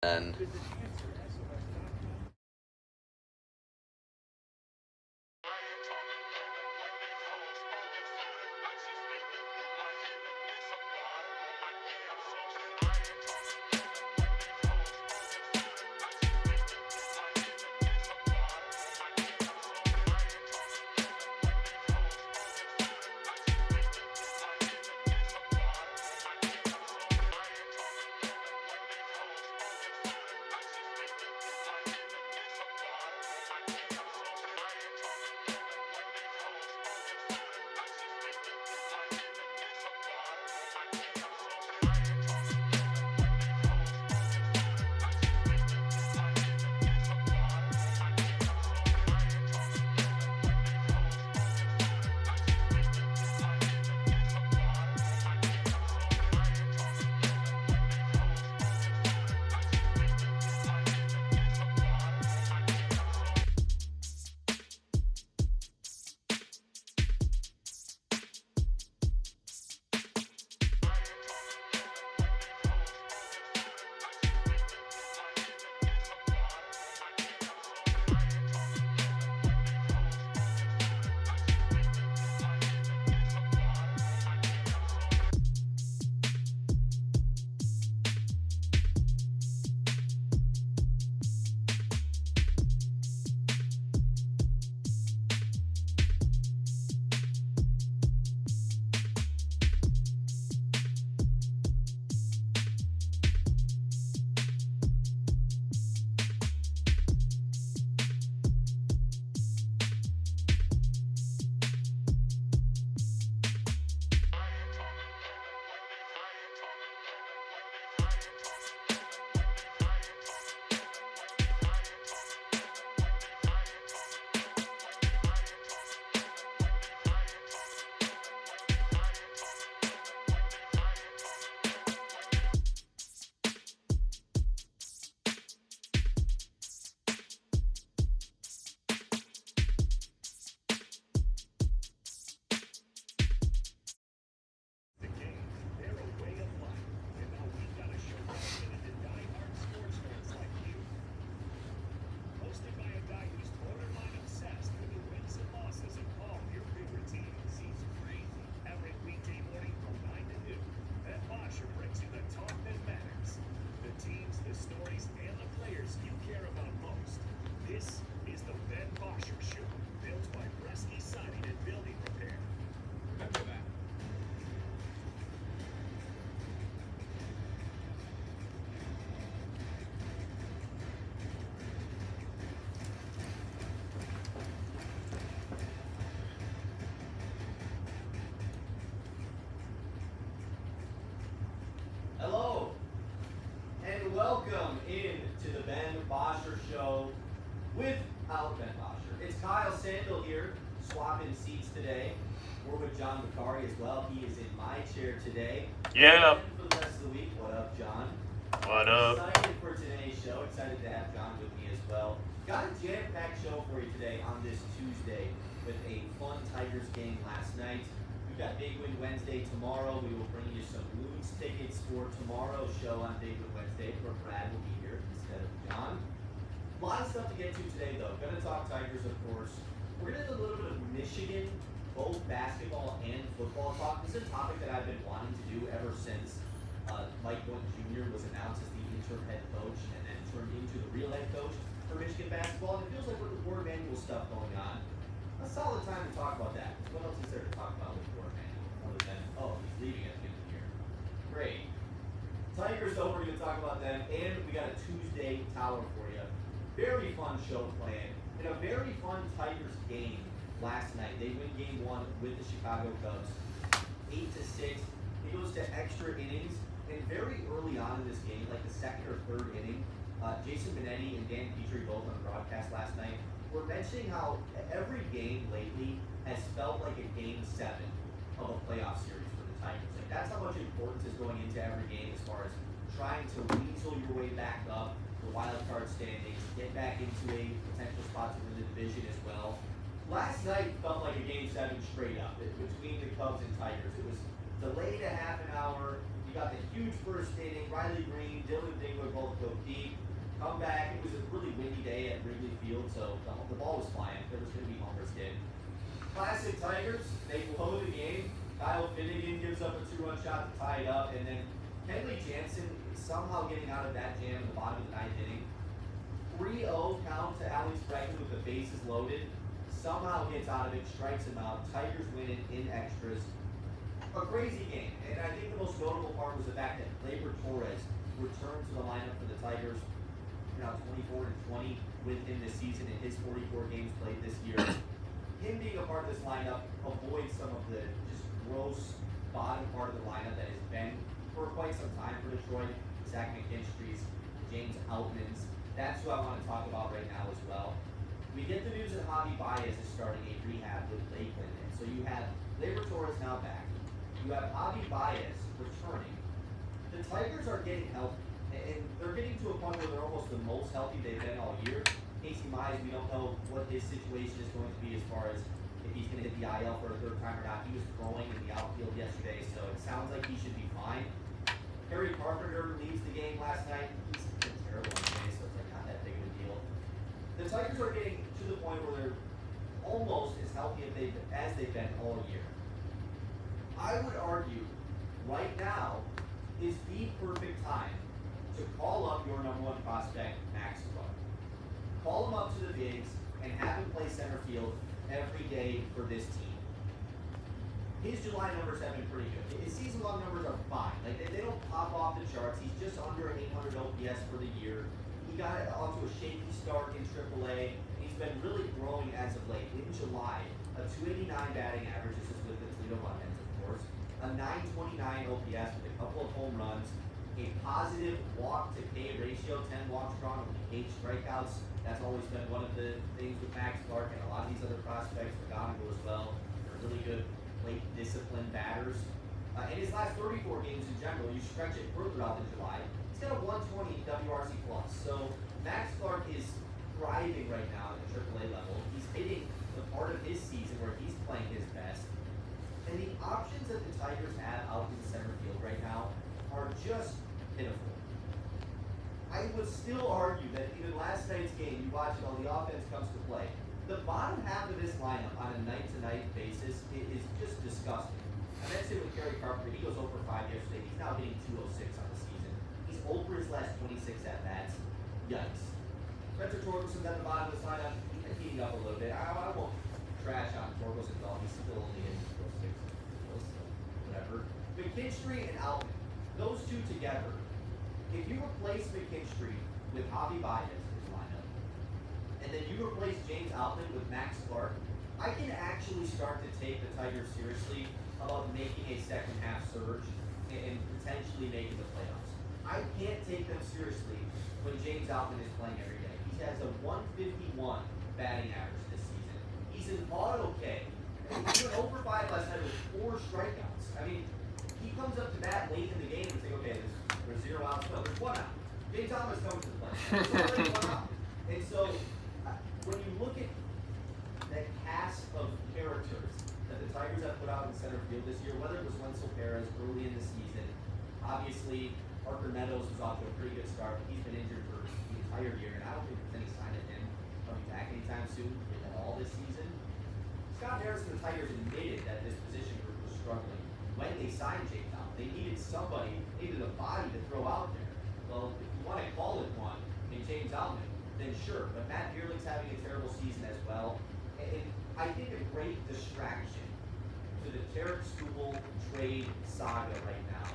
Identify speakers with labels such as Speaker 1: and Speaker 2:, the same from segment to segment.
Speaker 1: And
Speaker 2: hello, and welcome in to the Ben Bosscher Show without Ben Bosscher. It's Kyle Sandel here, swapping seats today. We're with John McCarty as well. He is in my chair today.
Speaker 3: Yeah.
Speaker 2: And for the rest of the week, what up, John?
Speaker 3: What up?
Speaker 2: Excited for today's show. Excited to have John with me as well. Got a jam-packed show for you today on this Tuesday with a fun Tigers game last night. We've got Big Win Wednesday tomorrow. We will bring you some Loons tickets for tomorrow's show on Big Win Wednesday, where Brad will be here instead of John. A lot of stuff to get to today, though. Going to talk Tigers, of course. We're going to do a little bit of Michigan, both basketball and football talk. This is a topic that I've been wanting to do ever since Mike Boynton Jr. was announced as the interim head coach and then turned into the real head coach for Michigan basketball. And it feels like with the Warren Manual stuff going on, a solid time to talk about that. What else is there to talk about with Warren Manual other than, oh, he's leaving at the end of the year? Great. Tigers, though, we're going to talk about them, and we got a Tuesday tower for you. Very fun show planned, and a very fun Tigers game last night. They win game one with the Chicago Cubs, 8-6. It goes to extra innings, and very early on in this game, like the second or third inning, Jason Benetti and Dan Petrie, both on the broadcast last night, were mentioning how every game lately has felt like a game 7 of a playoff series for the Tigers. Like, that's how much importance is going into every game as far as trying to weasel your way back up the wild card standings, get back into a potential spot to win the division as well. Last night felt like a game 7 straight up between the Cubs and Tigers. It was delayed a half an hour. You got the huge first inning. Riley Green, Dylan Dingler both go deep. Come back. It was a really windy day at Wrigley Field, so the ball was flying. There was going to be homers hit. Classic Tigers. They blow the game. Kyle Finnegan gives up a 2-run shot to tie it up, and then Kenley Jansen somehow getting out of that jam in the bottom of the ninth inning. 3-0 count to Alex Bregman with the bases loaded. Somehow gets out of it, strikes him out. Tigers win it in extras. A crazy game, and I think the most notable part was the fact that Gleyber Torres returned to the lineup for the Tigers. Now 24-20 with him this season in his 44 games played this year. Him being a part of this lineup avoids some of the just gross bottom part of the lineup that has been for quite some time for Detroit. Zach McKinstry's, James Outman's. That's who I want to talk about right now as well. We get the news that Javi Baez is starting a rehab with Lakeland, and so you have Gleyber Torres now back. You have Javi Baez returning. The Tigers are getting healthy, and they're getting to a point where they're almost the most healthy they've been all year. Casey Mize, we don't know what his situation is going to be as far as if he's going to hit the IL for a third time or not. He was throwing in the outfield yesterday, so it sounds like he should be fine. Harry Carpenter leaves the game last night. He's been terrible today, so it's like not that big of a deal. The Tigers are getting to the point where they're almost as healthy as they've been all year. I would argue right now is the perfect time to call up your number one prospect, Max Clark. Call him up to the bigs and have him play center field every day for this team. His July numbers have been pretty good. His season-long numbers are fine. Like they don't pop off the charts. He's just under an 800 OPS for the year. He got onto a shaky start in AAA. He's been really growing as of late. In July, a 289 batting average. This is with the Toledo Lions, of course. A 929 OPS with a couple of home runs. A positive walk-to-K ratio, 10 walks strong, only 8 strikeouts. That's always been one of the things with Max Clark and a lot of these other prospects, McGonigal as well. They're really good plate disciplined batters. In his last 34 games in general, you stretch it further out in July, he's got a 120 WRC plus. So Max Clark is thriving right now at the AAA level. He's hitting the part of his season where he's playing his best. And the options that the Tigers have out in the center field right now are just pitiful. I would still argue that even last night's game, you watch it, all the offense comes to play. The bottom half of this lineup on a night-to-night basis is just disgusting. I mentioned with Kerry Carpenter, he goes over 5 yesterday. He's now hitting 206 on the season. He's over his last 26 at-bats. Yikes. Spencer Torkelson's at the bottom of this lineup. He's heating up a little bit. I won't trash on Torkelson at all. He's still only hitting 206. Whatever. McKinstry and Outman, those two together. If you replace McKinstry with Javi Baez in his lineup, and then you replace James Outman with Max Clark, I can actually start to take the Tigers seriously about making a second half surge and potentially making the playoffs. I can't take them seriously when James Outman is playing every day. He has a 151 batting average this season. He's an auto-K. He went over 5 last night with 4 strikeouts. I mean, he comes up to bat late in the game and say, okay, there's 0 outs. No, there's 1 out. James Outman's coming to the plate. There's 1 out. And so, when you look at that cast of characters that the Tigers have put out in center field this year, whether it was Wenzel Perez early in the season, obviously Parker Meadows was off to a pretty good start, but he's been injured for the entire year, and I don't think there's any sign of him coming back anytime soon at all this season. Scott Harris and the Tigers admitted that this position group was struggling when they signed James Outman. They needed somebody, needed a body to throw out there. Well, if you want to call it one in James Outman, then sure, but Matt Bierlich's having a terrible season as well. And I think a great distraction to the Tarek Skubal trade saga right now.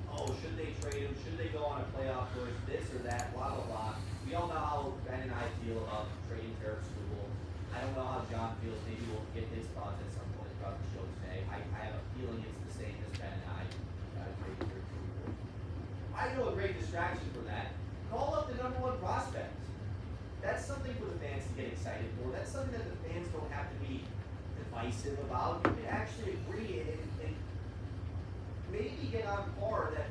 Speaker 2: Oh, should they trade him? Should they go on a playoff push? This or that, blah, blah, blah. We all know how Ben and I feel about trading Tarek Skubal. I don't know how John feels. Maybe we'll get his thoughts at some point throughout the show today. I have a feeling it's the same as Ben and I. Trading Tarek Skubal. I know a great distraction for that. Call up the number 1 prospect. That's something for the fans to get excited for. That's something that the fans don't have to be divisive about. You can actually agree and maybe get on par that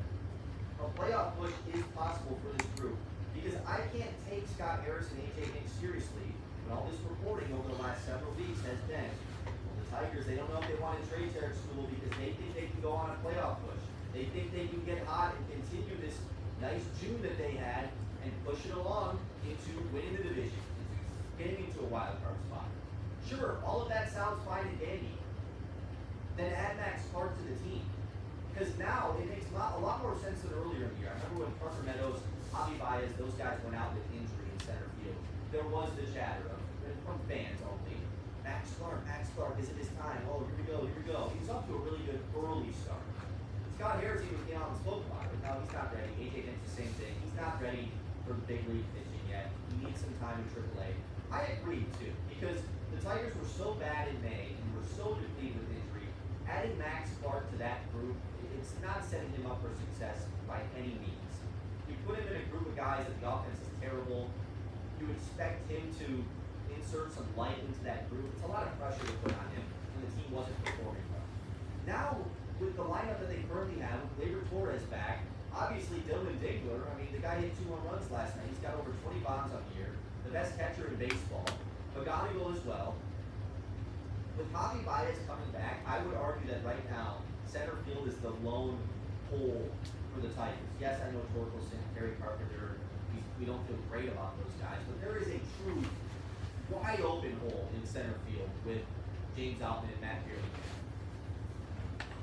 Speaker 2: a playoff push is possible for this group. Because I can't take Scott Harris and AJ Hinch seriously when all this reporting over the last several weeks has been, well, the Tigers, they don't know if they want to trade Tarek Skubal because they think they can go on a playoff push. They think they can get hot and continue this nice June that they had and push it along into winning the division, into getting into a wild card spot. Sure, all of that sounds fine and dandy. Then add Max Clark to the team. Because now it makes a lot more sense than earlier in the year. I remember when Parker Meadows, Javi Baez, those guys went out with injury in center field. There was the chatter from fans only. Max Clark, is it his time? Oh, here we go. He's off to a really good early start. Scott Harris even came out and spoke about it. No, he's not ready. AJ Hinch, the same thing. He's not ready for the big league pitching yet. He needs some time in AAA. I agree too, because the Tigers were so bad in May and were so depleted with injury. Adding Max Clark to that group, it's not setting him up for success by any means. You put him in a group of guys that the offense is terrible. You expect him to insert some life into that group. It's a lot of pressure to put on him when the team wasn't performing well. Now, with the lineup that they currently have, with Gleyber Torres back, obviously Dylan Diggler, I mean, the guy hit 2 home runs last night. He's got over 20 bombs on the year. The best catcher in baseball. McGonigal as well. With Javi Baez coming back, I would argue that right now, center field is the lone hole for the Tigers. Yes, I know Torkelson, Terry Carpenter, we don't feel great about those guys, but there is a true wide open hole in center field with James Outman and Matt Beerling.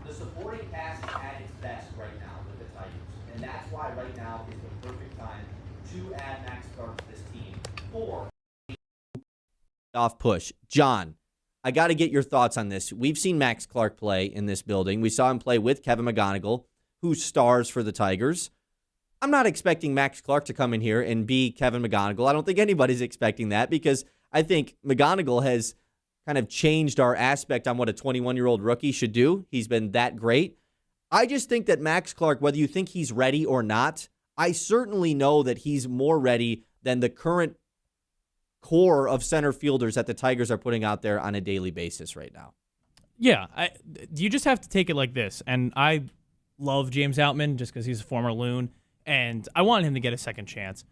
Speaker 2: The supporting cast is at its best right now with the Tigers, and that's why right now is the perfect time to add Max Clark to this team.
Speaker 1: Off push. John, I got to get your thoughts on this. We've seen Max Clark play in this building. We saw him play with Kevin McGonigal, who stars for the Tigers. I'm not expecting Max Clark to come in here and be Kevin McGonigal. I don't think anybody's expecting that because I think McGonigal has kind of changed our aspect on what a 21-year-old rookie should do. He's been that great. I just think that Max Clark, whether you think he's ready or not, I certainly know that he's more ready than the current core of center fielders that the Tigers are putting out there on a daily basis right now.
Speaker 3: Yeah, you just have to take it like this. And I love James Outman just because he's a former Loon, and I want him to get a second chance.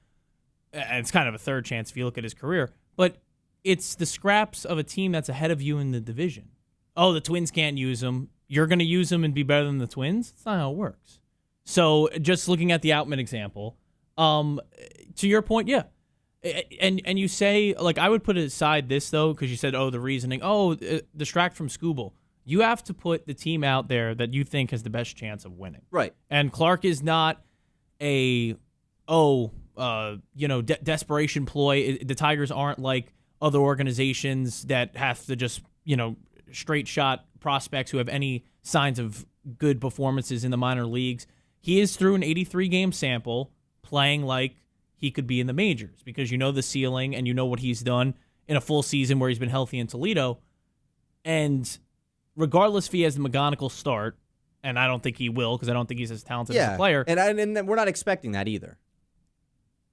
Speaker 3: And it's kind of a third chance if you look at his career. But it's the scraps of a team that's ahead of you in the division. Oh, the Twins can't use him. You're going to use him and be better than the Twins? That's not how it works. So just looking at the Outman example, to your point, yeah. And you say, like, I would put aside this, though, because you said, the reasoning, distract from Scooble. You have to put the team out there that you think has the best chance of winning.
Speaker 1: Right.
Speaker 3: And Clark is not a, desperation ploy. The Tigers aren't like other organizations that have to just, straight shot prospects who have any signs of good performances in the minor leagues. He is through an 83-game sample playing like he could be in the majors because you know the ceiling and you know what he's done in a full season where he's been healthy in Toledo. And regardless if he has the McGonigal start, and I don't think he will because I don't think he's as talented as a player.
Speaker 1: And we're not expecting that either.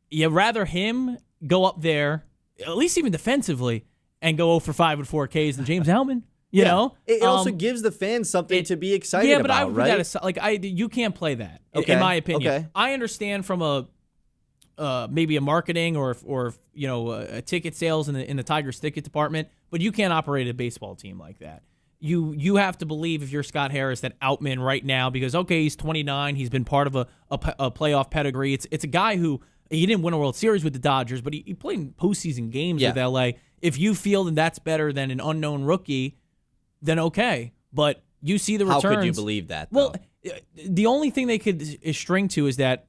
Speaker 3: You rather him go up there, at least even defensively, and go 0 for 5 with 4 Ks than James Hellman. You know?
Speaker 1: It also gives the fans something to be excited about,
Speaker 3: Yeah, but I would put
Speaker 1: right?
Speaker 3: that aside. You can't play that, in my opinion.
Speaker 1: Okay.
Speaker 3: I understand from maybe a marketing or a ticket sales in the Tigers ticket department, but you can't operate a baseball team like that. You have to believe, if you're Scott Harris, that Outman right now, because he's 29, he's been part of a playoff pedigree. It's a guy who he didn't win a World Series with the Dodgers, but he played in postseason games with LA. If you feel that that's better than an unknown rookie, then okay. But you see the returns.
Speaker 1: How could you believe that, though?
Speaker 3: Well, the only thing they could string to is that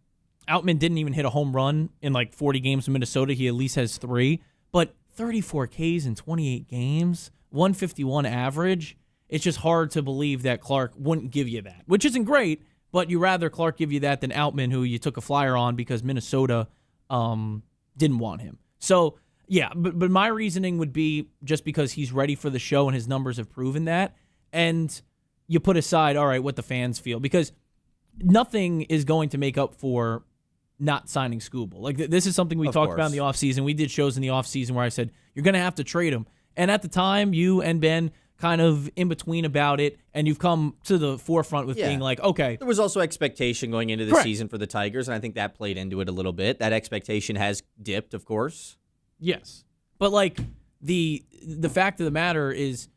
Speaker 3: Outman didn't even hit a home run in like 40 games in Minnesota. He at least has 3. But 34 Ks in 28 games, 151 average. It's just hard to believe that Clark wouldn't give you that, which isn't great, but you rather Clark give you that than Outman, who you took a flyer on because Minnesota didn't want him. So, yeah, but my reasoning would be just because he's ready for the show and his numbers have proven that, and you put aside, all right, what the fans feel, because nothing is going to make up for not signing Scooble. Like, this is something we talked about in the offseason. We did shows in the offseason where I said, you're going to have to trade him. And at the time, you and Ben kind of in between about it, and you've come to the forefront with being like, okay.
Speaker 1: There was also expectation going into the season for the Tigers, and I think that played into it a little bit. That expectation has dipped, of course.
Speaker 3: Yes. But, like, the fact of the matter is,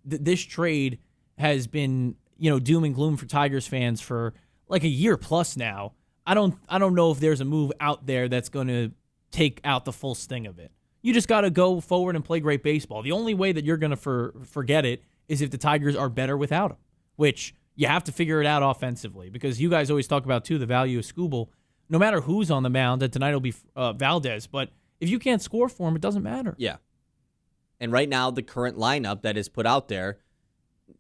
Speaker 3: this trade has been, doom and gloom for Tigers fans for like a year plus now. I don't know if there's a move out there that's going to take out the full sting of it. You just got to go forward and play great baseball. The only way that you're going to forget it is if the Tigers are better without him, which you have to figure it out offensively, because you guys always talk about, too, the value of Skubal. No matter who's on the mound, and tonight will be Valdez, but if you can't score for him, it doesn't matter.
Speaker 1: Yeah. And right now, the current lineup that is put out there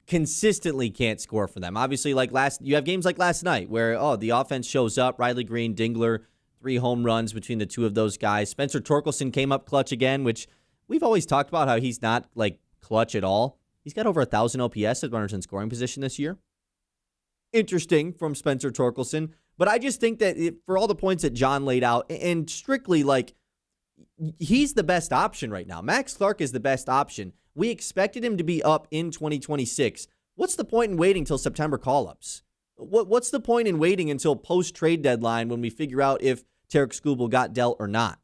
Speaker 1: consistently can't score for them. Obviously, you have games like last night where, the offense shows up, Riley Green, Dingler, 3 home runs between the two of those guys. Spencer Torkelson came up clutch again, which we've always talked about how he's not, clutch at all. He's got over 1,000 OPS at runners in scoring position this year. Interesting from Spencer Torkelson. But I just think that for all the points that John laid out, and strictly, he's the best option right now. Max Clark is the best option. We expected him to be up in 2026. What's the point in waiting till September call-ups? What's the point in waiting until post-trade deadline when we figure out if Tarek Skubal got dealt or not?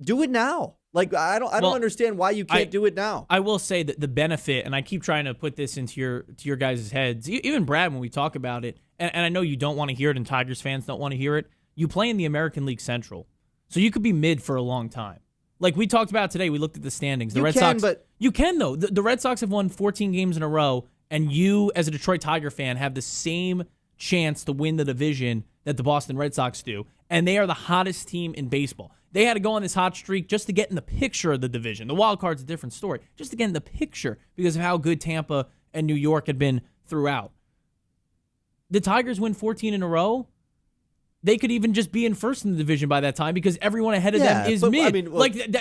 Speaker 1: Do it now. I don't understand why you can't do it now.
Speaker 3: I will say that the benefit, and I keep trying to put this into your guys' heads, even Brad, when we talk about it, and I know you don't want to hear it, and Tigers fans don't want to hear it, you play in the American League Central. So you could be mid for a long time. Like we talked about today, we looked at the standings. The Red Sox, you can, though. The Red Sox have won 14 games in a row, and you, as a Detroit Tiger fan, have the same chance to win the division that the Boston Red Sox do, and they are the hottest team in baseball. They had to go on this hot streak just to get in the picture of the division. The wild card's a different story. Just to get in the picture because of how good Tampa and New York had been throughout. The Tigers win 14 in a row. They could even just be in first in the division by that time because everyone ahead of them is mid. I mean,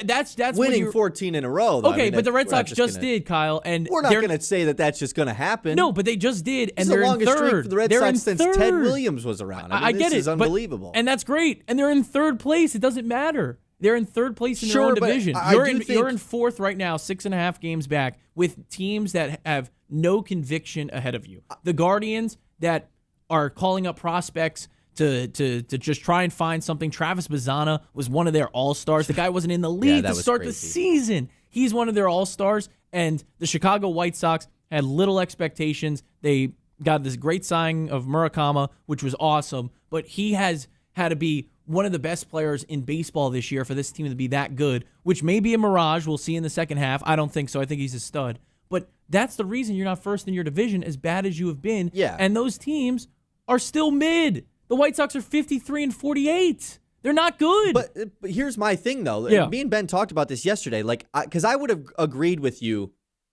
Speaker 3: that's
Speaker 1: winning 14 in a row. Though.
Speaker 3: Okay, but the Red Sox just did, Kyle, and
Speaker 1: we're not going to say that that's just going to happen.
Speaker 3: No, but they just did, and they're
Speaker 1: the longest
Speaker 3: in third.
Speaker 1: Streak for the Red Sox since Ted Williams was around. I get it. This is unbelievable,
Speaker 3: and that's great. And they're in third place. It doesn't matter. They're in third place in their own division. You're in fourth right now, 6.5 games back, with teams that have no conviction ahead of you. The Guardians that are calling up prospects to just try and find something. Travis Bazzana was one of their all-stars. The guy wasn't in the league to start the season. He's one of their all-stars. And the Chicago White Sox had little expectations. They got this great signing of Murakami, which was awesome. But he has had to be one of the best players in baseball this year for this team to be that good, which may be a mirage. We'll see in the second half. I don't think so. I think he's a stud. But that's the reason you're not first in your division, as bad as you have been.
Speaker 1: Yeah.
Speaker 3: And those teams are still mid. The White Sox are 53-48. They're not good.
Speaker 1: But here's my thing, though.
Speaker 3: Yeah.
Speaker 1: Me and Ben talked about this yesterday. Because I would have agreed with you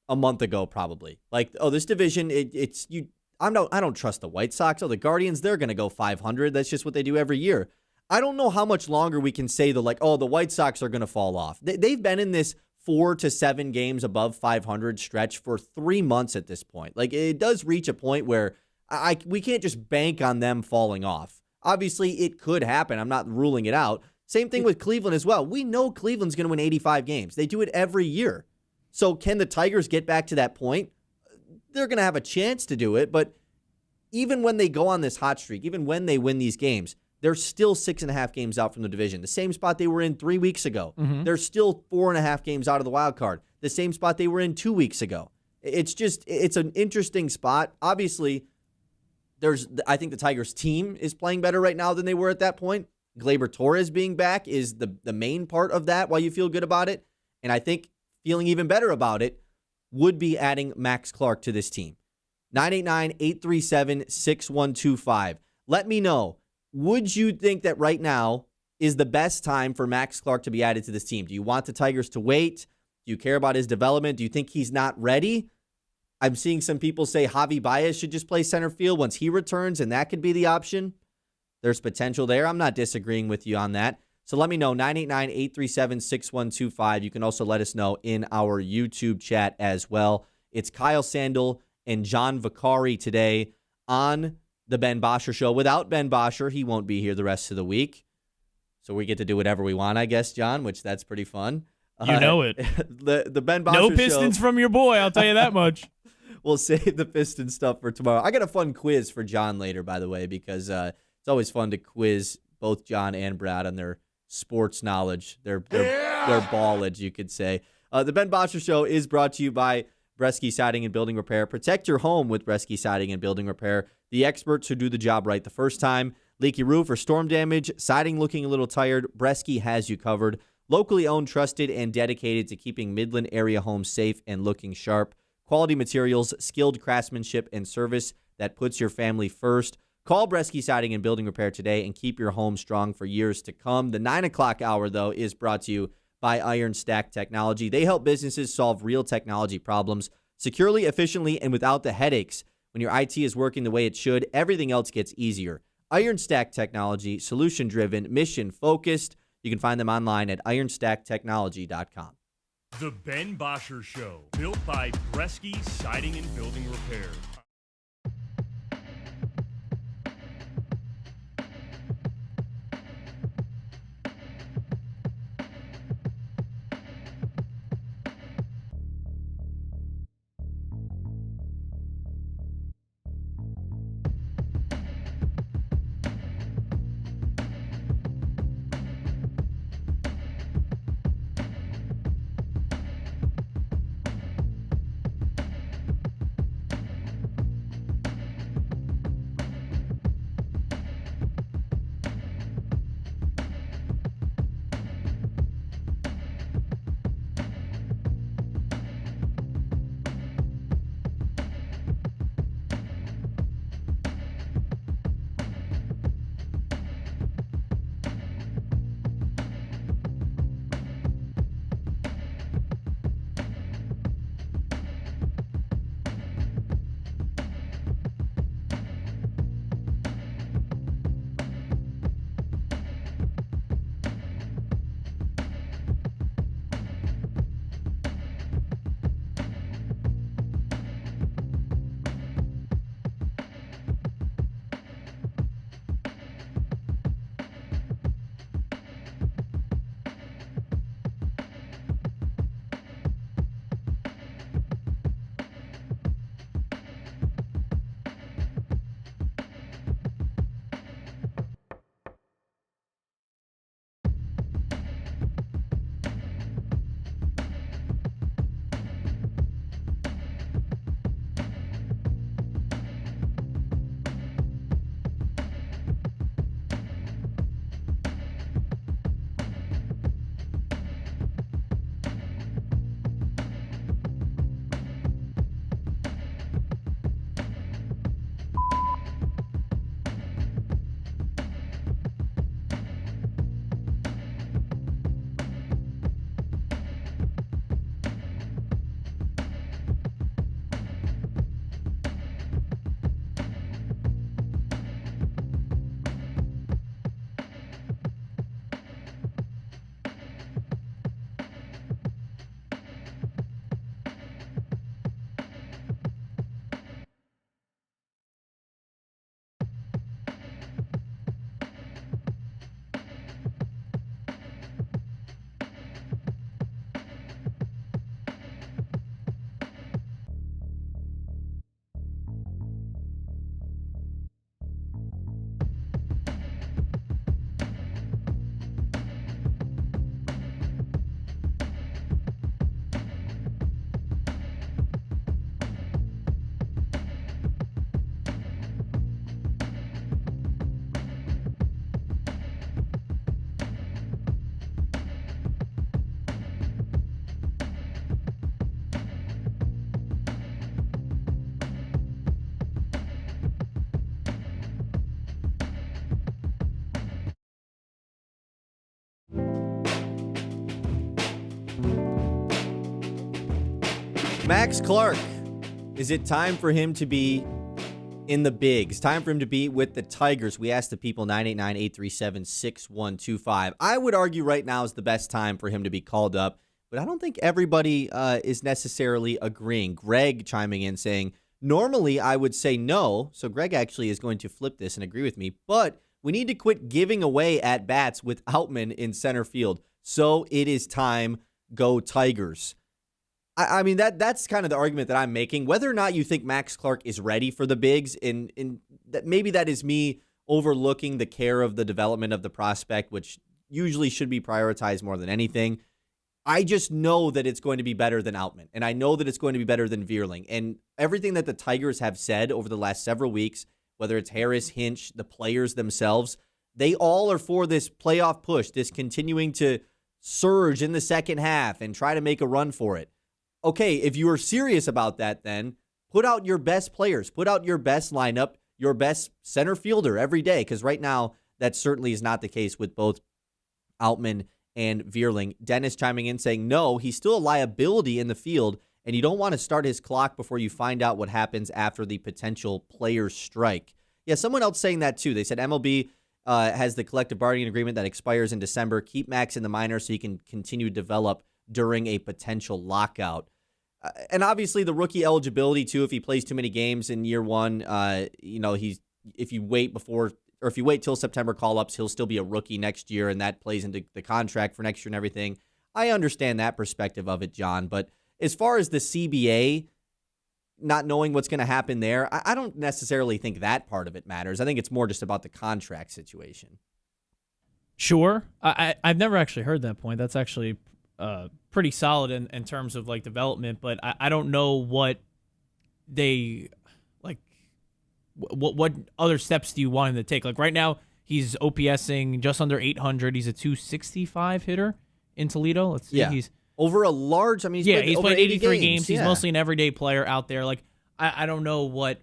Speaker 1: a month ago, probably. This division, it's you. I don't trust the White Sox. The Guardians, they're going to go 500. That's just what they do every year. I don't know how much longer we can say the White Sox are going to fall off. They've been in this 4 to 7 games above 500 stretch for 3 months at this point. It does reach a point where we can't just bank on them falling off. Obviously, it could happen. I'm not ruling it out. Same thing with Cleveland as well. We know Cleveland's going to win 85 games. They do it every year. So can the Tigers get back to that point? They're going to have a chance to do it, but even when they go on this hot streak, even when they win these games, they're still 6.5 games out from the division. The same spot they were in 3 weeks ago. Mm-hmm. They're still 4.5 games out of the wild card. The same spot they were in 2 weeks ago. It's an interesting spot. Obviously, I think the Tigers team is playing better right now than they were at that point. Gleyber Torres being back is the main part of that, why you feel good about it. And I think feeling even better about it would be adding Max Clark to this team. 989-837-6125. Let me know, would you think that right now is the best time for Max Clark to be added to this team? Do you want the Tigers to wait? Do you care about his development? Do you think he's not ready? I'm seeing some people say Javi Baez should just play center field once he returns, and that could be the option. There's potential there. I'm not disagreeing with you on that. So let me know, 989-837-6125. You can also let us know in our YouTube chat as well. It's Kyle Sandel and John Vicari today on the Ben Bosscher Show. Without Ben Bosscher, he won't be here the rest of the week. So we get to do whatever we want, I guess, John, which that's pretty fun.
Speaker 3: You know it.
Speaker 1: The Ben Bosscher
Speaker 3: No Pistons
Speaker 1: show,
Speaker 3: from your boy, I'll tell you that much.
Speaker 1: We'll save the Piston stuff for tomorrow. I got a fun quiz for John later, by the way, because it's always fun to quiz both John and Brad on their sports knowledge, their ballage, you could say. The Ben Bosscher Show is brought to you by Bresky Siding and Building Repair. Protect your home with Bresky Siding and Building Repair. The experts who do the job right the first time. Leaky roof or storm damage, siding looking a little tired, Bresky has you covered. Locally owned, trusted, and dedicated to keeping Midland area homes safe and looking sharp. Quality materials, skilled craftsmanship, and service that puts your family first. Call Bresky Siding and Building Repair today and keep your home strong for years to come. The 9 o'clock hour, though, is brought to you by Iron Stack Technology. They help businesses solve real technology problems securely, efficiently, and without the headaches. When your IT is working the way it should, everything else gets easier. Iron Stack Technology, solution-driven, mission-focused. You can find them online at ironstacktechnology.com.
Speaker 4: The Ben Bosscher Show, built by Bresky Siding and Building Repair.
Speaker 1: Max Clark, is it time for him to be in the bigs? Time for him to be with the Tigers? We asked the people, 989-837-6125. I would argue right now is the best time for him to be called up, but I don't think everybody is necessarily agreeing. Greg chiming in saying, normally I would say no, so Greg actually is going to flip this and agree with me, but we need to quit giving away at-bats with Outman in center field. So it is time, go Tigers. I mean, that's kind of the argument that I'm making. Whether or not you think Max Clark is ready for the bigs, and that maybe that is me overlooking the care of the development of the prospect, which usually should be prioritized more than anything. I just know that it's going to be better than Outman, and I know that it's going to be better than Vierling. And everything that the Tigers have said over the last several weeks, whether it's Harris, Hinch, the players themselves, they all are for this playoff push, this continuing to surge in the second half and try to make a run for it. Okay, if you are serious about that, then put out your best players, put out your best lineup, your best center fielder every day, because right now that certainly is not the case with both Outman and Vierling. Dennis chiming in saying, no, he's still a liability in the field, and you don't want to start his clock before you find out what happens after the potential player strike. Yeah, someone else saying that too. They said MLB has the collective bargaining agreement that expires in December. Keep Max in the minor so he can continue to develop during a potential lockout. And obviously the rookie eligibility too, if he plays too many games in year one, if you wait till September call-ups, he'll still be a rookie next year, and that plays into the contract for next year and everything. I understand that perspective of it, John, but as far as the CBA, not knowing what's going to happen there, I don't necessarily think that part of it matters. I think it's more just about the contract situation.
Speaker 3: Sure. I've never actually heard that point. That's actually pretty solid in terms of like development, but I don't know what they like. What other steps do you want him to take? Like right now, he's OPSing just under 800. He's a 265 hitter in Toledo. Let's see.
Speaker 1: Yeah.
Speaker 3: He's
Speaker 1: over a large.
Speaker 3: He's played 83 games. He's
Speaker 1: Yeah.
Speaker 3: mostly an everyday player out there. Like I don't know what.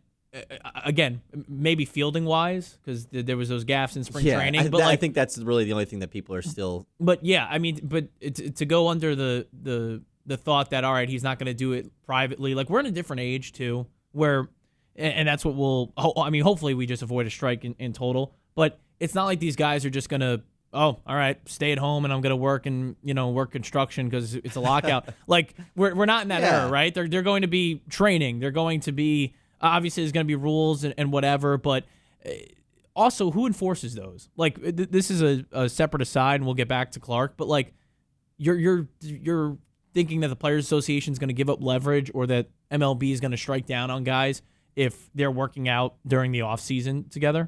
Speaker 3: Again, maybe fielding wise, because there was those gaffes in spring training. But
Speaker 1: I think that's really the only thing that people are still.
Speaker 3: But yeah, I mean, but to go under the thought that all right, he's not going to do it privately. Like we're in a different age too, where, and that's what we'll. I mean, hopefully we just avoid a strike in total. But it's not like these guys are just going to. Oh, all right, stay at home and I'm going to work and work construction because it's a lockout. Like we're not in that era, right? They're going to be training. They're going to be. Obviously, there's going to be rules and whatever, but also, who enforces those? Like, this is a separate aside, and we'll get back to Clark. But like, you're thinking that the Players Association is going to give up leverage, or that MLB is going to strike down on guys if they're working out during the offseason together?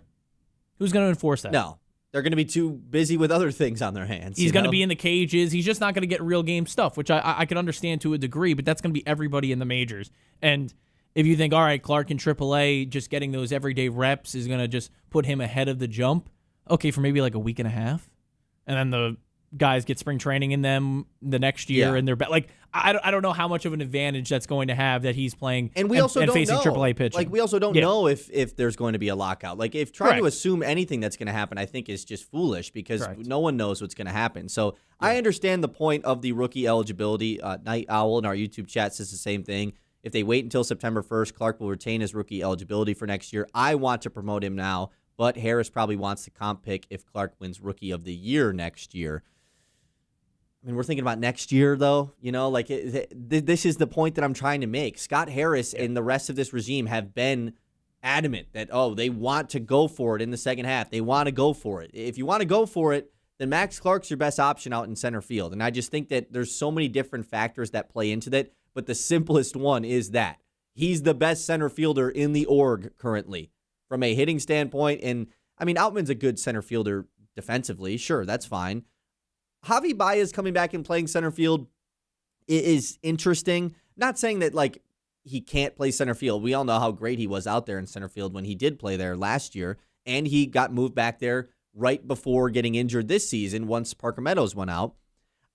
Speaker 3: Who's going to enforce that?
Speaker 1: No, they're going to be too busy with other things on their hands.
Speaker 3: He's going to be in the cages. He's just not going to get real game stuff, which I can understand to a degree. But that's going to be everybody in the majors. And if you think, all right, Clark in AAA, just getting those everyday reps is going to just put him ahead of the jump, okay, for maybe like a week and a half, and then the guys get spring training in them the next year, and they're like, I don't know how much of an advantage that's going to have that he's playing
Speaker 1: and we also don't
Speaker 3: facing
Speaker 1: know.
Speaker 3: AAA pitching.
Speaker 1: Like we also don't know if there's going to be a lockout. Like if trying to assume anything that's going to happen, I think is just foolish because no one knows what's going to happen. So I understand the point of the rookie eligibility. Night Owl in our YouTube chat says the same thing. If they wait until September 1st, Clark will retain his rookie eligibility for next year. I want to promote him now, but Harris probably wants the comp pick if Clark wins Rookie of the Year next year. I mean, we're thinking about next year, though. This is the point that I'm trying to make. Scott Harris and the rest of this regime have been adamant that, they want to go for it in the second half. They want to go for it. If you want to go for it, then Max Clark's your best option out in center field. And I just think that there's so many different factors that play into that. But the simplest one is that he's the best center fielder in the org currently from a hitting standpoint. And, I mean, Outman's a good center fielder defensively. Sure, that's fine. Javi Baez coming back and playing center field is interesting. Not saying that, like, he can't play center field. We all know how great he was out there in center field when he did play there last year. And he got moved back there right before getting injured this season once Parker Meadows went out.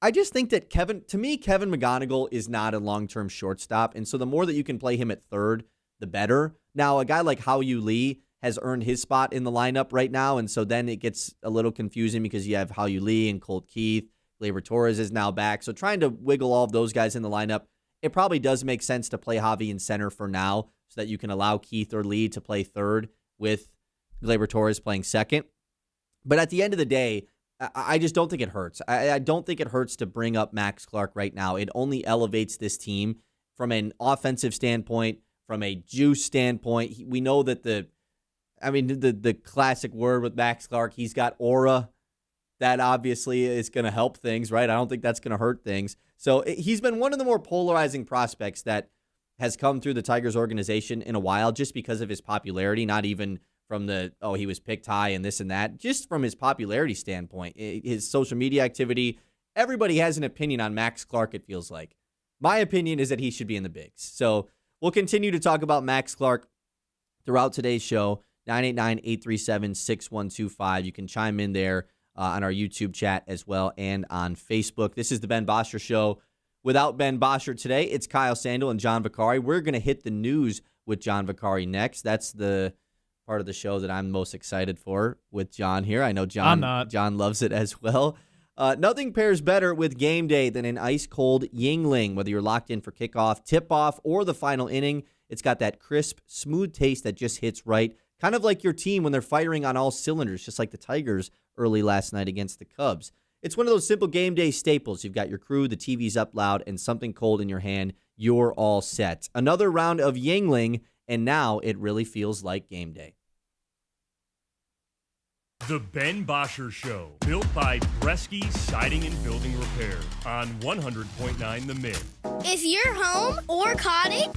Speaker 1: I just think that Kevin McGonigal is not a long-term shortstop, and so the more that you can play him at third, the better. Now, a guy like Hao-Yu Lee has earned his spot in the lineup right now, and so then it gets a little confusing because you have Hao-Yu Lee and Colt Keith. Gleyber Torres is now back, so trying to wiggle all of those guys in the lineup, it probably does make sense to play Javi in center for now so that you can allow Keith or Lee to play third with Gleyber Torres playing second. But at the end of the day, I just don't think it hurts. I don't think it hurts to bring up Max Clark right now. It only elevates this team from an offensive standpoint, from a juice standpoint. We know that the classic word with Max Clark, he's got aura. That obviously is going to help things, right? I don't think that's going to hurt things. So he's been one of the more polarizing prospects that has come through the Tigers organization in a while just because of his popularity, not even from he was picked high and this and that, just from his popularity standpoint, his social media activity, everybody has an opinion on Max Clark, it feels like. My opinion is that he should be in the bigs. So we'll continue to talk about Max Clark throughout today's show. 989-837-6125. You can chime in there on our YouTube chat as well and on Facebook. This is the Ben Bosscher Show. Without Ben Bosscher today, it's Kyle Sandel and John Vicari. We're going to hit the news with John Vicari next. That's the part of the show that I'm most excited for with John here. I know John loves it as well. Nothing pairs better with game day than an ice-cold Yingling. Whether you're locked in for kickoff, tip-off, or the final inning, it's got that crisp, smooth taste that just hits right. Kind of like your team when they're firing on all cylinders, just like the Tigers early last night against the Cubs. It's one of those simple game day staples. You've got your crew, the TV's up loud, and something cold in your hand. You're all set. Another round of Yingling, and now it really feels like game day.
Speaker 4: The Ben Bosscher Show, built by Bresky Siding and Building Repair on 100.9 The Mid.
Speaker 5: If you're home or cottage,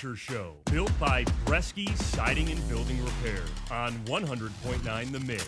Speaker 4: Bosscher Show, built by Bresky Siding and Building Repair on 100.9 The Mid.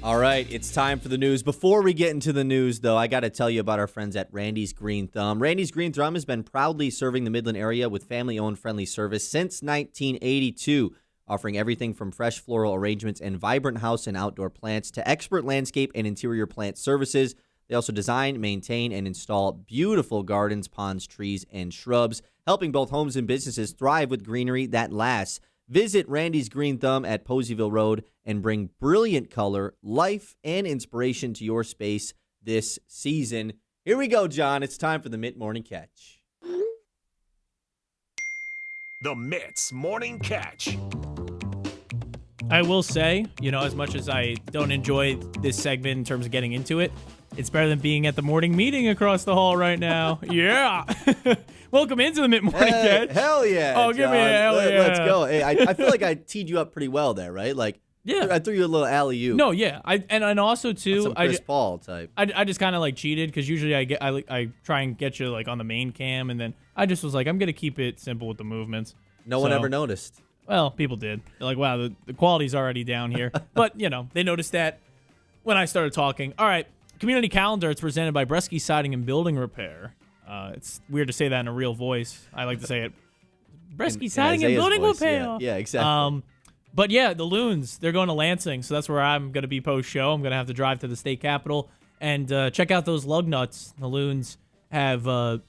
Speaker 1: All right, it's time for the news. Before we get into the news, though, I got to tell you about our friends at Randy's Green Thumb. Randy's Green Thumb has been proudly serving the Midland area with family-owned friendly service since 1982, offering everything from fresh floral arrangements and vibrant house and outdoor plants to expert landscape and interior plant services. They also design, maintain, and install beautiful gardens, ponds, trees, and shrubs, helping both homes and businesses thrive with greenery that lasts. Visit Randy's Green Thumb at Poseyville Road and bring brilliant color, life, and inspiration to your space this season. Here we go, John. It's time for the Mitt Morning Catch.
Speaker 6: The Mitt's Morning Catch.
Speaker 3: I will say, as much as I don't enjoy this segment in terms of getting into it, it's better than being at the morning meeting across the hall right now. Yeah. Welcome into the Mitt Morning Catch.
Speaker 1: Hell yeah.
Speaker 3: Oh, give me a hell yeah.
Speaker 1: Let's go. Hey, I feel like I teed you up pretty well there, right? Like,
Speaker 3: yeah.
Speaker 1: I threw you a little alley-oop.
Speaker 3: No, yeah. And also, too,
Speaker 1: Some Chris Paul type.
Speaker 3: I just kind of like cheated because usually I try and get you like on the main cam, and then I just was like, I'm going to keep it simple with the movements.
Speaker 1: No one ever noticed.
Speaker 3: Well, people did. They're like, wow, the quality's already down here. But, they noticed that when I started talking. All right, community calendar. It's presented by Bresky Siding and Building Repair. It's weird to say that in a real voice. I like to say it. Bresky Siding and Building Repair.
Speaker 1: Yeah, exactly.
Speaker 3: But yeah, the Loons, they're going to Lansing, so that's where I'm going to be post-show. I'm going to have to drive to the state capitol and check out those lug nuts. The Loons have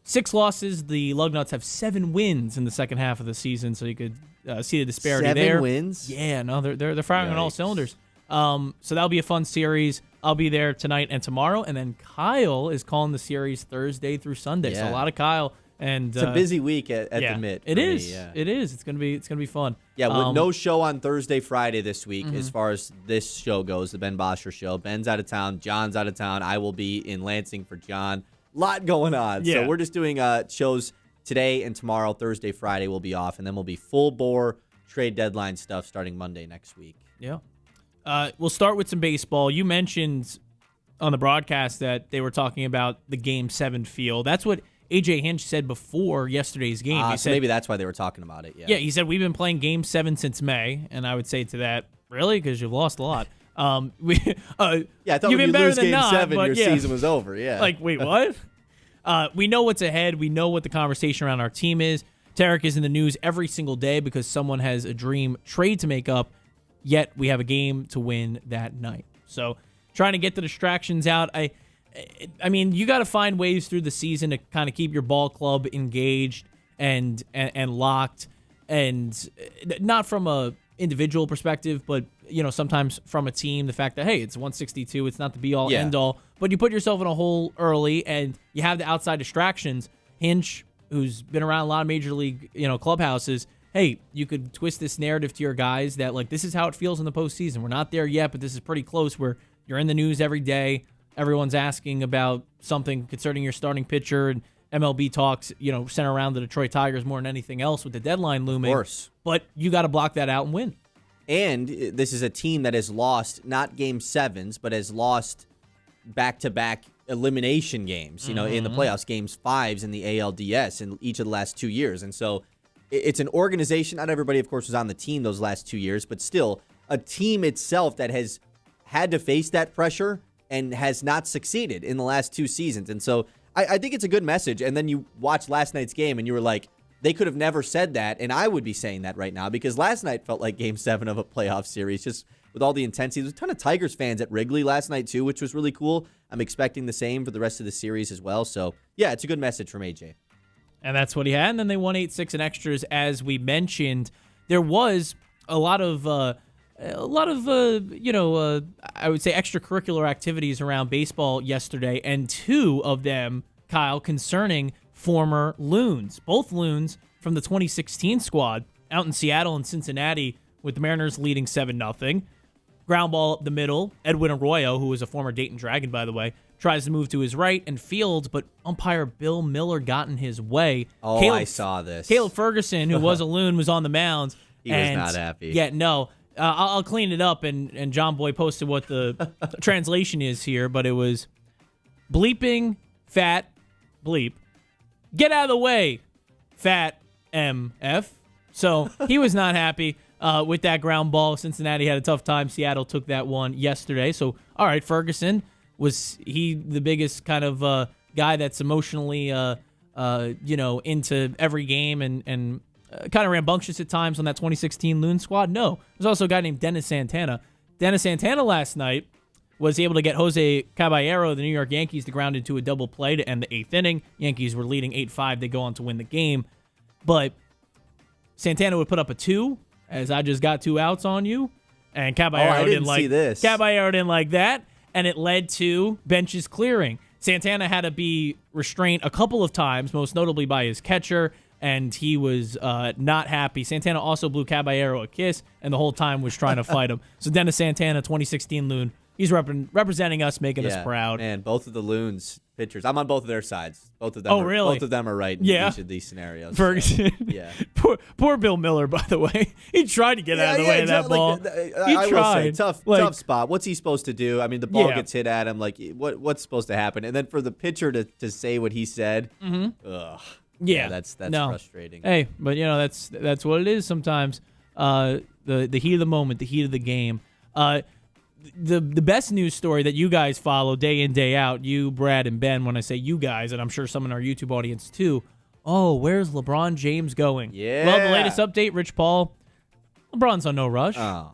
Speaker 3: 6 losses. The lug nuts have 7 wins in the second half of the season, so you could see the disparity
Speaker 1: 7
Speaker 3: there.
Speaker 1: 7 wins?
Speaker 3: Yeah, no, they're firing on all cylinders. So that'll be a fun series. I'll be there tonight and tomorrow, and then Kyle is calling the series Thursday through Sunday.
Speaker 1: Yeah.
Speaker 3: So a lot of Kyle. And
Speaker 1: it's a busy week at the Mitt.
Speaker 3: It is. It is. It's gonna be fun.
Speaker 1: Yeah, with no show on Thursday, Friday this week as far as this show goes, the Ben Bosscher show. Ben's out of town. John's out of town. I will be in Lansing for John. Lot going on.
Speaker 3: Yeah.
Speaker 1: So we're just doing shows today and tomorrow. Thursday, Friday we'll be off, and then we'll be full bore trade deadline stuff starting Monday next week.
Speaker 3: Yeah. We'll start with some baseball. You mentioned on the broadcast that they were talking about the Game 7 feel. That's what AJ Hinch said before yesterday's game. He said,
Speaker 1: maybe that's why they were talking about it.
Speaker 3: Yeah, he said, we've been playing Game 7 since May, and I would say to that, really? Because you've lost a lot.
Speaker 1: I thought
Speaker 3: you've
Speaker 1: when
Speaker 3: been
Speaker 1: you
Speaker 3: better
Speaker 1: lose
Speaker 3: than
Speaker 1: Game
Speaker 3: not,
Speaker 1: 7,
Speaker 3: but
Speaker 1: your
Speaker 3: yeah.
Speaker 1: season was over. Yeah.
Speaker 3: Like, wait, what? We know what's ahead. We know what the conversation around our team is. Tarek is in the news every single day because someone has a dream trade to make up, yet we have a game to win that night. So trying to get the distractions out. I mean, you got to find ways through the season to kind of keep your ball club engaged and locked, and not from a individual perspective, but sometimes from a team. The fact that hey, it's 162, it's not the be all end all, but you put yourself in a hole early, and you have the outside distractions. Hinch, who's been around a lot of major league clubhouses. Hey, you could twist this narrative to your guys that like this is how it feels in the postseason. We're not there yet, but this is pretty close. Where you're in the news every day. Everyone's asking about something concerning your starting pitcher, and MLB talks, center around the Detroit Tigers more than anything else with the deadline looming.
Speaker 1: Of course.
Speaker 3: But you got to block that out and win.
Speaker 1: And this is a team that has lost not Game 7s, but has lost back-to-back elimination games, in the playoffs, Games 5s in the ALDS in each of the last 2 years. And so it's an organization. Not everybody, of course, was on the team those last 2 years, but still a team itself that has had to face that pressure and has not succeeded in the last 2 seasons. And so I think it's a good message. And then you watch last night's game and you were like, they could have never said that. And I would be saying that right now because last night felt like Game 7 of a playoff series, just with all the intensity. There's a ton of Tigers fans at Wrigley last night too, which was really cool. I'm expecting the same for the rest of the series as well. So yeah, it's a good message from AJ.
Speaker 3: And that's what he had. And then they won 8-6 in extras, as we mentioned. There was a lot of I would say extracurricular activities around baseball yesterday, and 2 of them, Kyle, concerning former Loons. Both Loons from the 2016 squad out in Seattle and Cincinnati with the Mariners leading 7-0. Ground ball up the middle. Edwin Arroyo, who was a former Dayton Dragon, by the way, tries to move to his right and fields, but umpire Bill Miller got in his way.
Speaker 1: Oh, I saw this.
Speaker 3: Caleb Ferguson, who was a loon, was on the mound.
Speaker 1: He was not happy.
Speaker 3: Yeah, no. I'll clean it up, and John Boy posted what the translation is here, but it was bleeping, fat, bleep. Get out of the way, fat MF. So he was not happy with that ground ball. Cincinnati had a tough time. Seattle took that one yesterday. So, all right, Ferguson, was he the biggest kind of guy that's emotionally, into every game and kind of rambunctious at times on that 2016 Loon squad? No. There's also a guy named Dennis Santana. Dennis Santana last night was able to get Jose Caballero, the New York Yankees, to ground into a double play to end the 8th inning. Yankees were leading 8-5. They go on to win the game. But Santana would put up a 2, as I just got 2 outs on you. And Caballero
Speaker 1: didn't see this.
Speaker 3: Caballero didn't like that. And it led to benches clearing. Santana had to be restrained a couple of times, most notably by his catcher, and he was not happy. Santana also blew Caballero a kiss, and the whole time was trying to fight him. So Dennis Santana, 2016 Loon, he's representing us, making us proud.
Speaker 1: Man, both of the Loons pitchers, I'm on both of their sides. Both of them.
Speaker 3: Really?
Speaker 1: Both of them are right in each of these scenarios.
Speaker 3: Ferguson.
Speaker 1: So, yeah.
Speaker 3: Poor Bill Miller, by the way. He tried to get out of the way of that ball.
Speaker 1: I will say, tough spot. What's he supposed to do? I mean, the ball gets hit at him. Like, what's supposed to happen? And then for the pitcher to say what he said, ugh.
Speaker 3: Yeah,
Speaker 1: that's frustrating.
Speaker 3: Hey, but that's what it is sometimes. The heat of the moment, the heat of the game. The best news story that you guys follow day in, day out, you, Brad, and Ben, when I say you guys, and I'm sure some in our YouTube audience too, where's LeBron James going?
Speaker 1: Yeah.
Speaker 3: Well, the latest update, Rich Paul, LeBron's on no rush.
Speaker 1: Oh.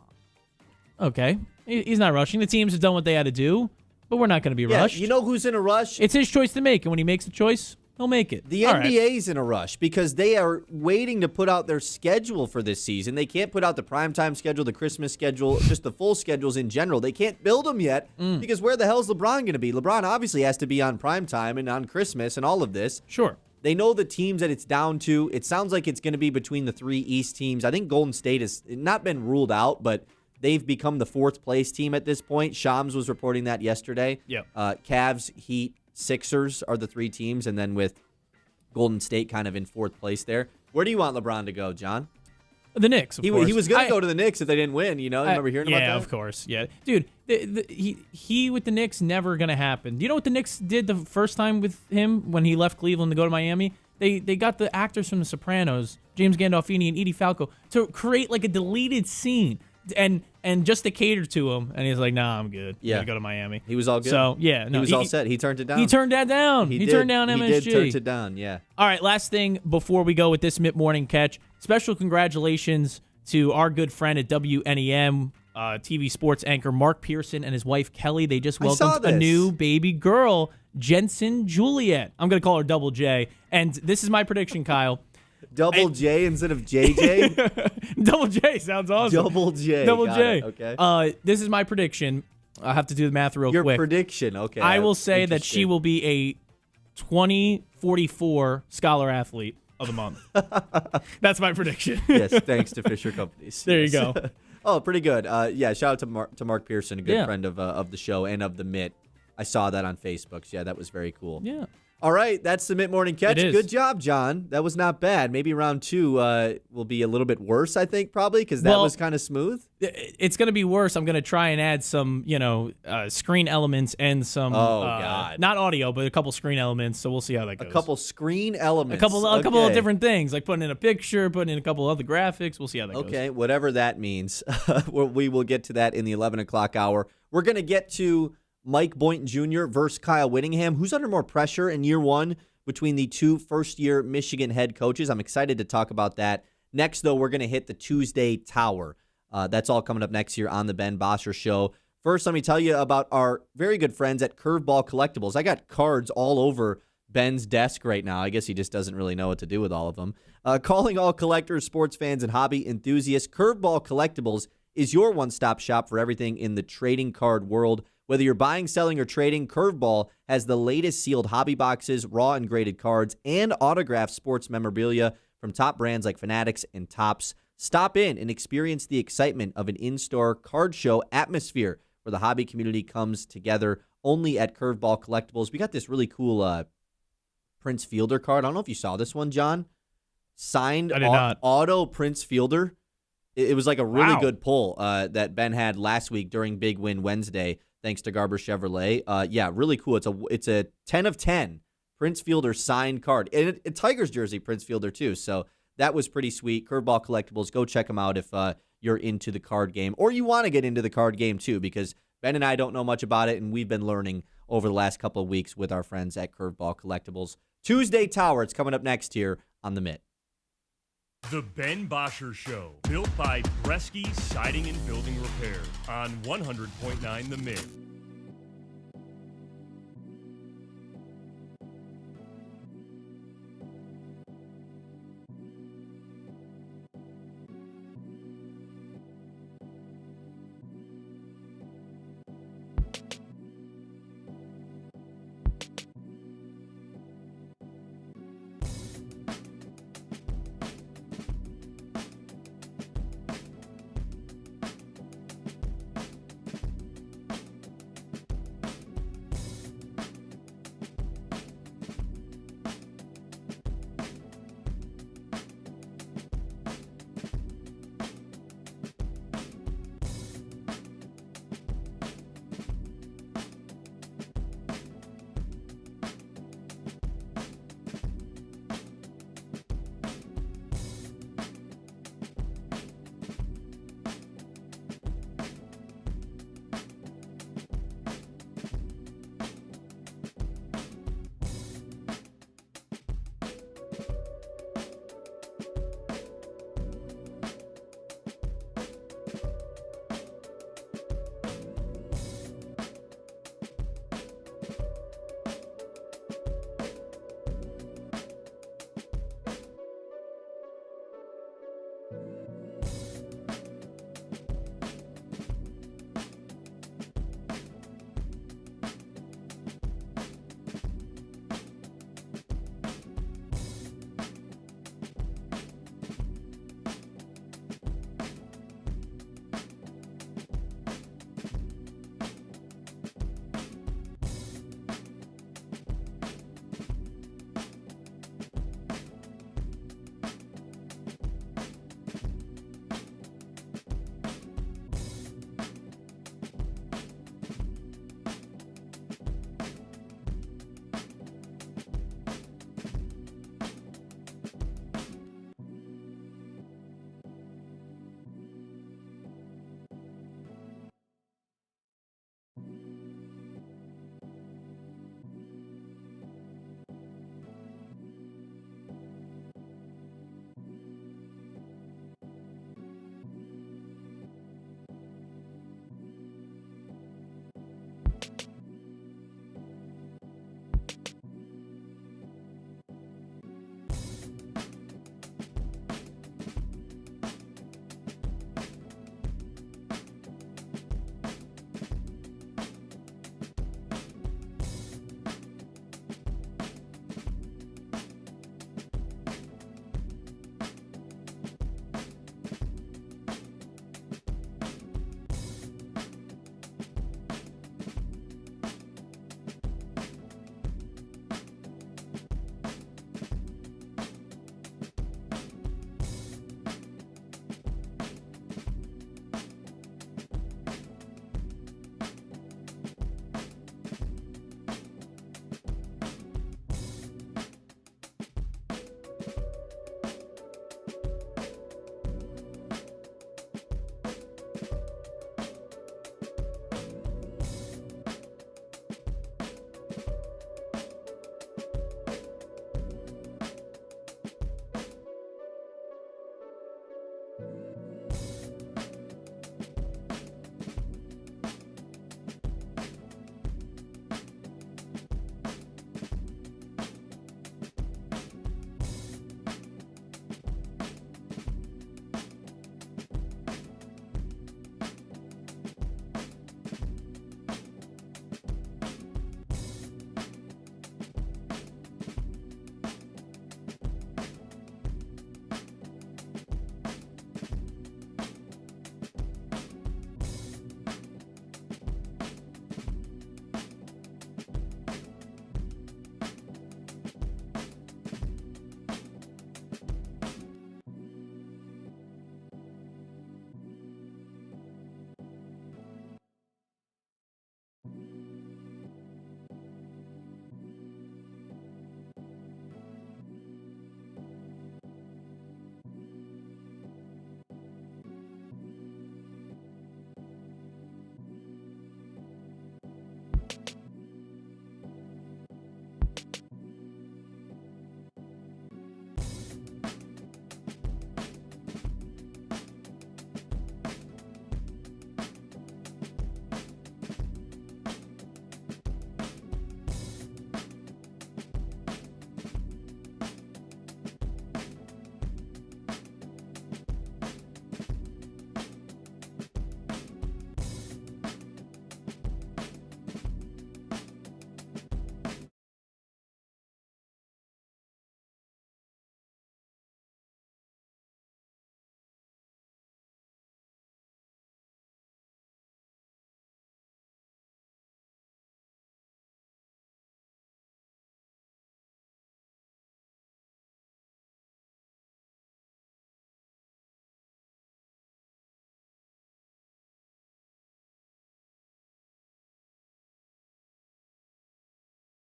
Speaker 3: Okay. He's not rushing. The teams have done what they had to do, but we're not going to be rushed.
Speaker 1: You know who's in a rush?
Speaker 3: It's his choice to make, and when he makes a choice, he'll make it.
Speaker 1: The NBA's in a rush because they are waiting to put out their schedule for this season. They can't put out the primetime schedule, the Christmas schedule, just the full schedules in general. They can't build them yet because where the hell is LeBron going to be? LeBron obviously has to be on primetime and on Christmas and all of this.
Speaker 3: Sure.
Speaker 1: They know the teams that it's down to. It sounds like it's going to be between the 3 East teams. I think Golden State has not been ruled out, but they've become the 4th place team at this point. Shams was reporting that yesterday.
Speaker 3: Yeah.
Speaker 1: Cavs, Heat, Sixers are the 3 teams, and then with Golden State kind of in 4th place there. Where do you want LeBron to go, John?
Speaker 3: The Knicks, of course.
Speaker 1: He was going to go to the Knicks if they didn't win, you remember hearing about that?
Speaker 3: Yeah, of course. Yeah. Dude, he with the Knicks, never going to happen. Do you know what the Knicks did the first time with him when he left Cleveland to go to Miami? They got the actors from The Sopranos, James Gandolfini and Edie Falco, to create like a deleted scene and just to cater to him. And he's like, nah, I'm good. I'm going to go to Miami.
Speaker 1: He was all good.
Speaker 3: So, yeah. No,
Speaker 1: he was all set. He turned it down.
Speaker 3: He turned that down. He turned down MSG.
Speaker 1: He did turn it down, yeah.
Speaker 3: All right, last thing before we go with this mid-morning catch. Special congratulations to our good friend at WNEM, TV sports anchor Mark Pearson and his wife Kelly. They just welcomed a new baby girl, Jensen Juliet. I'm going to call her Double J. And this is my prediction, Kyle.
Speaker 1: Double J instead of JJ?
Speaker 3: Double J sounds awesome.
Speaker 1: Double J.
Speaker 3: Double
Speaker 1: Got
Speaker 3: J.
Speaker 1: it. Okay.
Speaker 3: This is my prediction. I'll have to do the math real quick.
Speaker 1: Your prediction, okay.
Speaker 3: I will say that she will be a 2044 Scholar Athlete of the Month. That's my prediction.
Speaker 1: Yes, thanks to Fisher Companies.
Speaker 3: There you go.
Speaker 1: Oh, pretty good. Shout out to Mark Pearson, a good friend of the show and of the Mitt. I saw that on Facebook. So, yeah, that was very cool.
Speaker 3: Yeah.
Speaker 1: All right, that's the mid-morning catch.
Speaker 3: It is.
Speaker 1: Good job, John. That was not bad. Maybe round 2 will be a little bit worse, I think, probably, because that was kind of smooth.
Speaker 3: It's going to be worse. I'm going to try and add some, screen elements and some,
Speaker 1: God.
Speaker 3: not audio, but a couple screen elements. So we'll see how that goes.
Speaker 1: A couple screen elements.
Speaker 3: A couple of different things, like putting in a picture, putting in a couple of other graphics. We'll see how that goes.
Speaker 1: Okay, whatever that means. We will get to that in the 11 o'clock hour. We're going to get to Mike Boynton Jr. versus Kyle Whittingham. Who's under more pressure in year 1 between the 2 first-year Michigan head coaches? I'm excited to talk about that. Next, though, we're going to hit the Tuesday Tower. That's all coming up next year on the Ben Bosscher Show. First, let me tell you about our very good friends at Curveball Collectibles. I got cards all over Ben's desk right now. I guess he just doesn't really know what to do with all of them. Calling all collectors, sports fans, and hobby enthusiasts, Curveball Collectibles is your one-stop shop for everything in the trading card world. Whether you're buying, selling, or trading, Curveball has the latest sealed hobby boxes, raw and graded cards, and autographed sports memorabilia from top brands like Fanatics and Topps. Stop in and experience the excitement of an in-store card show atmosphere where the hobby community comes together only at Curveball Collectibles. We got this really cool Prince Fielder card. I don't know if you saw this one, John. Signed
Speaker 3: I did not.
Speaker 1: auto Prince Fielder. It was like a really
Speaker 3: Wow.
Speaker 1: good pull that Ben had last week during Big Win Wednesday, thanks to Garber Chevrolet. Yeah, really cool. It's a 10 of 10 Prince Fielder signed card. And a Tigers jersey Prince Fielder too. So that was pretty sweet. Curveball Collectibles, go check them out if you're into the card game or you want to get into the card game too, because Ben and I don't know much about it, and we've been learning over the last couple of weeks with our friends at Curveball Collectibles. Tuesday Tower, it's coming up next here on The Mitt.
Speaker 4: The Ben Bosscher Show, built by Bresky Siding and Building Repair on 100.9 The Mitt.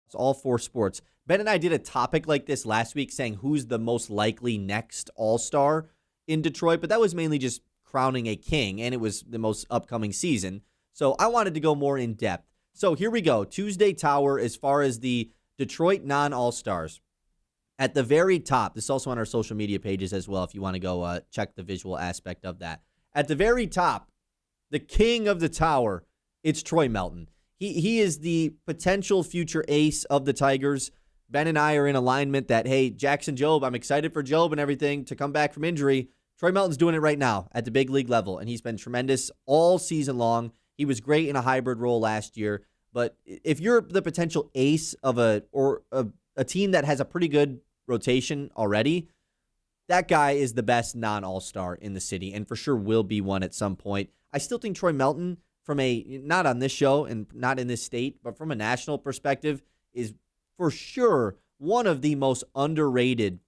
Speaker 1: It's all 4 sports. Ben and I did a topic like this last week saying who's the most likely next All-Star in Detroit, but that was mainly just crowning a king, and it was the most upcoming season. So I wanted to go more in depth. So here we go. Tuesday Tower as far as the Detroit non-All-Stars. At the very top, this is also on our social media pages as well if you want to go check the visual aspect of that. At the very top, the king of the tower, it's Troy Melton. He is the potential future ace of the Tigers. Ben and I are in alignment that, hey, Jackson Jobe, I'm excited for Jobe and everything to come back from injury. Troy Melton's doing it right now at the big league level, and he's been tremendous all season long. He was great in a hybrid role last year. But if you're the potential ace of a team that has a pretty good rotation already, that guy is the best non-all-star in the city and for sure will be one at some point. I still think Troy Melton, from not on this show and not in this state, but from a national perspective, is for sure one of the most underrated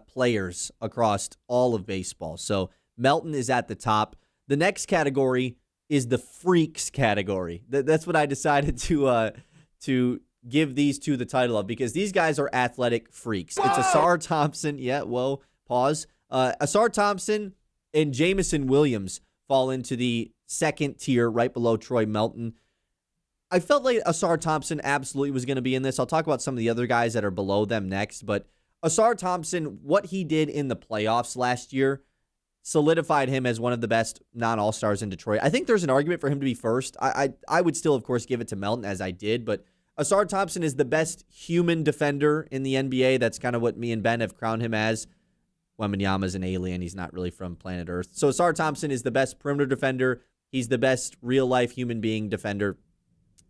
Speaker 1: players across all of baseball. So Melton is at the top. The next category is the freaks category. That's what I decided to give these two the title of, because these guys are athletic freaks. Whoa! It's Asar Thompson. Yeah, whoa, pause. Asar Thompson and Jamison Williams fall into the second tier right below Troy Melton. I felt like Asar Thompson absolutely was going to be in this. I'll talk about some of the other guys that are below them next, but Asar Thompson, what he did in the playoffs last year solidified him as one of the best non-all-stars in Detroit. I think there's an argument for him to be first. I would still, of course, give it to Melton, as I did, but Asar Thompson is the best human defender in the NBA. That's kind of what me and Ben have crowned him as. Wembanyama's an alien. He's not really from planet Earth. So Asar Thompson is the best perimeter defender. He's the best real-life human being defender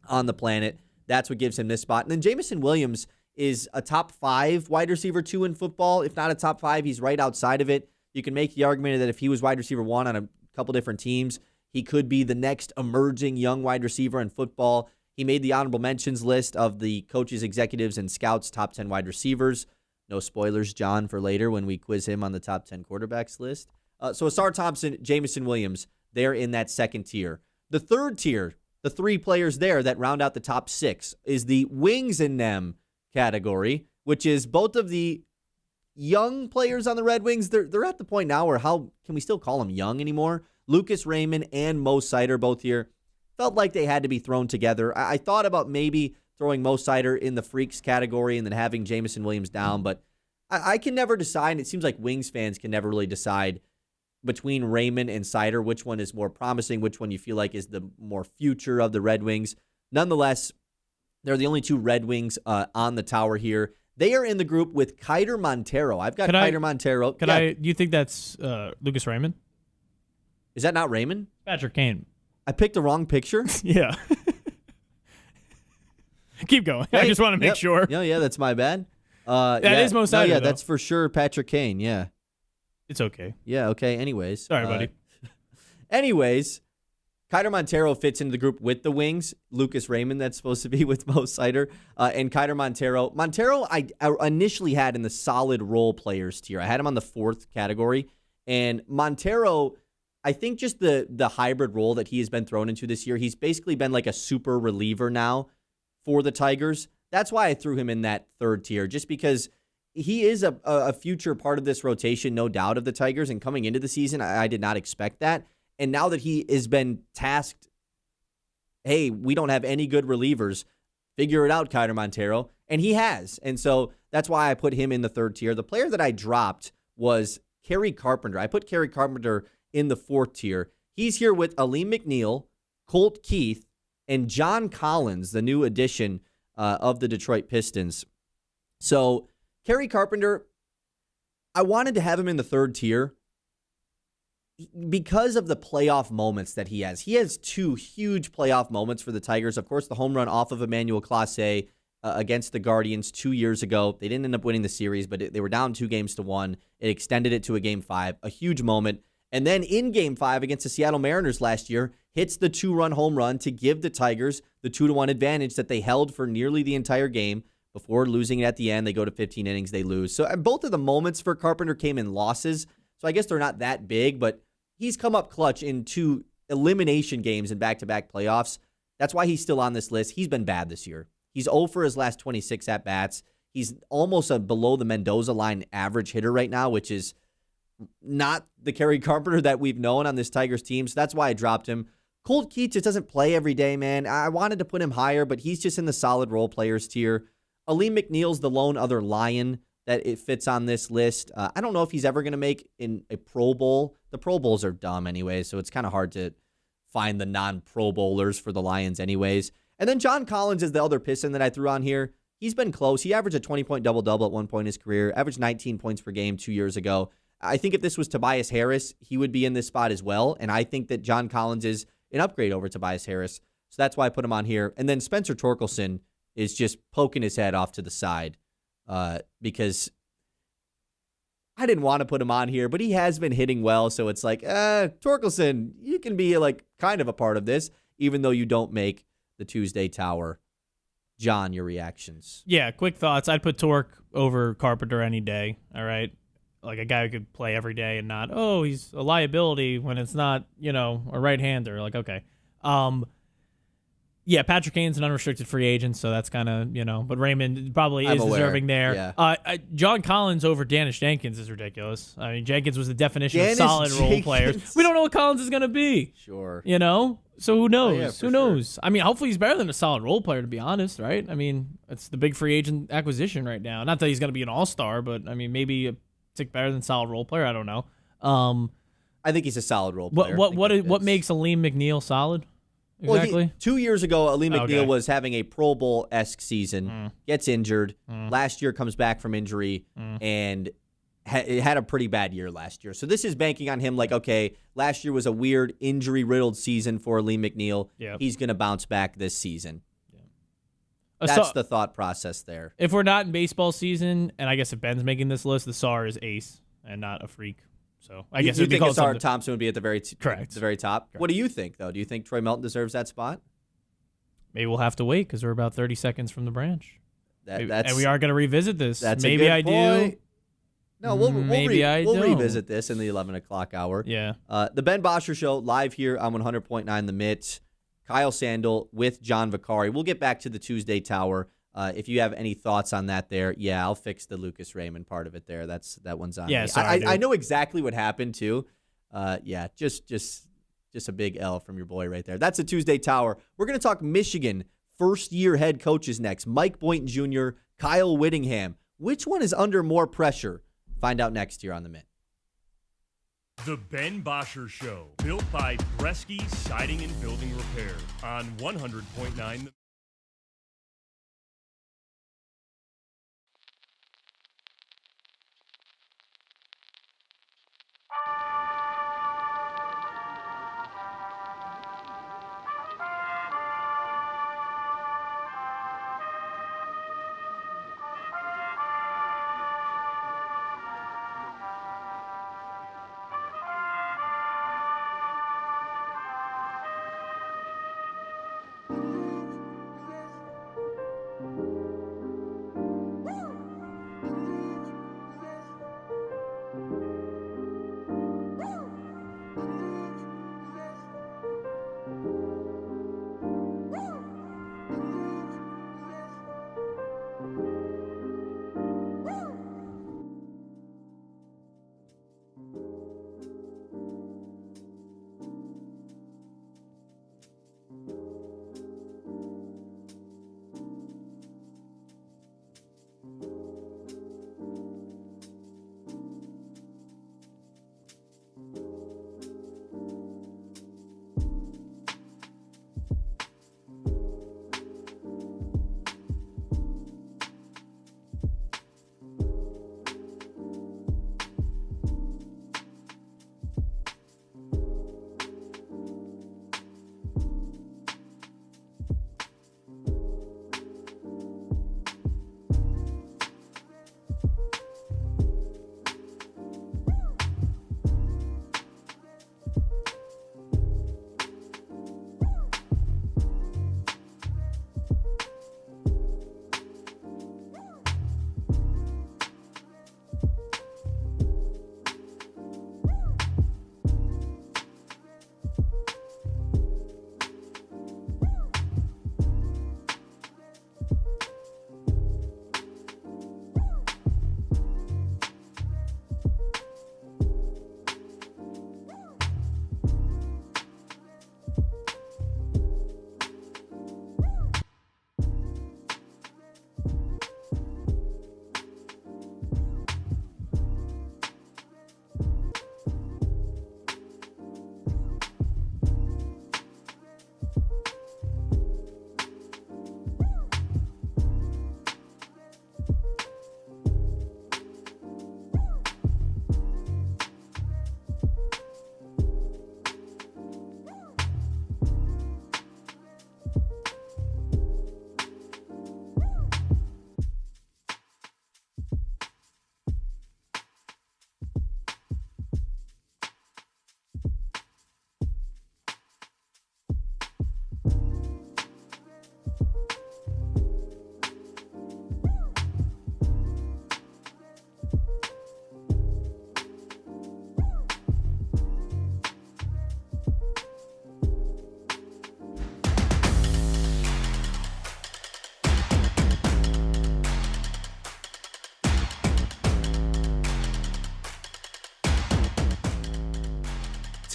Speaker 1: on the planet. That's what gives him this spot. And then Jamison Williams is a top 5 wide receiver 2 in football. If not a top 5, he's right outside of it. You can make the argument that if he was wide receiver 1 on a couple different teams, he could be the next emerging young wide receiver in football. He made the honorable mentions list of the coaches, executives, and scouts' top 10 wide receivers. No spoilers, John, for later when we quiz him on the top 10 quarterbacks list. So Asar Thompson, Jamison Williams, they're in that second tier. The third tier, the 3 players there that round out the top 6, is the wings in them category, which is both of the young players on the Red Wings. They're at the point now where how can we still call them young anymore? Lucas Raymond and Mo Sider both here. Felt like they had to be thrown together. I thought about maybe throwing Mo Sider in the freaks category and then having Jamison Williams down, but I can never decide. It seems like Wings fans can never really decide between Raymond and Sider which one is more promising, which one you feel like is the more future of the Red Wings. Nonetheless, they're the only 2 Red Wings on the tower here. They are in the group with Kiter Montero. I've got Kiter Montero.
Speaker 3: You think that's Lucas Raymond?
Speaker 1: Is that not Raymond?
Speaker 3: Patrick Kane.
Speaker 1: I picked the wrong picture?
Speaker 3: Yeah. Keep going.
Speaker 1: Hey,
Speaker 3: I just want to make sure.
Speaker 1: Yeah, that's my bad.
Speaker 3: That is Mo Sider,
Speaker 1: yeah,
Speaker 3: though.
Speaker 1: that's for sure Patrick Kane, yeah.
Speaker 3: It's okay.
Speaker 1: Yeah, okay, anyways.
Speaker 3: Sorry, buddy.
Speaker 1: Anyways, Kiter Montero fits into the group with the Wings. Lucas Raymond, that's supposed to be with Mo Sider. And Kiter Montero. Montero, I initially had in the solid role players tier. I had him on the 4th category. And Montero, I think just the hybrid role that he has been thrown into this year, he's basically been like a super reliever now for the Tigers. That's why I threw him in that 3rd tier, just because he is a future part of this rotation, no doubt, of the Tigers. And coming into the season, I did not expect that. And now that he has been tasked, hey, we don't have any good relievers, figure it out, Kiter Montero. And he has. And so that's why I put him in the 3rd tier. The player that I dropped was Kerry Carpenter. I put Kerry Carpenter in the 4th tier. He's here with Aleem McNeil, Colt Keith, and John Collins, the new addition of the Detroit Pistons. So Kerry Carpenter, I wanted to have him in the 3rd tier because of the playoff moments that he has. He has 2 huge playoff moments for the Tigers. Of course, the home run off of Emmanuel Clase against the Guardians 2 years ago. They didn't end up winning the series, but they were down 2-1. It extended it to a Game 5, a huge moment. And then in Game 5 against the Seattle Mariners last year, hits the 2-run home run to give the Tigers the 2-1 advantage that they held for nearly the entire game. Before losing it at the end, they go to 15 innings, they lose. So both of the moments for Carpenter came in losses. So I guess they're not that big, but he's come up clutch in 2 elimination games in back-to-back playoffs. That's why he's still on this list. He's been bad this year. He's 0 for his last 26 at-bats. He's almost a below the Mendoza line average hitter right now, which is not the Kerry Carpenter that we've known on this Tigers team. So that's why I dropped him. Colt Keith just doesn't play every day, man. I wanted to put him higher, but he's just in the solid role players tier. Aleem McNeil's the lone other Lion that it fits on this list. I don't know if he's ever going to make in a Pro Bowl. The Pro Bowls are dumb anyway, so it's kind of hard to find the non-Pro Bowlers for the Lions anyways. And then John Collins is the other Piston that I threw on here. He's been close. He averaged a 20-point double-double at one point in his career, averaged 19 points per game 2 years ago. I think if this was Tobias Harris, he would be in this spot as well, and I think that John Collins is an upgrade over Tobias Harris, so that's why I put him on here. And then Spencer Torkelson is just poking his head off to the side because I didn't want to put him on here, but he has been hitting well, so it's like, Torkelson, you can be like kind of a part of this, even though you don't make the Tuesday Tower. John, your reactions?
Speaker 3: Yeah, quick thoughts. I'd put Torque over Carpenter any day, all right? Like a guy who could play every day and not, oh, he's a liability when it's not, a right-hander. Like, okay. Yeah, Patrick Kane's an unrestricted free agent, so that's kind of, but Raymond probably is deserving there.
Speaker 1: Yeah.
Speaker 3: John Collins over Danish Jenkins is ridiculous. I mean, Jenkins was the definition of solid role players. We don't know what Collins is going to be.
Speaker 1: Sure.
Speaker 3: So who knows?
Speaker 1: Yeah,
Speaker 3: who knows? I mean, hopefully he's better than a solid role player, to be honest, right? I mean, it's the big free agent acquisition right now. Not that he's going to be an all-star, but, I mean, maybe a tick better than solid role player. I don't know.
Speaker 1: I think he's a solid role player.
Speaker 3: What makes Aleem McNeil solid? Exactly.
Speaker 1: Well, 2 years ago, Aleem McNeil was having a Pro Bowl-esque season, gets injured. Last year comes back from injury, and had a pretty bad year last year. So this is banking on him like, okay, last year was a weird injury-riddled season for Aleem McNeil.
Speaker 3: Yep.
Speaker 1: He's going to bounce back this season. That's the thought process there.
Speaker 3: If we're not in baseball season, and I guess if Ben's making this list, the SAR is ace and not a freak. So I guess
Speaker 1: you
Speaker 3: it'd be
Speaker 1: think
Speaker 3: called
Speaker 1: Asar Thompson would be at the very
Speaker 3: Correct.
Speaker 1: the very top.
Speaker 3: Correct.
Speaker 1: What do you think though? Do you think Troy Melton deserves that spot?
Speaker 3: Maybe we'll have to wait because we're about 30 seconds from the branch.
Speaker 1: That's
Speaker 3: and we are going to revisit this.
Speaker 1: That's
Speaker 3: maybe
Speaker 1: a good
Speaker 3: I
Speaker 1: point.
Speaker 3: do.
Speaker 1: No, we'll
Speaker 3: don't.
Speaker 1: revisit this in the 11 o'clock hour.
Speaker 3: Yeah.
Speaker 1: The Ben Bosscher Show live here on 100.9 The Mitt. Kyle Sandel with John Vicari. We'll get back to the Tuesday Tower. If you have any thoughts on that there, yeah, I'll fix the Lucas Raymond part of it there. That one's on me.
Speaker 3: Sorry,
Speaker 1: I know exactly what happened too. Yeah, just a big L from your boy right there. That's the Tuesday Tower. We're going to talk Michigan first-year head coaches next. Mike Boynton Jr., Kyle Whittingham. Which one is under more pressure? Find out next here on The Mitt.
Speaker 4: The Ben Bosscher Show, built by Bresky Siding and Building Repair on 100.9.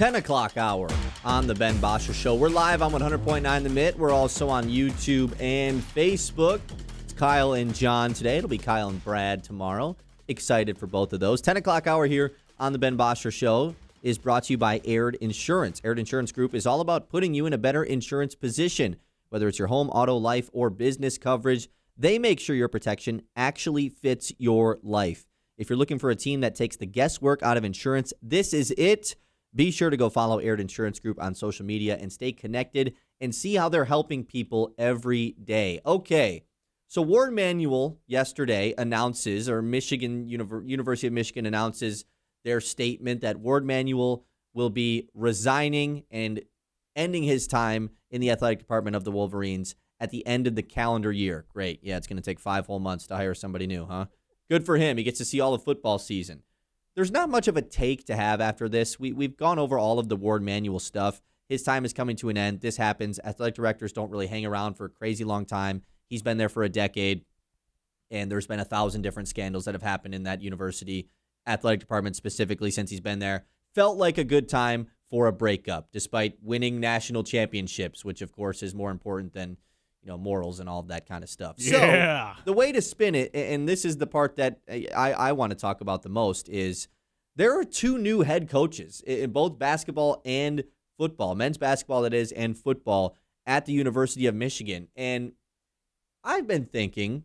Speaker 1: 10 o'clock hour on the Ben Bosscher Show. We're live on 100.9 The Mitt. We're also on YouTube and Facebook. It's Kyle and John today. It'll be Kyle and Brad tomorrow. Excited for both of those. 10 o'clock hour here on the Ben Bosscher Show is brought to you by Aired Insurance. Aired Insurance Group is all about putting you in a better insurance position. Whether it's your home, auto, life, or business coverage, they make sure your protection actually fits your life. If you're looking for a team that takes the guesswork out of insurance, this is it. Be sure to go follow Aired Insurance Group on social media and stay connected and see how they're helping people every day. Okay, so Warde Manuel yesterday announces, or University of Michigan announces their statement that Warde Manuel will be resigning and ending his time in the athletic department of the Wolverines at the end of the calendar year. Great. Yeah, it's going to take 5 whole months to hire somebody new, huh? Good for him. He gets to see all the football season. There's not much of a take to have after this. We've gone over all of the Warde Manuel stuff. His time is coming to an end. This happens. Athletic directors don't really hang around for a crazy long time. He's been there for a decade, and there's been 1,000 different scandals that have happened in that university athletic department specifically since he's been there. Felt like a good time for a breakup, despite winning national championships, which, of course, is more important than morals and all of that kind of stuff.
Speaker 3: Yeah.
Speaker 1: So the way to spin it, and this is the part that I want to talk about the most, is there are 2 new head coaches in both basketball and football, men's basketball that is, and football at the University of Michigan. And I've been thinking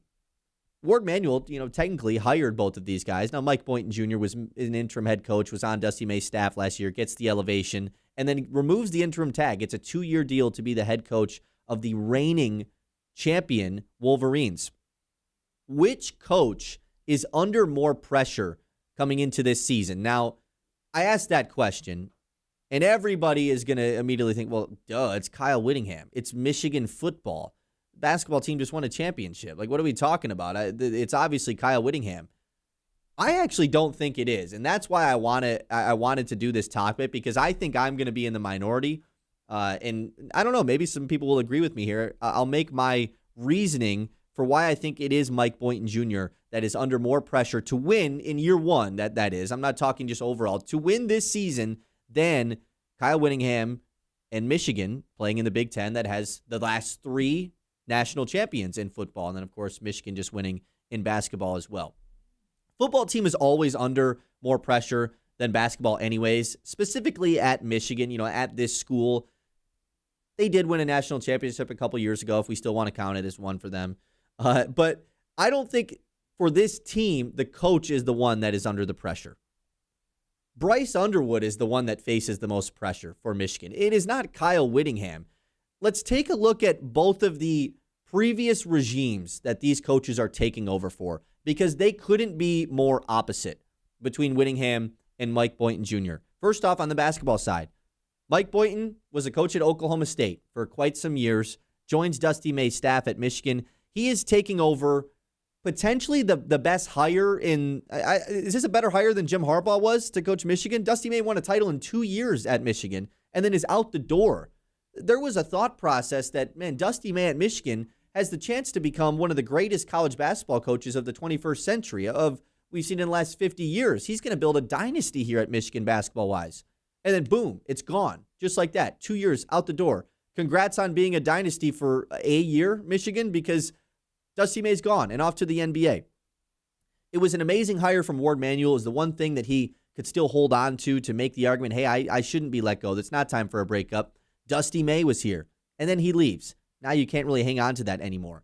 Speaker 1: Warde Manuel, technically hired both of these guys. Now, Mike Boynton Jr. was an interim head coach, was on Dusty May's staff last year, gets the elevation, and then removes the interim tag. It's a 2-year deal to be the head coach of the reigning champion Wolverines. Which coach is under more pressure coming into this season? Now, I asked that question, and everybody is going to immediately think, well, duh, it's Kyle Whittingham. It's Michigan football. Basketball team just won a championship. Like, what are we talking about? It's obviously Kyle Whittingham. I actually don't think it is, and that's why I wanted to do this topic, because I think I'm going to be in the minority. And I don't know, maybe some people will agree with me here. I'll make my reasoning for why I think it is Mike Boynton Jr. that is under more pressure to win in year one, that is. I'm not talking just overall. To win this season than Kyle Whittingham and Michigan playing in the Big Ten that has the last 3 national champions in football. And then, of course, Michigan just winning in basketball as well. Football team is always under more pressure than basketball anyways, specifically at Michigan, at this school. They did win a national championship a couple years ago, if we still want to count it as one for them. But I don't think for this team, the coach is the one that is under the pressure. Bryce Underwood is the one that faces the most pressure for Michigan. It is not Kyle Whittingham. Let's take a look at both of the previous regimes that these coaches are taking over for, because they couldn't be more opposite between Whittingham and Mike Boynton Jr. First off, on the basketball side, Mike Boynton was a coach at Oklahoma State for quite some years, joins Dusty May's staff at Michigan. He is taking over potentially the best hire in is this a better hire than Jim Harbaugh was to coach Michigan? Dusty May won a title in 2 years at Michigan and then is out the door. There was a thought process that, man, Dusty May at Michigan has the chance to become one of the greatest college basketball coaches of the 21st century, we've seen in the last 50 years. He's going to build a dynasty here at Michigan basketball-wise. And then, boom, it's gone. Just like that. 2 years out the door. Congrats on being a dynasty for a year, Michigan, because Dusty May's gone and off to the NBA. It was an amazing hire from Warde Manuel. It was the one thing that he could still hold on to make the argument, hey, I shouldn't be let go. It's not time for a breakup. Dusty May was here, and then he leaves. Now you can't really hang on to that anymore.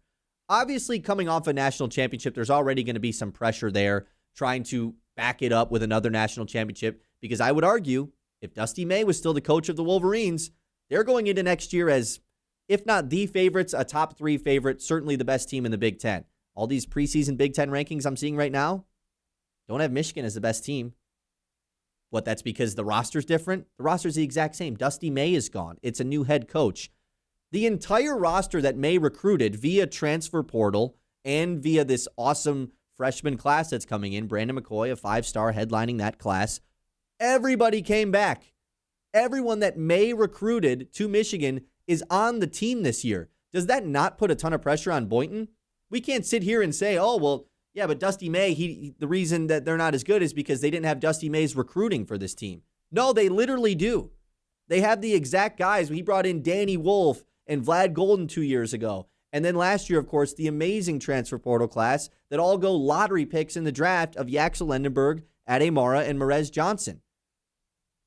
Speaker 1: Obviously, coming off a national championship, there's already going to be some pressure there trying to back it up with another national championship, because I would argue if Dusty May was still the coach of the Wolverines, they're going into next year as, if not the favorites, a top 3 favorite, certainly the best team in the Big Ten. All these preseason Big Ten rankings I'm seeing right now don't have Michigan as the best team. What, that's because the roster's different? The roster's the exact same. Dusty May is gone. It's a new head coach. The entire roster that May recruited via transfer portal and via this awesome freshman class that's coming in, Brandon McCoy, a 5-star headlining that class, everybody came back. Everyone that May recruited to Michigan is on the team this year. Does that not put a ton of pressure on Boynton? We can't sit here and say, oh, well, yeah, but Dusty May, the reason that they're not as good is because they didn't have Dusty May's recruiting for this team. No, they literally do. They have the exact guys. He brought in Danny Wolf and Vlad Golden 2 years ago. And then last year, of course, the amazing transfer portal class that all go lottery picks in the draft of Yaxel Lendenberg, Ade Mara, and Merez Johnson.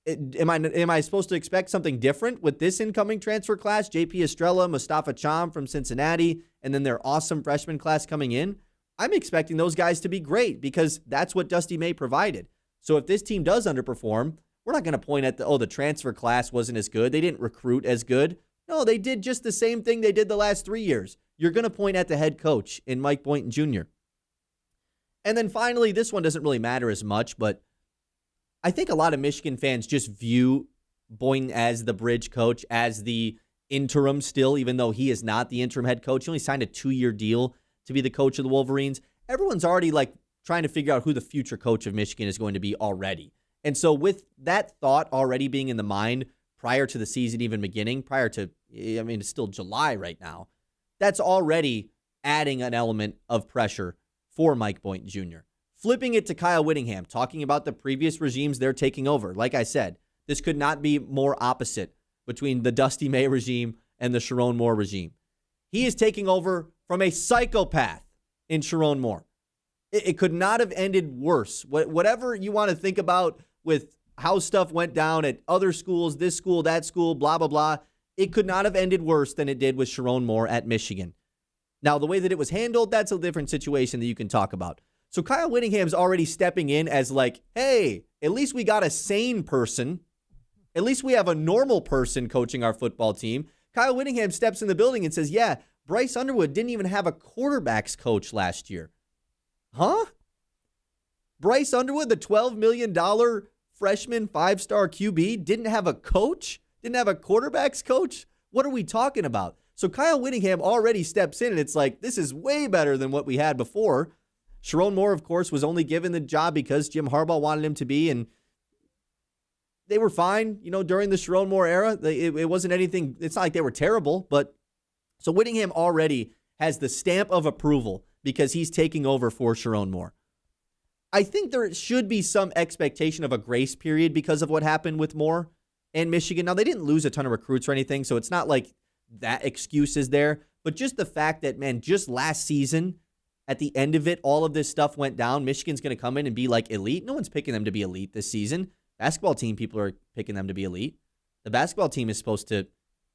Speaker 1: Am I supposed to expect something different with this incoming transfer class? JP Estrella, Mustafa Cham from Cincinnati, and then their awesome freshman class coming in? I'm expecting those guys to be great because that's what Dusty May provided. So if this team does underperform, we're not going to point at the transfer class wasn't as good. They didn't recruit as good. No, they did just the same thing they did the last 3 years. You're going to point at the head coach in Mike Boynton Jr. And then finally, this one doesn't really matter as much, but I think a lot of Michigan fans just view Boynton as the bridge coach, as the interim still, even though he is not the interim head coach. He only signed a 2-year deal to be the coach of the Wolverines. Everyone's already trying to figure out who the future coach of Michigan is going to be already. And so with that thought already being in the mind prior to the season even beginning, it's still July right now, that's already adding an element of pressure for Mike Boynton Jr. Flipping it to Kyle Whittingham, talking about the previous regimes they're taking over. Like I said, this could not be more opposite between the Dusty May regime and the Sharon Moore regime. He is taking over from a psychopath in Sharon Moore. It could not have ended worse. Whatever you want to think about with how stuff went down at other schools, this school, that school, blah, blah, blah, it could not have ended worse than it did with Sharon Moore at Michigan. Now, the way that it was handled, that's a different situation that you can talk about. So Kyle Whittingham's already stepping in as hey, at least we got a sane person. At least we have a normal person coaching our football team. Kyle Whittingham steps in the building and says, yeah, Bryce Underwood didn't even have a quarterbacks coach last year. Huh? Bryce Underwood, the $12 million freshman 5-star QB, didn't have a coach? Didn't have a quarterbacks coach? What are we talking about? So Kyle Whittingham already steps in, and it's this is way better than what we had before. Sharon Moore, of course, was only given the job because Jim Harbaugh wanted him to be, and they were fine, during the Sharon Moore era. It wasn't anything, it's not like they were terrible, but so Whittingham already has the stamp of approval because he's taking over for Sharon Moore. I think there should be some expectation of a grace period because of what happened with Moore and Michigan. Now, they didn't lose a ton of recruits or anything, so it's not like that excuse is there, but just the fact that, man, just last season, at the end of it, all of this stuff went down. Michigan's going to come in and be elite. No one's picking them to be elite this season. Basketball team, people are picking them to be elite. The basketball team is supposed to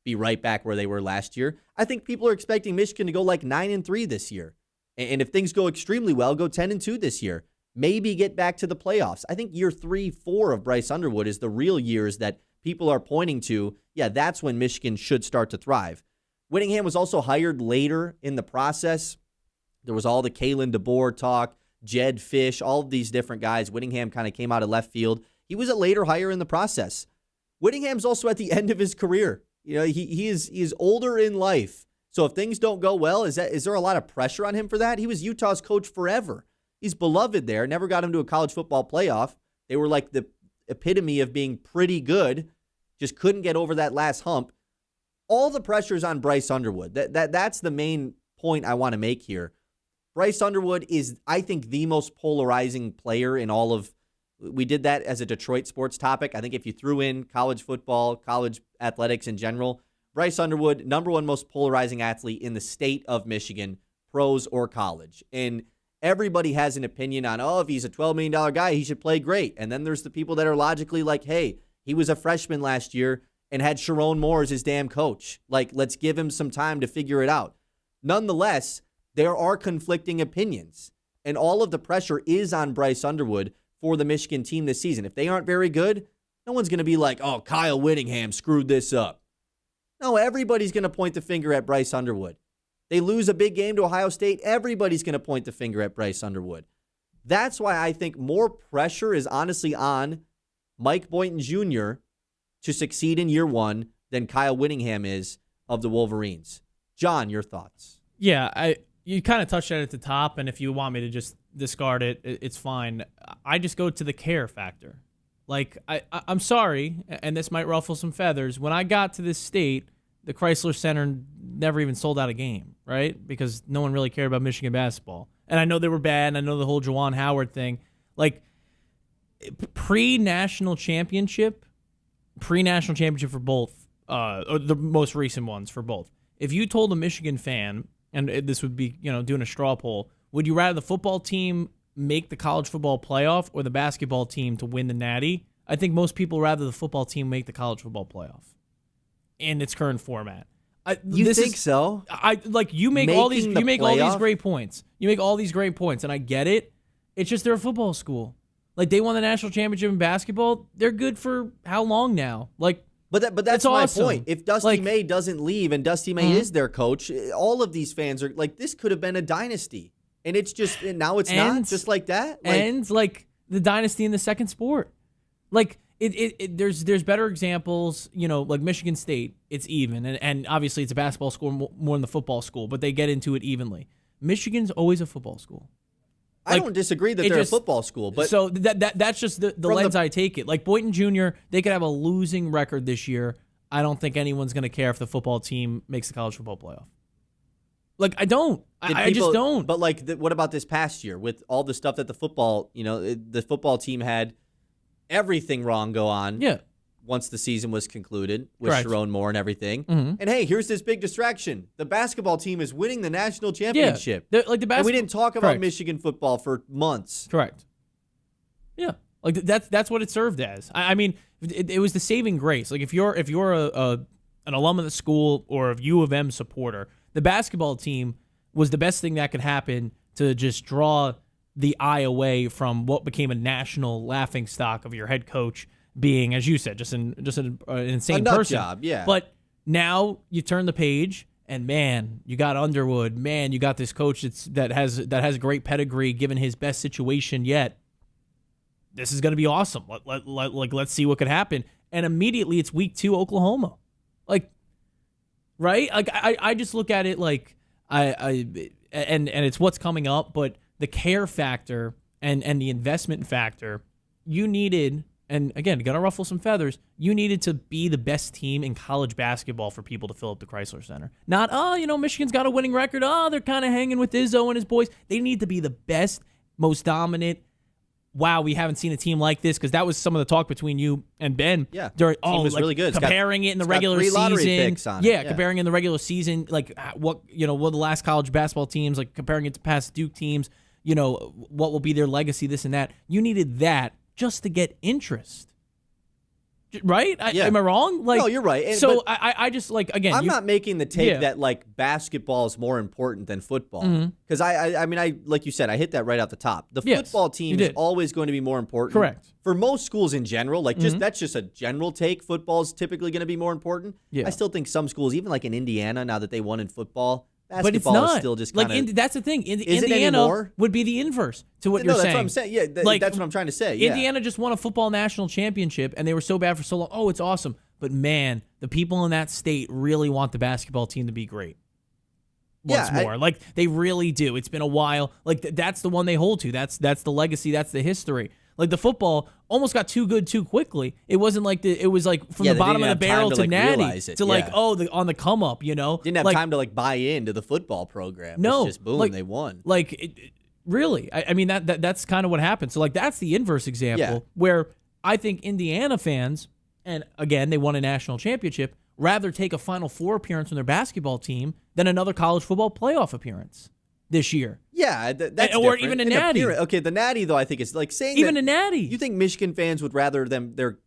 Speaker 1: be right back where they were last year. I think people are expecting Michigan to go 9-3 this year. And if things go extremely well, go 10-2 this year. Maybe get back to the playoffs. I think year 3-4 of Bryce Underwood is the real years that people are pointing to. Yeah, that's when Michigan should start to thrive. Whittingham was also hired later in the process. There was all the Kalen DeBoer talk, Jed Fish, all of these different guys. Whittingham kind of came out of left field. He was a later hire in the process. Whittingham's also at the end of his career. He is older in life. So if things don't go well, is there a lot of pressure on him for that? He was Utah's coach forever. He's beloved there. Never got him to a college football playoff. They were the epitome of being pretty good. Just couldn't get over that last hump. All the pressure's on Bryce Underwood. That's the main point I want to make here. Bryce Underwood is, I think, the most polarizing player in all of. We did that as a Detroit sports topic. I think if you threw in college football, college athletics in general, Bryce Underwood, number one most polarizing athlete in the state of Michigan, pros or college. And everybody has an opinion on, if he's a $12 million guy, he should play great. And then there's the people that are logically hey, he was a freshman last year and had Sharon Moore as his damn coach. Let's give him some time to figure it out. Nonetheless, there are conflicting opinions. And all of the pressure is on Bryce Underwood for the Michigan team this season. If they aren't very good, no one's going to be Kyle Whittingham screwed this up. No, everybody's going to point the finger at Bryce Underwood. They lose a big game to Ohio State, everybody's going to point the finger at Bryce Underwood. That's why I think more pressure is honestly on Mike Boynton Jr. to succeed in year one than Kyle Whittingham is of the Wolverines. John, your thoughts?
Speaker 3: Yeah, you kind of touched on it at the top, and if you want me to just discard it, it's fine. I just go to the care factor. I'm sorry, and this might ruffle some feathers. When I got to this state, the Chrysler Center never even sold out a game, right? Because no one really cared about Michigan basketball. And I know they were bad, and I know the whole Juwan Howard thing. Pre-national championship, pre-national championship for both, or the most recent ones for both. If you told a Michigan fan, and this would be, doing a straw poll, would you rather the football team make the college football playoff or the basketball team to win the Natty? I think most people rather the football team make the college football playoff in its current format.
Speaker 1: You think so?
Speaker 3: You make all these great points. You make all these great points, and I get it. It's just they're a football school. Like, they won the national championship in basketball. They're good for how long now? Like,
Speaker 1: but that's my
Speaker 3: awesome.
Speaker 1: point. If Dusty May doesn't leave and Dusty May is their coach, all of these fans are like, this could have been a dynasty, and it's just now it's not just like that.
Speaker 3: And the dynasty in the second sport, like. There's better examples, like Michigan State, it's even. And obviously it's a basketball school more than the football school, but they get into it evenly. Michigan's always a football school.
Speaker 1: I don't disagree that they're a football school, but
Speaker 3: so that's just the lens I take it. Like Boynton Jr., they could have a losing record this year. I don't think anyone's going to care if the football team makes the college football playoff. Like, I don't. I just don't.
Speaker 1: But what about this past year with all the stuff that the football team had everything wrong go on once the season was concluded with Sharon Moore and everything. Mm-hmm. And hey, here's this big distraction. The basketball team is winning the national championship.
Speaker 3: And
Speaker 1: we didn't talk about Michigan football for months.
Speaker 3: Correct. Yeah. Like that's what it served as. I mean, it was the saving grace. Like if you're an alum of the school or a UofM supporter, the basketball team was the best thing that could happen to just draw the eye away from what became a national laughingstock of your head coach being, as you said, just an insane person.
Speaker 1: Job, yeah.
Speaker 3: But now you turn the page, and man, you got Underwood. Man, you got this coach that has great pedigree, given his best situation yet. This is going to be awesome. Let's see what could happen. And immediately, it's week 2, Oklahoma. Like, right? Like I just look at it like and it's what's coming up, but the care factor and the investment factor, you needed, and again, you got to ruffle some feathers, you needed to be the best team in college basketball for people to fill up the Chrysler Center. Not, Michigan's got a winning record. They're kind of hanging with Izzo and his boys. They need to be the best, most dominant. Wow, we haven't seen a team like this, because that was some of the talk between you and Ben.
Speaker 1: Yeah, team was really good.
Speaker 3: Comparing it in the regular season. Comparing it in the regular season, like what the last college basketball teams, like comparing it to past Duke teams. What will be their legacy, this and that. You needed that just to get interest. Right? Am I wrong?
Speaker 1: No, you're right.
Speaker 3: I just, again.
Speaker 1: I'm not making the take that, basketball is more important than football. Because, I mean, like you said, I hit that right out the top. The football team is always going to be more important.
Speaker 3: Correct.
Speaker 1: For most schools in general, that's just a general take. Football is typically going to be more important. Yeah. I still think some schools, even like in Indiana, now that they won in football, basketball
Speaker 3: but it's not.
Speaker 1: Is still just kind of...
Speaker 3: that's the thing.
Speaker 1: Is
Speaker 3: Indiana would be the inverse to what you're saying.
Speaker 1: That's what I'm saying. Yeah, that's what I'm trying to say.
Speaker 3: Indiana just won a football national championship, and they were so bad for so long. Oh, it's awesome. But, man, the people in that state really want the basketball team to be great. Once more. They really do. It's been a while. That's the one they hold to. That's the legacy. That's the history. The football almost got too good too quickly. It wasn't it was from the bottom of the barrel to natty to on the come up,
Speaker 1: Didn't have time to buy into the football program.
Speaker 3: No.
Speaker 1: It's just boom, they won.
Speaker 3: Really. I mean that's kind of what happened. So that's the inverse example where I think Indiana fans, and again, they won a national championship, rather take a Final Four appearance from their basketball team than another college football playoff appearance this year.
Speaker 1: Yeah, that's
Speaker 3: or
Speaker 1: different.
Speaker 3: even a natty.
Speaker 1: Okay, the natty, though, I think is saying
Speaker 3: even
Speaker 1: that
Speaker 3: a natty.
Speaker 1: You think Michigan fans would rather their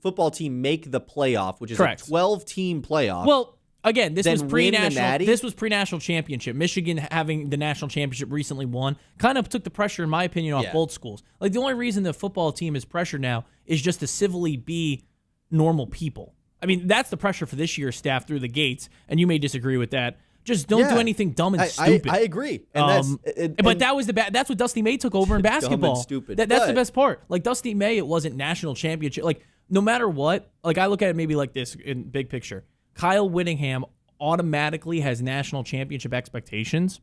Speaker 1: football team make the playoff, which is
Speaker 3: Correct.
Speaker 1: a 12-team playoff.
Speaker 3: Well, again, this was pre-national.
Speaker 1: This
Speaker 3: was pre-national championship. Michigan having the national championship recently won kind of took the pressure, in my opinion, off both schools. The only reason the football team is pressured now is just to civilly be normal people. I mean, that's the pressure for this year's staff through the gates, and you may disagree with that. Just don't do anything dumb and stupid.
Speaker 1: I agree.
Speaker 3: But that was that's what Dusty May took over in basketball.
Speaker 1: Dumb and stupid.
Speaker 3: That's the best part. Dusty May, it wasn't national championship. No matter what, I look at it maybe like this in big picture. Kyle Whittingham automatically has national championship expectations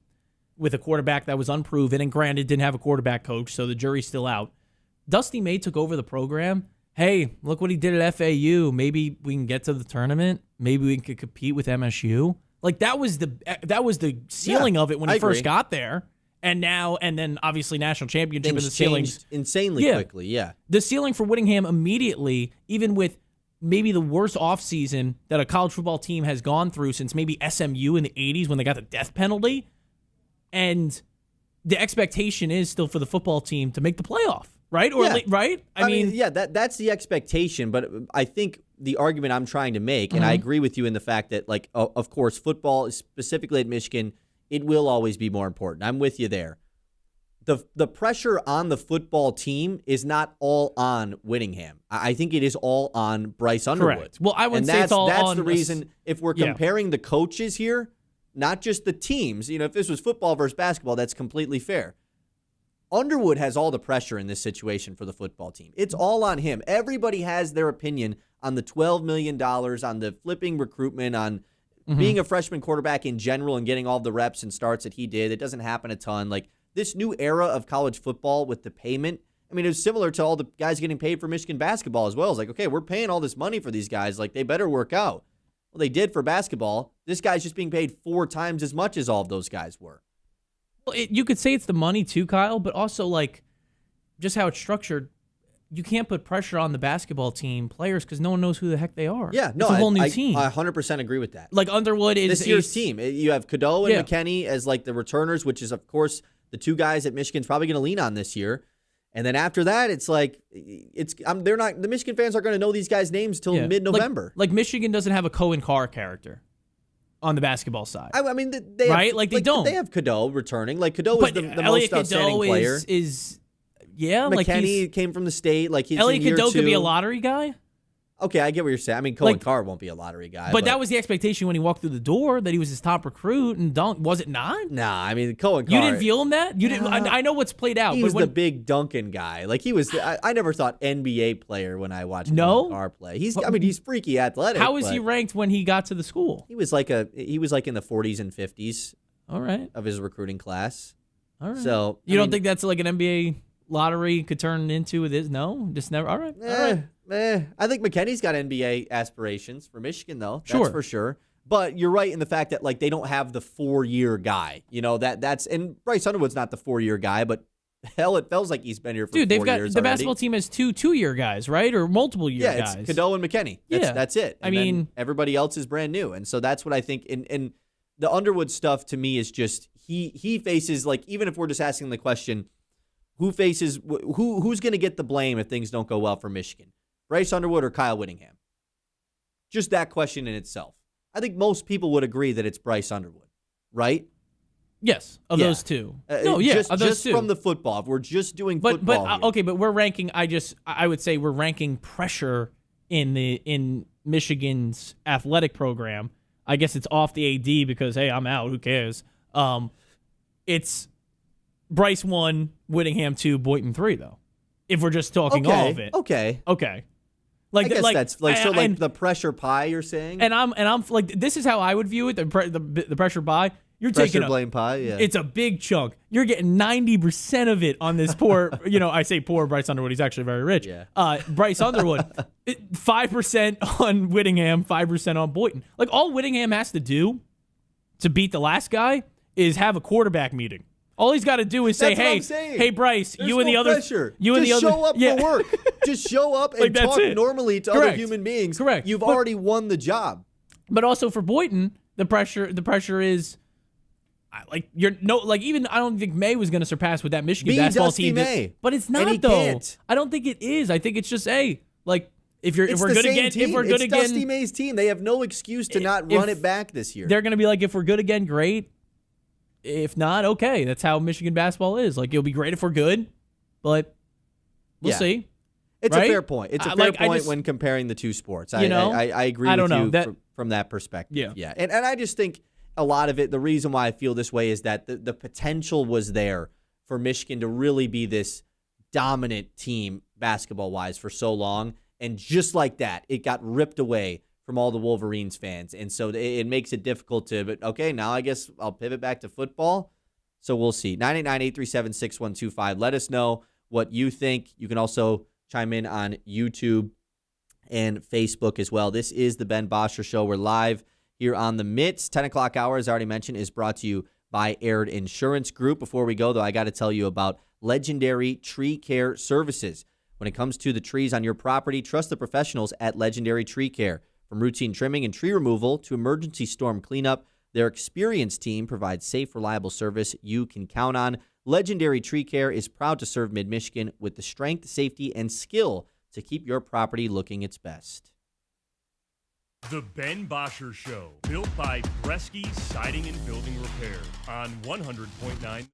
Speaker 3: with a quarterback that was unproven, and granted didn't have a quarterback coach, so the jury's still out. Dusty May took over the program. Hey, look what he did at FAU. Maybe we can get to the tournament. Maybe we can compete with MSU. That was the ceiling of it when he first got there, and then obviously national championship and the ceiling
Speaker 1: insanely quickly. Yeah,
Speaker 3: the ceiling for Whittingham immediately, even with maybe the worst offseason that a college football team has gone through since maybe SMU in the 80s when they got the death penalty. And the expectation is still for the football team to make the playoff, right? Or right?
Speaker 1: I mean, yeah, that's the expectation. But I think the argument I'm trying to make, and I agree with you in the fact that, like, of course, football, specifically at Michigan, it will always be more important. I'm with you there. The pressure on the football team is not all on Whittingham. I think it is all on Bryce Underwood.
Speaker 3: Correct. Well, I would say it's all
Speaker 1: that's
Speaker 3: on
Speaker 1: the reason. If we're comparing the coaches here, not just the teams. If this was football versus basketball, that's completely fair. Underwood has all the pressure in this situation for the football team. It's all on him. Everybody has their opinion on the $12 million, on the flipping recruitment, on being a freshman quarterback in general and getting all the reps and starts that he did. It doesn't happen a ton. Like, this new era of college football with the payment, I mean, it was similar to all the guys getting paid for Michigan basketball as well. It's like, okay, we're paying all this money for these guys. Like, they better work out. Well, they did for basketball. This guy's just being paid 4 times as much as all of those guys were.
Speaker 3: Well, you could say it's the money too, Kyle, but also, like, just how it's structured. You can't put pressure on the basketball team players because no one knows who the heck they are.
Speaker 1: Yeah, no,
Speaker 3: it's a whole new team.
Speaker 1: I 100% agree with that.
Speaker 3: Like, Underwood is
Speaker 1: this year's team. You have Cadeau and McKinney as, like, the returners, which is, of course, the 2 guys that Michigan's probably going to lean on this year. And then after that, it's like they're not. The Michigan fans aren't going to know these guys' names till mid-November.
Speaker 3: Like Michigan doesn't have a Cohen Carr character on the basketball side.
Speaker 1: I mean, they
Speaker 3: right?
Speaker 1: Have,
Speaker 3: like they don't.
Speaker 1: They have Cadeau returning. Like, Cadeau is the most outstanding
Speaker 3: Cadeau
Speaker 1: player. McKinney came from the state. Like, he's
Speaker 3: Elliot
Speaker 1: in year
Speaker 3: Cadeau
Speaker 1: 2.
Speaker 3: could be a lottery guy.
Speaker 1: Okay, I get what you're saying. I mean, Cohen Carr won't be a lottery guy.
Speaker 3: But that was the expectation when he walked through the door, that he was his top recruit, and was it not?
Speaker 1: Nah, I mean, Cohen Carr.
Speaker 3: You didn't feel him that? You didn't. I know what's played out.
Speaker 1: He was the big Duncan guy. Like, he was. I never thought NBA player when I watched Cohen Carr play. He's freaky athletic.
Speaker 3: How was he ranked when he got to the school?
Speaker 1: He was like in the 40s and 50s.
Speaker 3: All right.
Speaker 1: Of his recruiting class.
Speaker 3: All right.
Speaker 1: So
Speaker 3: you don't think that's like an NBA lottery could turn into with his? No, just never. All right. All right.
Speaker 1: I think McKinney's got NBA aspirations for Michigan, though.
Speaker 3: Sure.
Speaker 1: That's for sure. But you're right in the fact that, like, they don't have the 4-year guy. That's and Bryce Underwood's not the 4-year guy, but hell, it feels like he's been here for 4 years.
Speaker 3: Dude, they've got the
Speaker 1: already.
Speaker 3: Basketball team has 2-year guys, right, or multiple year guys.
Speaker 1: Yeah, it's Cadeau and McKinney. That's it. And then everybody else is brand new, and so that's what I think. And the Underwood stuff to me is just he faces, like, even if we're just asking the question, who's going to get the blame if things don't go well for Michigan? Bryce Underwood or Kyle Whittingham? Just that question in itself. I think most people would agree that it's Bryce Underwood, right?
Speaker 3: Yes, of those two. No, yeah,
Speaker 1: just,
Speaker 3: of those
Speaker 1: just
Speaker 3: two.
Speaker 1: from the football. If we're just doing football here.
Speaker 3: Okay, but we're ranking. I would say we're ranking pressure in Michigan's athletic program. I guess it's off the AD because, hey, I'm out. Who cares? It's Bryce 1, Whittingham 2, Boynton 3, though. If we're just talking all of it.
Speaker 1: Okay.
Speaker 3: Like,
Speaker 1: I guess that's the pressure pie you're saying.
Speaker 3: And I'm like, this is how I would view it. The pressure pie. You're
Speaker 1: pressure
Speaker 3: taking
Speaker 1: blame pie. Yeah.
Speaker 3: It's a big chunk. You're getting 90% of it on this poor. I say poor Bryce Underwood. He's actually very rich.
Speaker 1: Yeah.
Speaker 3: Bryce Underwood, 5% on Whittingham, 5% on Boynton. Like, all Whittingham has to do to beat the last guy is have a quarterback meeting. All he's got to do is say, "Hey, Bryce,
Speaker 1: There's
Speaker 3: you and the other,
Speaker 1: pressure.
Speaker 3: you and the other,
Speaker 1: show up for work. Just show up and talk normally to other human beings.
Speaker 3: Correct.
Speaker 1: You've already won the job."
Speaker 3: But also for Boynton, the pressure is even I don't think May was going to surpass what that Michigan basketball
Speaker 1: Dusty
Speaker 3: team
Speaker 1: May.
Speaker 3: did. But it's not though.
Speaker 1: Can't.
Speaker 3: I don't think it is. I think it's just if we're good again,
Speaker 1: team. It's Dusty May's team. They have no excuse to not run it back this year.
Speaker 3: They're going to be like, if we're good again, great. If not, okay. That's how Michigan basketball is. Like, it'll be great if we're good, but we'll see.
Speaker 1: It's
Speaker 3: right?
Speaker 1: a fair point. It's a fair point when comparing the two sports. I agree with you from that perspective.
Speaker 3: Yeah.
Speaker 1: And I just think a lot of it, the reason why I feel this way is that the potential was there for Michigan to really be this dominant team basketball-wise for so long. And just like that, it got ripped away from all the Wolverines fans. And so it makes it difficult but okay, now I guess I'll pivot back to football. So we'll see. 989-837-6125. Let us know what you think. You can also chime in on YouTube and Facebook as well. This is the Ben Bosscher Show. We're live here on the Mitts. 10 o'clock hour, as I already mentioned, is brought to you by Aird Insurance Group. Before we go, though, I got to tell you about Legendary Tree Care Services. When it comes to the trees on your property, trust the professionals at Legendary Tree Care. From routine trimming and tree removal to emergency storm cleanup, their experienced team provides safe, reliable service you can count on. Legendary Tree Care is proud to serve Mid-Michigan with the strength, safety, and skill to keep your property looking its best.
Speaker 4: The Ben Bosscher Show, built by Bresky Siding and Building Repair on 100.9.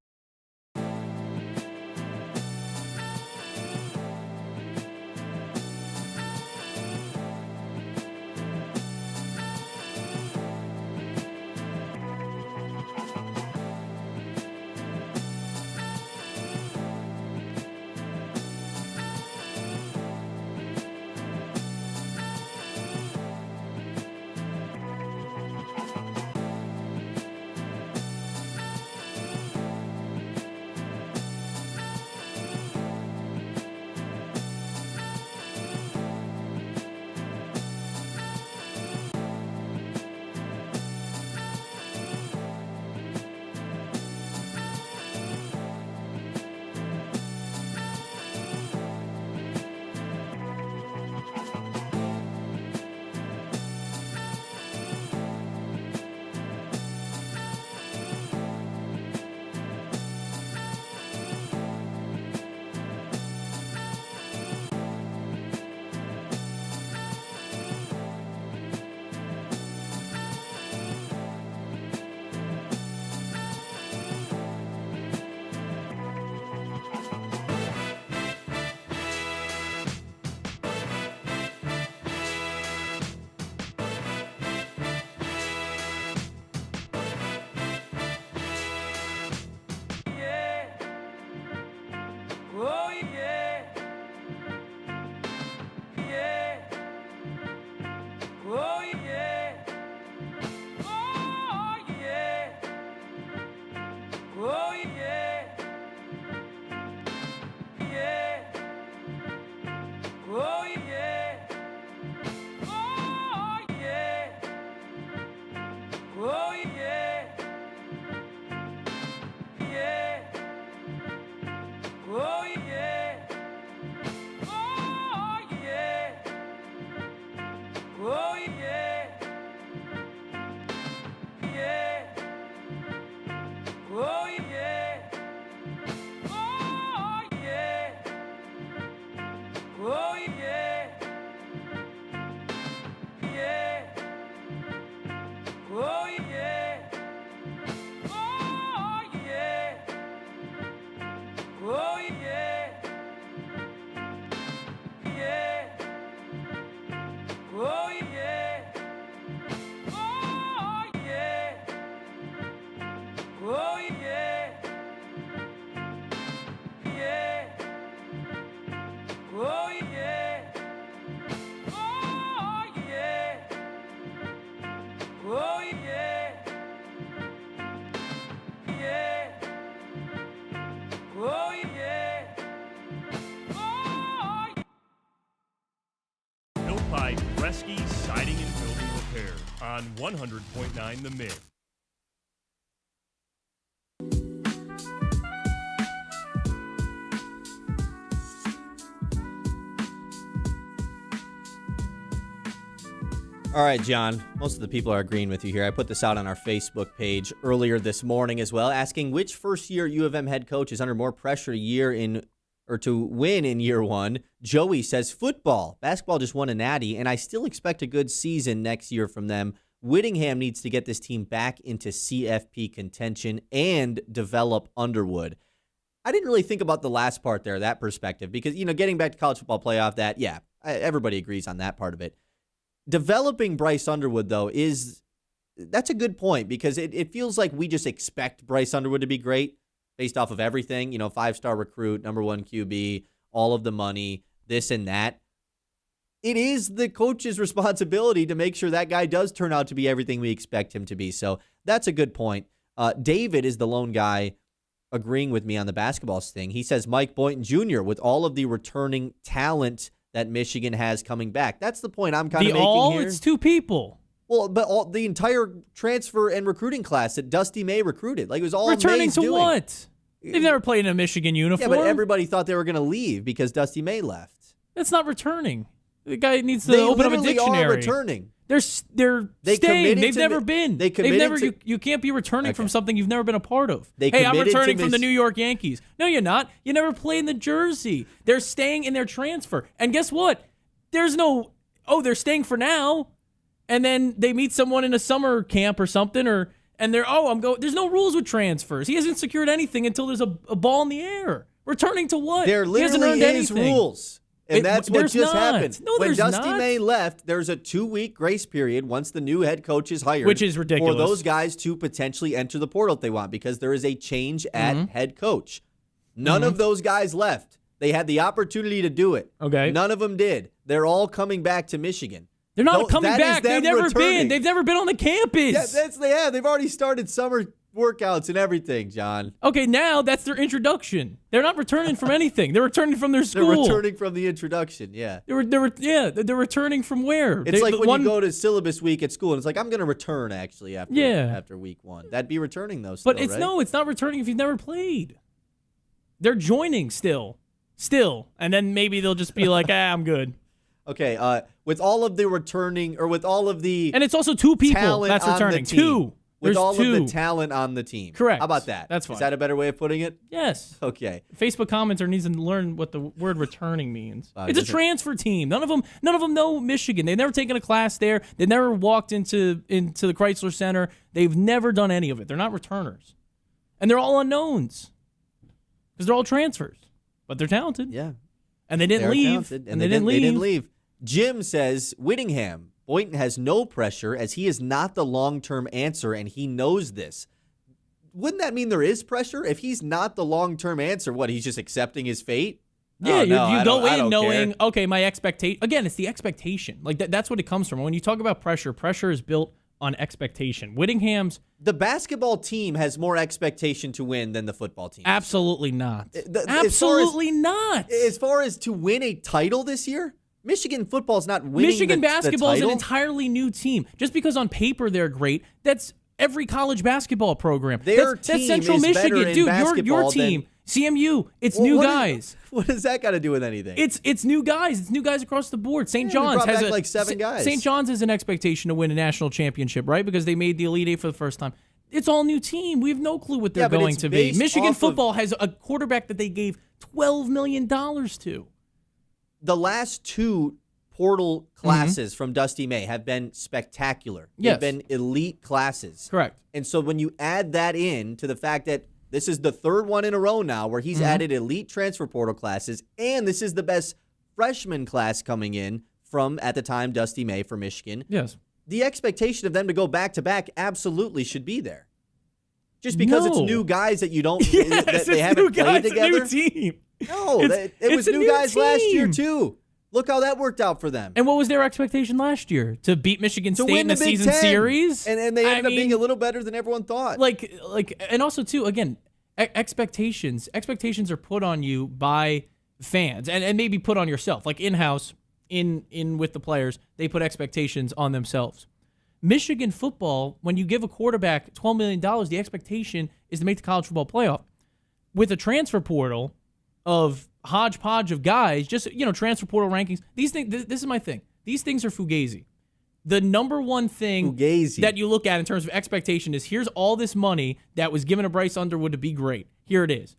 Speaker 4: Built by Bresky Siding and Building Repair on 100.9 The Myth.
Speaker 1: All right, John, most of the people are agreeing with you here. I put this out on our Facebook page earlier this morning as well, asking which first-year U of M head coach is under more pressure to win in year one. Joey says football. Basketball just won a natty, and I still expect a good season next year from them. Whittingham needs to get this team back into CFP contention and develop Underwood. I didn't really think about the last part there, that perspective, because, getting back to college football playoff, everybody agrees on that part of it. Developing Bryce Underwood, though, that's a good point, because it feels like we just expect Bryce Underwood to be great based off of everything, 5-star recruit, number one QB, all of the money, this and that. It is the coach's responsibility to make sure that guy does turn out to be everything we expect him to be. So that's a good point. David is the lone guy agreeing with me on the basketball thing. He says Mike Boynton Jr. with all of the returning talent that Michigan has coming back. That's the point I'm kind of making here.
Speaker 3: It's two people.
Speaker 1: Well, but the entire transfer and recruiting class that Dusty May recruited, it was all
Speaker 3: returning
Speaker 1: May's
Speaker 3: to
Speaker 1: doing.
Speaker 3: what? They've never played in a Michigan uniform.
Speaker 1: Yeah, but everybody thought they were going to leave because Dusty May left.
Speaker 3: That's not returning. The guy needs to
Speaker 1: They
Speaker 3: open up a
Speaker 1: literally
Speaker 3: dictionary.
Speaker 1: are returning.
Speaker 3: They're
Speaker 1: They
Speaker 3: staying.
Speaker 1: committed
Speaker 3: They've
Speaker 1: to
Speaker 3: never
Speaker 1: mi-
Speaker 3: been.
Speaker 1: they
Speaker 3: They've
Speaker 1: committed
Speaker 3: never.
Speaker 1: to-
Speaker 3: You can't be returning from something you've never been a part of.
Speaker 1: They
Speaker 3: Hey, I'm
Speaker 1: committed to
Speaker 3: returning from the
Speaker 1: miss-
Speaker 3: New York Yankees. No, you're not. You never played in the jersey. They're staying in their transfer. And guess what? There's no. Oh, they're staying for now, and then they meet someone in a summer camp or something, and they're I'm going. There's no rules with transfers. He hasn't secured anything until there's a ball in the air. Returning to what?
Speaker 1: There
Speaker 3: He hasn't
Speaker 1: literally
Speaker 3: earned
Speaker 1: is
Speaker 3: anything.
Speaker 1: rules. And that's what
Speaker 3: There's
Speaker 1: just
Speaker 3: not.
Speaker 1: happened.
Speaker 3: No,
Speaker 1: when
Speaker 3: there's
Speaker 1: Dusty
Speaker 3: not.
Speaker 1: May left, there's a 2-week grace period once the new head coach is hired.
Speaker 3: Which is ridiculous.
Speaker 1: For those guys to potentially enter the portal if they want, because there is a change at head coach. None of those guys left. They had the opportunity to do it.
Speaker 3: Okay.
Speaker 1: None of them did. They're all coming back to Michigan.
Speaker 3: They're not
Speaker 1: No,
Speaker 3: coming
Speaker 1: that is
Speaker 3: back. They've
Speaker 1: them
Speaker 3: never
Speaker 1: returning.
Speaker 3: been. They've never been on the campus.
Speaker 1: Yeah, they have. They've already started summer workouts and everything, John.
Speaker 3: Okay, now that's their introduction. They're not returning from anything. They're returning from their
Speaker 1: They're
Speaker 3: school.
Speaker 1: returning from the introduction, yeah.
Speaker 3: They're returning from where?
Speaker 1: It's like when you go to syllabus week at school, and it's like, I'm going to return, actually, after week 1. That'd be returning, though, still,
Speaker 3: But it's
Speaker 1: right?
Speaker 3: it's not returning if you've never played. They're joining still, and then maybe they'll just be like, I'm good.
Speaker 1: Okay, with all of the returning, or with all of the
Speaker 3: And it's also 2 people
Speaker 1: talent
Speaker 3: that's
Speaker 1: on the
Speaker 3: returning.
Speaker 1: team.
Speaker 3: 2.
Speaker 1: With
Speaker 3: There's
Speaker 1: all
Speaker 3: 2.
Speaker 1: of the talent on the team.
Speaker 3: Correct.
Speaker 1: How about that?
Speaker 3: That's fine.
Speaker 1: Is that a better way of putting it?
Speaker 3: Yes.
Speaker 1: Okay.
Speaker 3: Facebook commenter needs to learn what the word returning means.
Speaker 1: Wow,
Speaker 3: It's a
Speaker 1: doesn't-
Speaker 3: transfer team. None of them know Michigan. They've never taken a class there. They've never walked into the Chrysler Center. They've never done any of it. They're not returners. And they're all unknowns. Because they're all transfers. But they're talented.
Speaker 1: Yeah.
Speaker 3: And they didn't
Speaker 1: They're
Speaker 3: leave.
Speaker 1: talented,
Speaker 3: And they didn't leave.
Speaker 1: They didn't leave. Jim says, Whittingham, Boynton has no pressure as he is not the long-term answer, and he knows this. Wouldn't that mean there is pressure? If he's not the long-term answer, what, he's just accepting his fate?
Speaker 3: Yeah,
Speaker 1: Oh, no,
Speaker 3: you
Speaker 1: I
Speaker 3: go
Speaker 1: don't
Speaker 3: in
Speaker 1: care.
Speaker 3: knowing, okay, my expectation. Again, it's the expectation. Like that's what it comes from. When you talk about pressure is built on expectation. Whittingham's
Speaker 1: The basketball team has more expectation to win than the football team.
Speaker 3: absolutely not.
Speaker 1: Absolutely
Speaker 3: not.
Speaker 1: As far as to win a title this year, Michigan football's not winning
Speaker 3: Michigan
Speaker 1: the
Speaker 3: basketball is an
Speaker 1: title.
Speaker 3: entirely new team. Just because on paper they're great, that's every college basketball program.
Speaker 1: Their
Speaker 3: that's
Speaker 1: team
Speaker 3: Central
Speaker 1: is better
Speaker 3: Michigan,
Speaker 1: in
Speaker 3: dude. Your
Speaker 1: basketball
Speaker 3: team,
Speaker 1: than-
Speaker 3: CMU. It's
Speaker 1: Well,
Speaker 3: new
Speaker 1: what is-
Speaker 3: guys.
Speaker 1: What does that got to do with anything?
Speaker 3: It's new guys. It's new guys across the board. St.
Speaker 1: Yeah, we
Speaker 3: John's
Speaker 1: brought
Speaker 3: has
Speaker 1: back like 7 guys.
Speaker 3: St. John's has an expectation to win a national championship, right? Because they made the Elite Eight for the first time. It's all new team. We have no clue what they're
Speaker 1: Yeah, but
Speaker 3: going
Speaker 1: it's
Speaker 3: to be.
Speaker 1: based
Speaker 3: Michigan
Speaker 1: off of-
Speaker 3: football has a quarterback that they gave $12 million to.
Speaker 1: The last 2 portal classes from Dusty May have been spectacular.
Speaker 3: Yes.
Speaker 1: They've been elite classes.
Speaker 3: Correct.
Speaker 1: And so when you add that in to the fact that this is the 3rd one in a row now where he's added elite transfer portal classes, and this is the best freshman class coming in from, at the time, Dusty May for Michigan.
Speaker 3: Yes.
Speaker 1: The expectation of them to go back-to-back absolutely should be there. Just because it's
Speaker 3: No.
Speaker 1: new guys that you don't
Speaker 3: Yes,
Speaker 1: that
Speaker 3: it's
Speaker 1: they haven't
Speaker 3: new
Speaker 1: played
Speaker 3: guys,
Speaker 1: together.
Speaker 3: a new team.
Speaker 1: No,
Speaker 3: It's-
Speaker 1: it was
Speaker 3: it's a
Speaker 1: new
Speaker 3: new
Speaker 1: guys last year
Speaker 3: team.
Speaker 1: too. Look how that worked out for them.
Speaker 3: And what was their expectation last year? To beat Michigan
Speaker 1: to
Speaker 3: State
Speaker 1: win
Speaker 3: in
Speaker 1: the
Speaker 3: the
Speaker 1: Big
Speaker 3: season
Speaker 1: Ten.
Speaker 3: series?
Speaker 1: And they
Speaker 3: I
Speaker 1: ended up being
Speaker 3: mean,
Speaker 1: a little better than everyone thought.
Speaker 3: and also too, again, expectations are put on you by fans and maybe put on yourself. Like in-house, in with the players, they put expectations on themselves. Michigan football, when you give a quarterback $12 million, the expectation is to make the college football playoff. With a transfer portal of hodgepodge of guys, just, transfer portal rankings, these things, this is my thing. These things are fugazi. The number one thing
Speaker 1: Fugazi.
Speaker 3: that you look at in terms of expectation is here's all this money that was given to Bryce Underwood to be great. Here it is.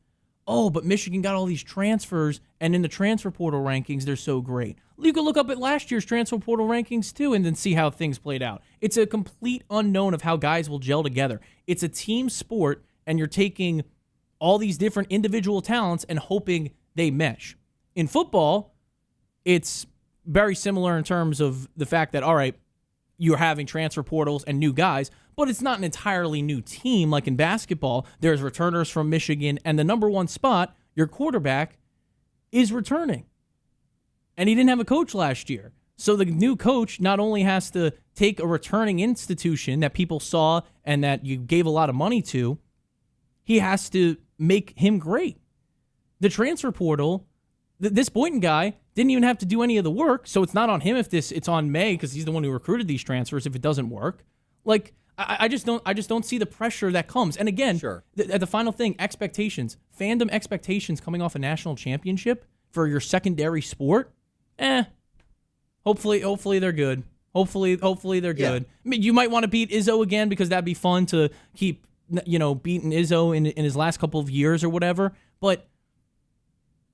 Speaker 3: Oh, but Michigan got all these transfers, and in the transfer portal rankings, they're so great. You could look up at last year's transfer portal rankings, too, and then see how things played out. It's a complete unknown of how guys will gel together. It's a team sport, and you're taking all these different individual talents and hoping they mesh. In football, it's very similar in terms of the fact that, all right, you're having transfer portals and new guys, but it's not an entirely new team like in basketball. There's returners from Michigan, and the number one spot, your quarterback, is returning. And he didn't have a coach last year. So the new coach not only has to take a returning institution that people saw and that you gave a lot of money to, he has to make him great. The transfer portal, this Boynton guy didn't even have to do any of the work, so it's not on him if it's on May because he's the one who recruited these transfers if it doesn't work. Like I just don't see the pressure that comes. And again,
Speaker 1: Sure.
Speaker 3: the final thing, expectations, fandom expectations coming off a national championship for your secondary sport, Hopefully they're good. Hopefully they're
Speaker 1: Yeah.
Speaker 3: good. I mean, you might want to beat Izzo again because that'd be fun to keep, beating Izzo in his last couple of years or whatever. But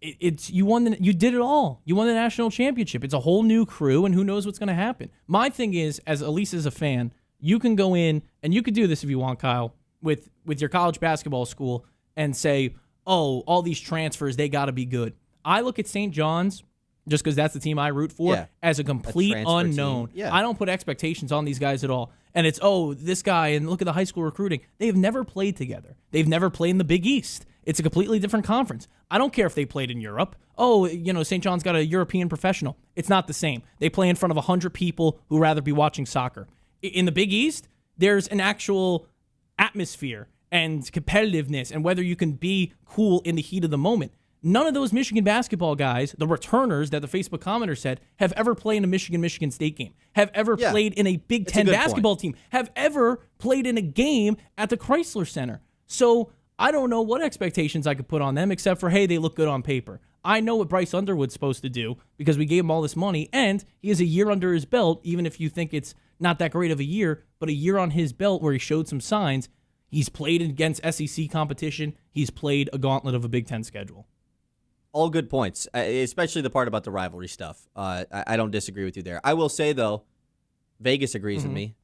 Speaker 3: it's you did it all. You won the national championship. It's a whole new crew, and who knows what's going to happen. My thing is, at least as a fan, you can go in and you could do this if you want, Kyle, with your college basketball school and say, oh, all these transfers, they got to be good. I look at St. John's, just because that's the team I root for, as a complete
Speaker 1: transfer
Speaker 3: unknown.
Speaker 1: team. Yeah.
Speaker 3: I don't put expectations on these guys at all. And it's, this guy, and look at the high school recruiting. They've never played together. They've never played in the Big East. It's a completely different conference. I don't care if they played in Europe. St. John's got a European professional. It's not the same. They play in front of 100 people who rather be watching soccer. In the Big East, there's an actual atmosphere and competitiveness and whether you can be cool in the heat of the moment. None of those Michigan basketball guys, the returners that the Facebook commenter said, have ever played in a Michigan State game, have ever played in a Big Ten basketball team, have ever played in a game at the Chrysler Center. So I don't know what expectations I could put on them except for, hey, they look good on paper. I know what Bryce Underwood's supposed to do because we gave him all this money, and he has a year under his belt, even if you think it's not that great of a year, but a year on his belt where he showed some signs. He's played against SEC competition. He's played a gauntlet of a Big Ten schedule.
Speaker 1: All good points, especially the part about the rivalry stuff. I don't disagree with you there. I will say, though, Vegas agrees with me.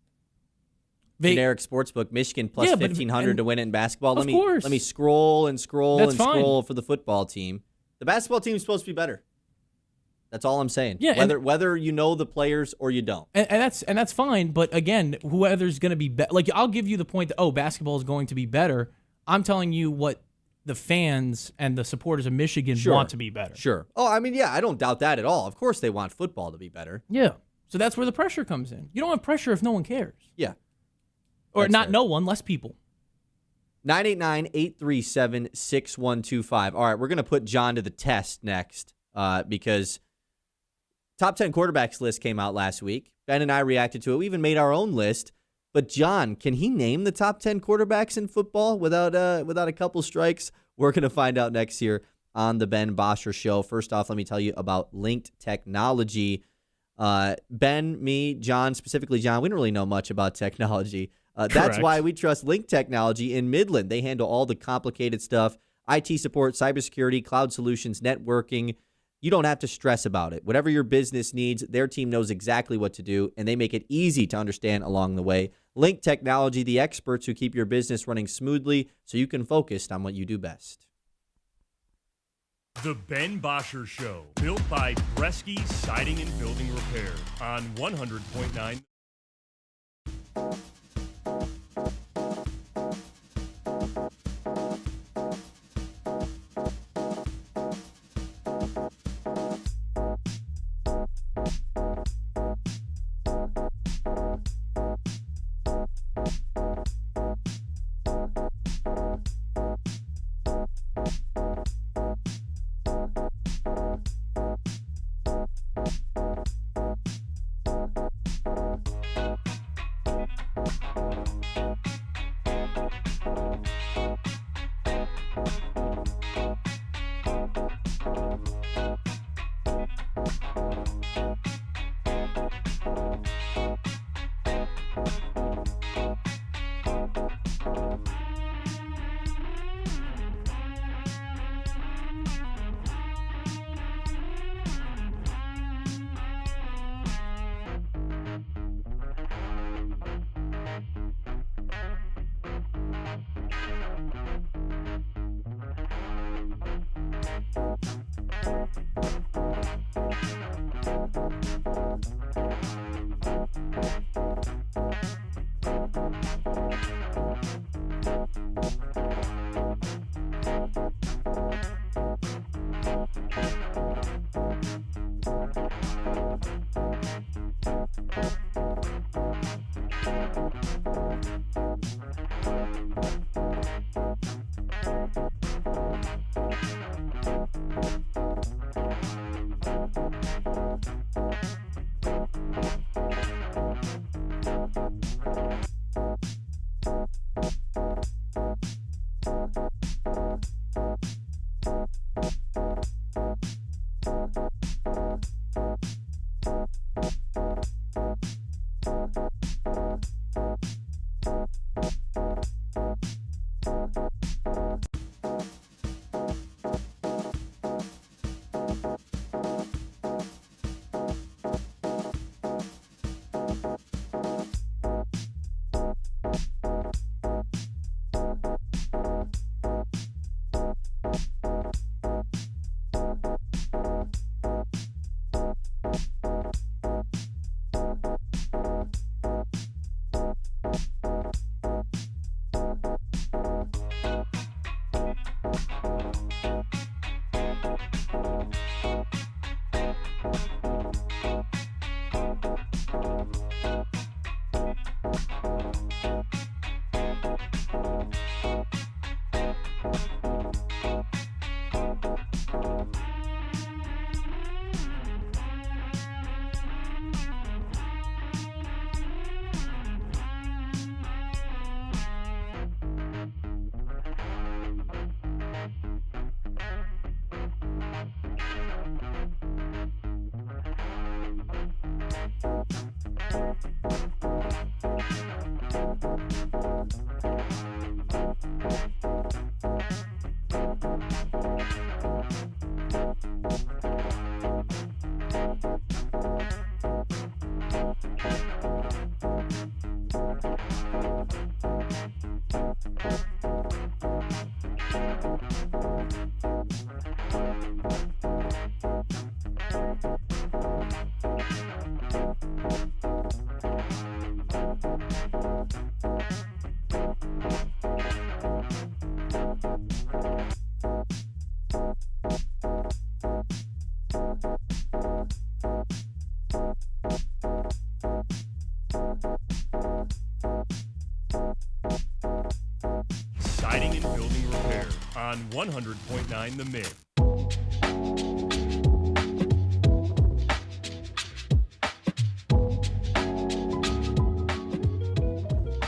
Speaker 1: Generic sportsbook, Michigan plus 1,500 to win it in basketball. Let me scroll and scroll
Speaker 3: That's
Speaker 1: and
Speaker 3: fine.
Speaker 1: scroll for the football team. The basketball team is supposed to be better. That's all I'm saying.
Speaker 3: Yeah,
Speaker 1: whether you know the players or you don't.
Speaker 3: And that's fine. But again, whoever's going to be better, like I'll give you the point that basketball is going to be better. I'm telling you what the fans and the supporters of Michigan want to be better.
Speaker 1: Sure. Oh, I mean, yeah, I don't doubt that at all. Of course, they want football to be better.
Speaker 3: Yeah. So that's where the pressure comes in. You don't have pressure if no one cares.
Speaker 1: Yeah.
Speaker 3: Or
Speaker 1: That's
Speaker 3: not
Speaker 1: fair.
Speaker 3: no one, less people.
Speaker 1: 989-837-6125. All right, we're going to put John to the test next because top 10 quarterbacks list came out last week. Ben and I reacted to it. We even made our own list. But John, can he name the top 10 quarterbacks in football without a couple strikes? We're going to find out next year on the Ben Bosscher Show. First off, let me tell you about Linked Technology. Ben, me, John, specifically John, we don't really know much about technology. That's
Speaker 3: Correct.
Speaker 1: why we trust Linked Technology in Midland. They handle all the complicated stuff, IT support, cybersecurity, cloud solutions, networking. You don't have to stress about it. Whatever your business needs, their team knows exactly what to do, and they make it easy to understand along the way. Linked Technology, the experts who keep your business running smoothly so you can focus on what you do best.
Speaker 4: The Ben Bosscher Show, built by Bresky Siding and Building Repair on 100.9. Siding and building repair on 100.9 The Mid.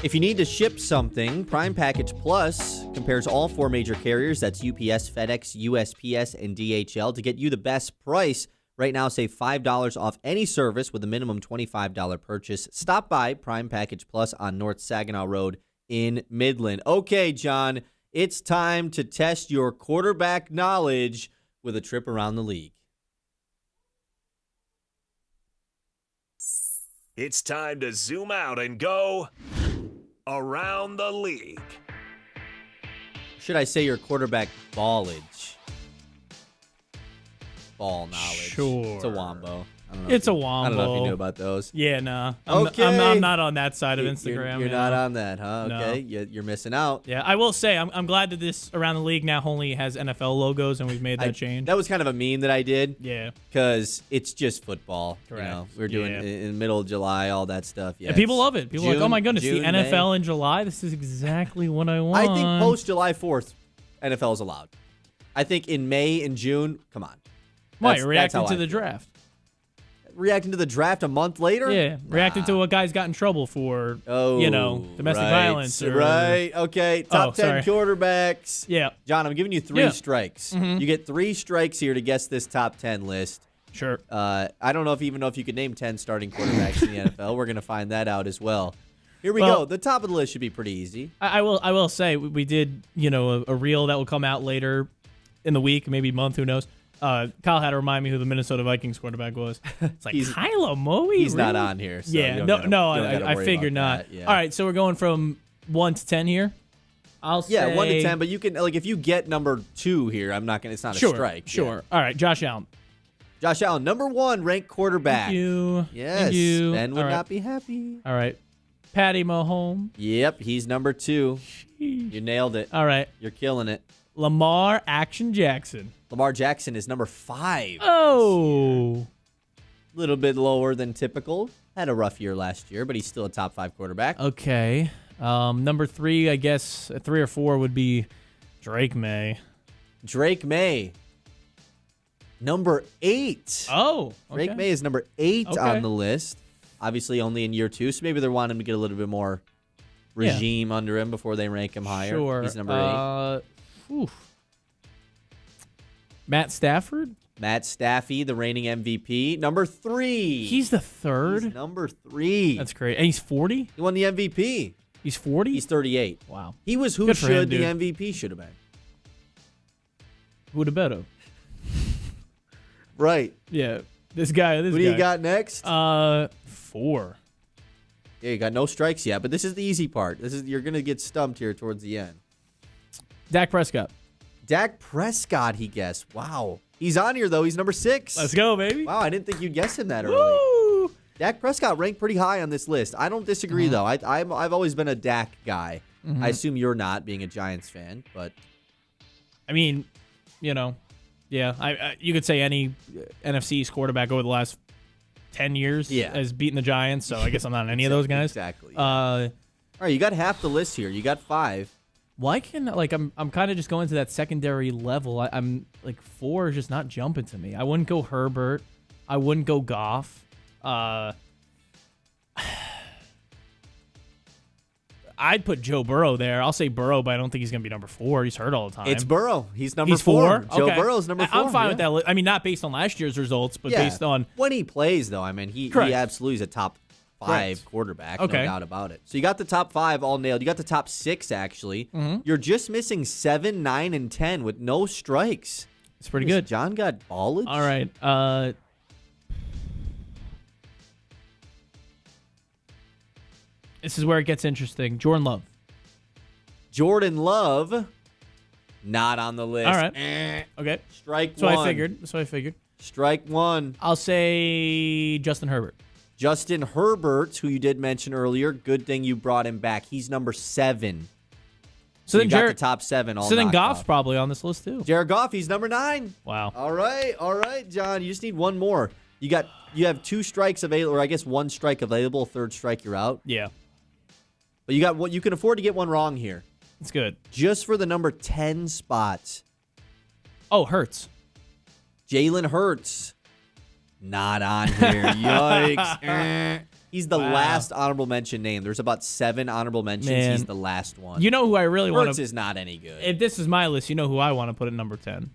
Speaker 1: If you need to ship something, Prime Package Plus compares all 4 major carriers. That's UPS, FedEx, USPS, and DHL to get you the best price. Right now, save $5 off any service with a minimum $25 purchase. Stop by Prime Package Plus on North Saginaw Road in Midland. Okay, John, it's time to test your quarterback knowledge with a trip around the league.
Speaker 6: It's time to zoom out and go around the league.
Speaker 1: Should I say your quarterback ballage? Ball knowledge.
Speaker 3: Sure.
Speaker 1: It's a wombo. I don't know
Speaker 3: It's
Speaker 1: if
Speaker 3: a
Speaker 1: you- I don't know if you
Speaker 3: wombo.
Speaker 1: knew about those.
Speaker 3: Yeah, nah.
Speaker 1: Okay.
Speaker 3: I'm not on that side of
Speaker 1: You're-
Speaker 3: Instagram.
Speaker 1: You're
Speaker 3: yeah.
Speaker 1: not on that, huh?
Speaker 3: No.
Speaker 1: Okay. You're missing out.
Speaker 3: Yeah, I will say I'm glad that this around the league now only has NFL logos and we've made that change.
Speaker 1: That was kind of a meme that I did
Speaker 3: Yeah.
Speaker 1: because it's just football.
Speaker 3: Correct.
Speaker 1: You know, we're doing
Speaker 3: Yeah.
Speaker 1: in the middle of July, all that stuff. Yeah,
Speaker 3: And people
Speaker 1: it's
Speaker 3: love it. People are like,
Speaker 1: June-
Speaker 3: oh my goodness,
Speaker 1: June,
Speaker 3: the NFL
Speaker 1: May.
Speaker 3: in July. This is exactly what I want.
Speaker 1: I think post July 4th, NFL is allowed. I think in May and June, come on.
Speaker 3: Why?
Speaker 1: That's
Speaker 3: Reacting
Speaker 1: how
Speaker 3: to
Speaker 1: I
Speaker 3: the
Speaker 1: feel.
Speaker 3: draft.
Speaker 1: Reacting to the draft a month later?
Speaker 3: Yeah. Reacting to
Speaker 1: Nah.
Speaker 3: what guys got in trouble for,
Speaker 1: Oh,
Speaker 3: domestic
Speaker 1: right.
Speaker 3: violence. Or,
Speaker 1: Right. Okay. Top 10
Speaker 3: sorry.
Speaker 1: quarterbacks.
Speaker 3: Yeah.
Speaker 1: John, I'm giving you 3
Speaker 3: Yeah.
Speaker 1: strikes.
Speaker 3: Mhm.
Speaker 1: You get 3 strikes here to guess this top 10 list.
Speaker 3: Sure.
Speaker 1: I don't know if you could name 10 starting quarterbacks in the NFL. We're going to find that out as well. Here we
Speaker 3: Well-
Speaker 1: go. The top of the list should be pretty easy.
Speaker 3: I will say we did, a reel that will come out later in the week, maybe month, who knows. Kyle had to remind me who the Minnesota Vikings quarterback was. It's like Kyler Murray.
Speaker 1: He's not
Speaker 3: really?
Speaker 1: on here. So
Speaker 3: Yeah,
Speaker 1: you
Speaker 3: no,
Speaker 1: don't gotta
Speaker 3: I
Speaker 1: worry
Speaker 3: figured
Speaker 1: about
Speaker 3: not.
Speaker 1: that, yeah.
Speaker 3: All right, so we're going from 1 to 10 here. I'll say
Speaker 1: 1 to 10, but you can if you get number 2 here, I'm not gonna. It's not
Speaker 3: sure,
Speaker 1: a strike.
Speaker 3: Sure. All right, Josh Allen.
Speaker 1: Yeah. Josh Allen, number 1 ranked quarterback.
Speaker 3: Thank you.
Speaker 1: Yes.
Speaker 3: Thank you.
Speaker 1: Ben would
Speaker 3: All right.
Speaker 1: not be happy.
Speaker 3: All right. Patty Mahomes.
Speaker 1: Yep, he's number 2.
Speaker 3: Sheesh.
Speaker 1: You nailed it.
Speaker 3: All right.
Speaker 1: You're killing it.
Speaker 3: Lamar Action Jackson.
Speaker 1: Lamar Jackson is number 5.
Speaker 3: Oh.
Speaker 1: A little bit lower than typical. Had a rough year last year, but he's still a top 5 quarterback.
Speaker 3: Okay. Number 3, I guess 3 or 4 would be Drake May.
Speaker 1: Drake May, number 8.
Speaker 3: Oh.
Speaker 1: Drake
Speaker 3: okay.
Speaker 1: May is number 8
Speaker 3: Okay.
Speaker 1: on the list. Obviously, only in year 2, so maybe they're wanting him to get a little bit more regime under him before they rank him higher.
Speaker 3: Sure.
Speaker 1: He's number 8.
Speaker 3: Oof. Matt Stafford.
Speaker 1: Matt Staffy, the reigning MVP, number 3.
Speaker 3: He's the 3rd.
Speaker 1: He's number 3.
Speaker 3: That's great. And he's 40.
Speaker 1: He won the MVP.
Speaker 3: He's 40?
Speaker 1: He's 38.
Speaker 3: Wow.
Speaker 1: He was who
Speaker 3: Good for him,
Speaker 1: should the
Speaker 3: dude.
Speaker 1: MVP should have been.
Speaker 3: Who would have bet him?
Speaker 1: Right.
Speaker 3: Yeah. This guy.
Speaker 1: Who do you got next?
Speaker 3: 4.
Speaker 1: Yeah, you got no strikes yet, but this is the easy part. You're gonna get stumped here towards the end.
Speaker 3: Dak Prescott.
Speaker 1: Dak Prescott, he guessed. Wow. He's on here though. He's number 6.
Speaker 3: Let's go, baby.
Speaker 1: Wow, I didn't think you'd guess him that early.
Speaker 3: Woo!
Speaker 1: Dak Prescott ranked pretty high on this list. I don't disagree though. I've always been a Dak guy. I assume you're not, being a Giants fan, but
Speaker 3: I mean, yeah. You could say any NFC's quarterback over the last 10 years has beaten the Giants, so I guess I'm not any of those guys.
Speaker 1: Exactly.
Speaker 3: Yeah.
Speaker 1: All right, you got half the list here. You got 5.
Speaker 3: Why can I'm kind of just going to that secondary level. I'm like 4 is just not jumping to me. I wouldn't go Herbert. I wouldn't go Goff. I'd put Joe Burrow there. I'll say Burrow, but I don't think he's going to be number 4. He's hurt all the time.
Speaker 1: It's Burrow. He's number
Speaker 3: He's
Speaker 1: 4. Joe
Speaker 3: Okay.
Speaker 1: Burrow's number 4.
Speaker 3: I'm fine with that. I mean, not based on last year's results, but based on
Speaker 1: when he plays, though. I mean, he
Speaker 3: Correct.
Speaker 1: absolutely is a top 5
Speaker 3: Correct.
Speaker 1: quarterback.
Speaker 3: Okay.
Speaker 1: No doubt about it. So you got the top 5 all nailed. You got the top 6, actually. You're just missing 7, 9, and 10 with no strikes.
Speaker 3: it's pretty good.
Speaker 1: John got ballage.
Speaker 3: All right. This is where it gets interesting. Jordan Love.
Speaker 1: Jordan Love, not on the list.
Speaker 3: All right. Okay.
Speaker 1: Strike
Speaker 3: That's what
Speaker 1: one.
Speaker 3: That's what I figured.
Speaker 1: Strike 1.
Speaker 3: I'll say Justin Herbert.
Speaker 1: Justin Herbert, who you did mention earlier. Good thing you brought him back. He's number 7.
Speaker 3: So
Speaker 1: you
Speaker 3: then
Speaker 1: got the top 7 all
Speaker 3: So then
Speaker 1: knocked
Speaker 3: Goff's
Speaker 1: off.
Speaker 3: probably on this list too.
Speaker 1: Jared Goff, he's number 9.
Speaker 3: Wow.
Speaker 1: All right, John. You just need one more. You have 2 strikes available, or I guess 1 strike available. Third strike, you're out.
Speaker 3: Yeah.
Speaker 1: But you got what you can afford to get one wrong here.
Speaker 3: It's good.
Speaker 1: Just for the number 10 spot,
Speaker 3: Oh, Hurts.
Speaker 1: Jalen Hurts, not on here. Yikes. He's the
Speaker 3: Wow.
Speaker 1: last honorable mention name. There's about 7 honorable mentions.
Speaker 3: Man.
Speaker 1: He's the last one.
Speaker 3: You know who I really want
Speaker 1: Hurts
Speaker 3: to.
Speaker 1: is not any good.
Speaker 3: If this is my list, you know who I want to put at number 10.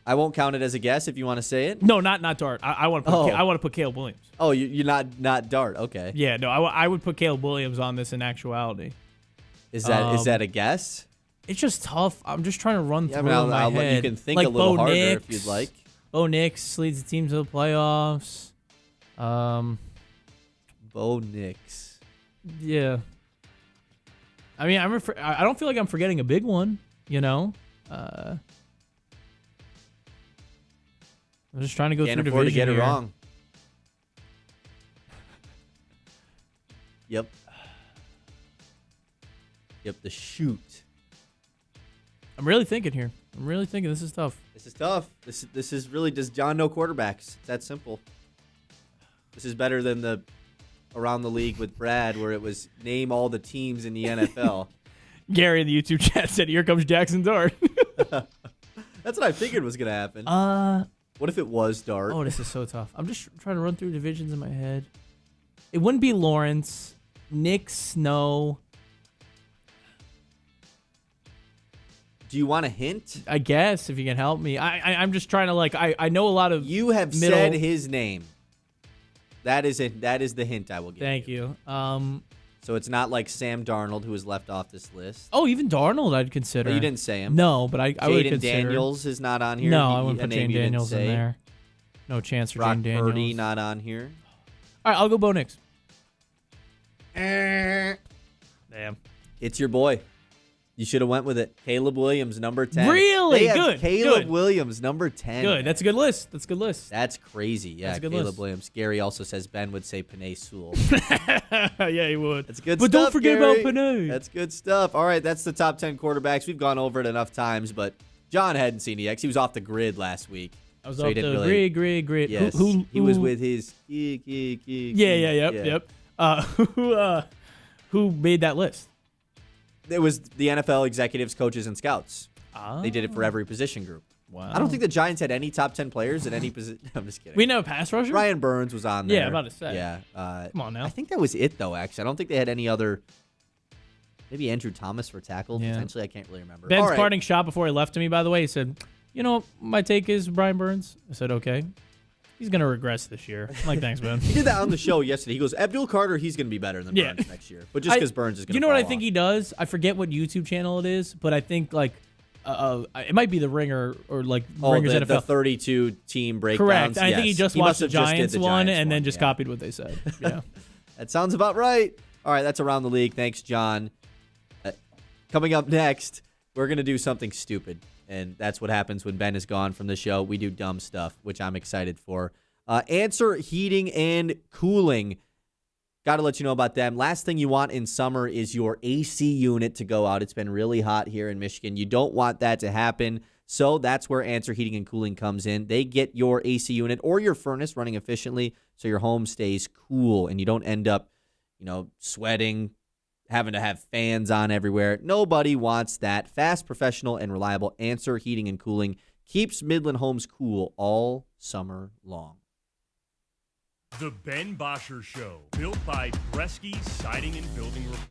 Speaker 1: I won't count it as a guess if you want to say it.
Speaker 3: No, not Dart. I want to put.
Speaker 1: Oh.
Speaker 3: I want to put Caleb Williams.
Speaker 1: Oh, you're not Dart. Okay.
Speaker 3: Yeah, no, I would put Caleb Williams on this in actuality.
Speaker 1: Is that a guess?
Speaker 3: It's just tough. I'm just trying to run
Speaker 1: Yeah,
Speaker 3: through
Speaker 1: I mean,
Speaker 3: in my
Speaker 1: I'll let
Speaker 3: head.
Speaker 1: you can think
Speaker 3: like
Speaker 1: a little
Speaker 3: Bo
Speaker 1: harder
Speaker 3: Nix,
Speaker 1: if you'd like.
Speaker 3: Bo Nix leads the team to the playoffs.
Speaker 1: Bo Nix.
Speaker 3: Yeah. I mean, I don't feel like I'm forgetting a big one. I'm just trying to go
Speaker 1: Can't
Speaker 3: through
Speaker 1: afford to
Speaker 3: division
Speaker 1: get it
Speaker 3: here.
Speaker 1: wrong. Yep. Yep, the shoot.
Speaker 3: I'm really thinking here. I'm really thinking this is tough.
Speaker 1: This is tough. This is really, does John know quarterbacks? It's that simple. This is better than the Around the League with Brad, where it was name all the teams in the NFL.
Speaker 3: Gary in the YouTube chat said, "Here comes Jackson Dart."
Speaker 1: That's what I figured was gonna happen. What if it was Dart?
Speaker 3: Oh, this is so tough. I'm just trying to run through divisions in my head. It wouldn't be Lawrence, Nick Snow.
Speaker 1: Do you want a hint?
Speaker 3: I guess if you can help me. I'm just trying to I know a lot of.
Speaker 1: You have
Speaker 3: middle-
Speaker 1: said his name. That is it. That is the hint I will give.
Speaker 3: Thank you.
Speaker 1: So it's not like Sam Darnold, who was left off this list.
Speaker 3: Oh, even Darnold I'd consider.
Speaker 1: But you didn't say him.
Speaker 3: No, but I would
Speaker 1: Jaden
Speaker 3: consider.
Speaker 1: Daniels is not on here.
Speaker 3: No, I wouldn't
Speaker 1: a
Speaker 3: put
Speaker 1: name
Speaker 3: Jane
Speaker 1: you didn't
Speaker 3: Daniels in
Speaker 1: say.
Speaker 3: there. No chance for
Speaker 1: Brock
Speaker 3: Jane Daniels.
Speaker 1: Purdy not on here.
Speaker 3: All right, I'll go Bo Nix. Damn.
Speaker 1: It's your boy. You should have went with it. Caleb Williams, number 10.
Speaker 3: Really?
Speaker 1: They have
Speaker 3: Good,
Speaker 1: Caleb
Speaker 3: good.
Speaker 1: Williams, number 10.
Speaker 3: Good. That's a good list. That's a good list.
Speaker 1: That's crazy. Yeah,
Speaker 3: That's a good
Speaker 1: Caleb
Speaker 3: list.
Speaker 1: Williams. Gary also says Ben would say Panay Sewell.
Speaker 3: Yeah, he would.
Speaker 1: That's good
Speaker 3: But
Speaker 1: stuff.
Speaker 3: don't forget
Speaker 1: Gary.
Speaker 3: about Panay.
Speaker 1: That's good stuff. All right, that's the top 10 quarterbacks. We've gone over it enough times, but John hadn't seen it yet 'cause he was off the grid last week.
Speaker 3: I was
Speaker 1: so
Speaker 3: off
Speaker 1: he didn't
Speaker 3: the
Speaker 1: really-
Speaker 3: grid.
Speaker 1: Yes, he was with his.
Speaker 3: Yep. Who made that list?
Speaker 1: It was the NFL executives, coaches, and scouts.
Speaker 3: Ah,
Speaker 1: They did it for every position group.
Speaker 3: wow.
Speaker 1: I don't think the Giants had any top 10 players at any position. I'm just kidding.
Speaker 3: we know a pass rusher.
Speaker 1: Ryan Burns was on there.
Speaker 3: Yeah, I'm about to say.
Speaker 1: Yeah.
Speaker 3: Come on now.
Speaker 1: I think that was it, though, actually. I don't think they had any other. Maybe Andrew Thomas for tackle,
Speaker 3: Yeah.
Speaker 1: potentially. I can't really remember.
Speaker 3: Ben's
Speaker 1: All right.
Speaker 3: parting shot before he left to me, by the way, he said, "You know, my take is Brian Burns." I said, "Okay." He's going to regress this year. I'm like, thanks, man.
Speaker 1: He did that on the show yesterday. He goes, Abdul Carter, he's going to be better than
Speaker 3: Yeah.
Speaker 1: Burns next year. But just because Burns is going to
Speaker 3: You know what I think he does? I forget what YouTube channel it is, but I think like it might be The Ringer or like Ringer's
Speaker 1: the
Speaker 3: NFL.
Speaker 1: 32 team breakdowns.
Speaker 3: Correct. I think he just
Speaker 1: must
Speaker 3: watched the
Speaker 1: have just did
Speaker 3: Giants
Speaker 1: the
Speaker 3: one
Speaker 1: Giants
Speaker 3: and then
Speaker 1: one,
Speaker 3: just
Speaker 1: yeah.
Speaker 3: copied what they said. Yeah.
Speaker 1: That sounds about right. All right, that's Around the League. Thanks, John. Coming up next, we're going to do something stupid. And that's what happens when Ben is gone from the show. We do dumb stuff, which I'm excited for. Answer Heating and Cooling. Got to let you know about them. Last thing you want in summer is your AC unit to go out. It's been really hot here in Michigan. You don't want that to happen. So that's where Answer Heating and Cooling comes in. They get your AC unit or your furnace running efficiently so your home stays cool and you don't end up, sweating, having to have fans on everywhere. Nobody wants that. Fast, professional, and reliable Answer Heating and Cooling keeps Midland homes cool all summer long.
Speaker 4: The Ben Bosscher Show, built by Bresky Siding and Building Repair.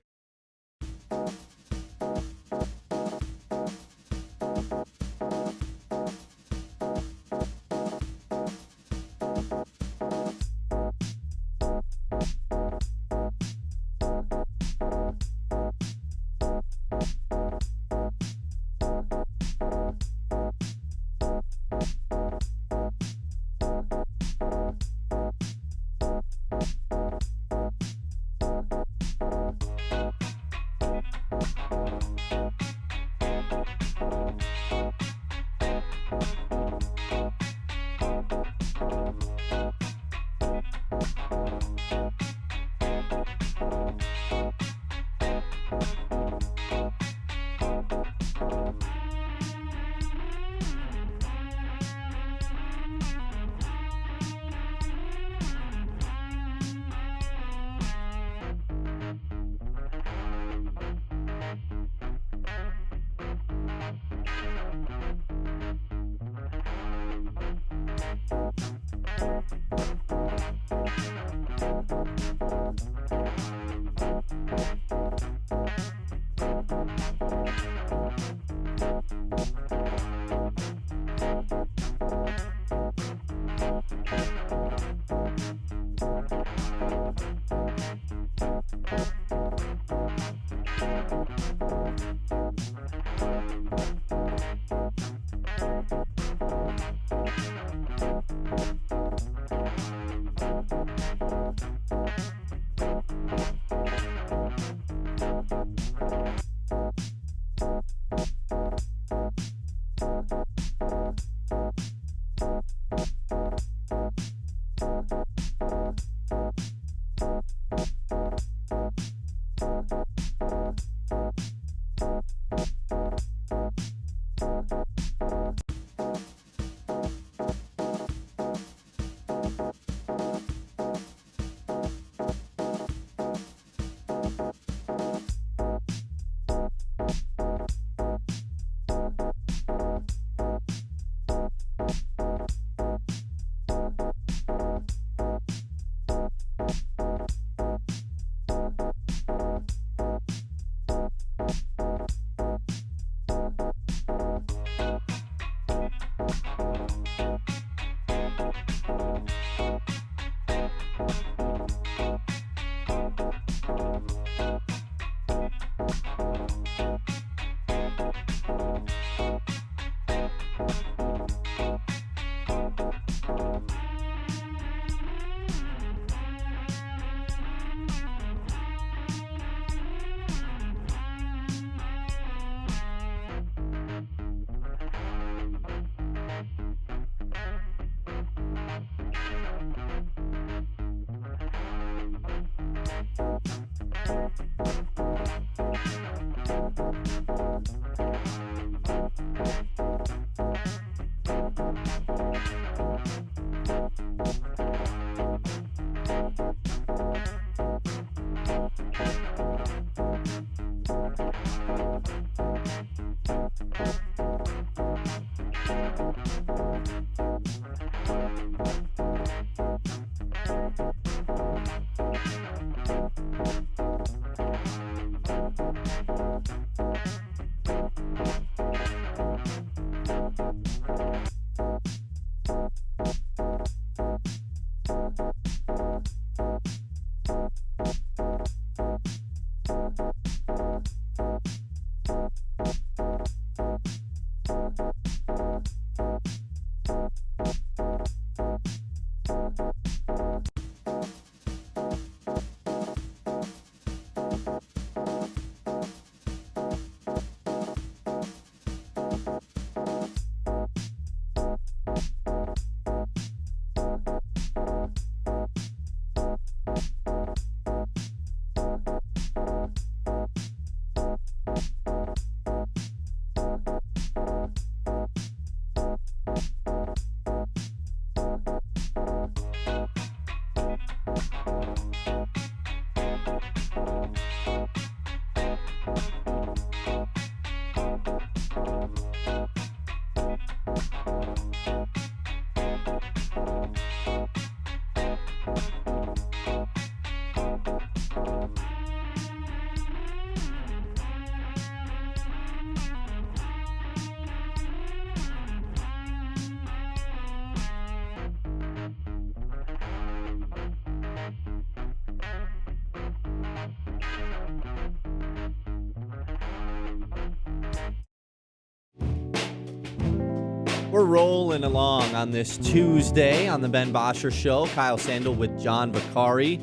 Speaker 1: We're rolling along on this Tuesday on the Ben Bosscher Show. Kyle Sandel with John Vicari.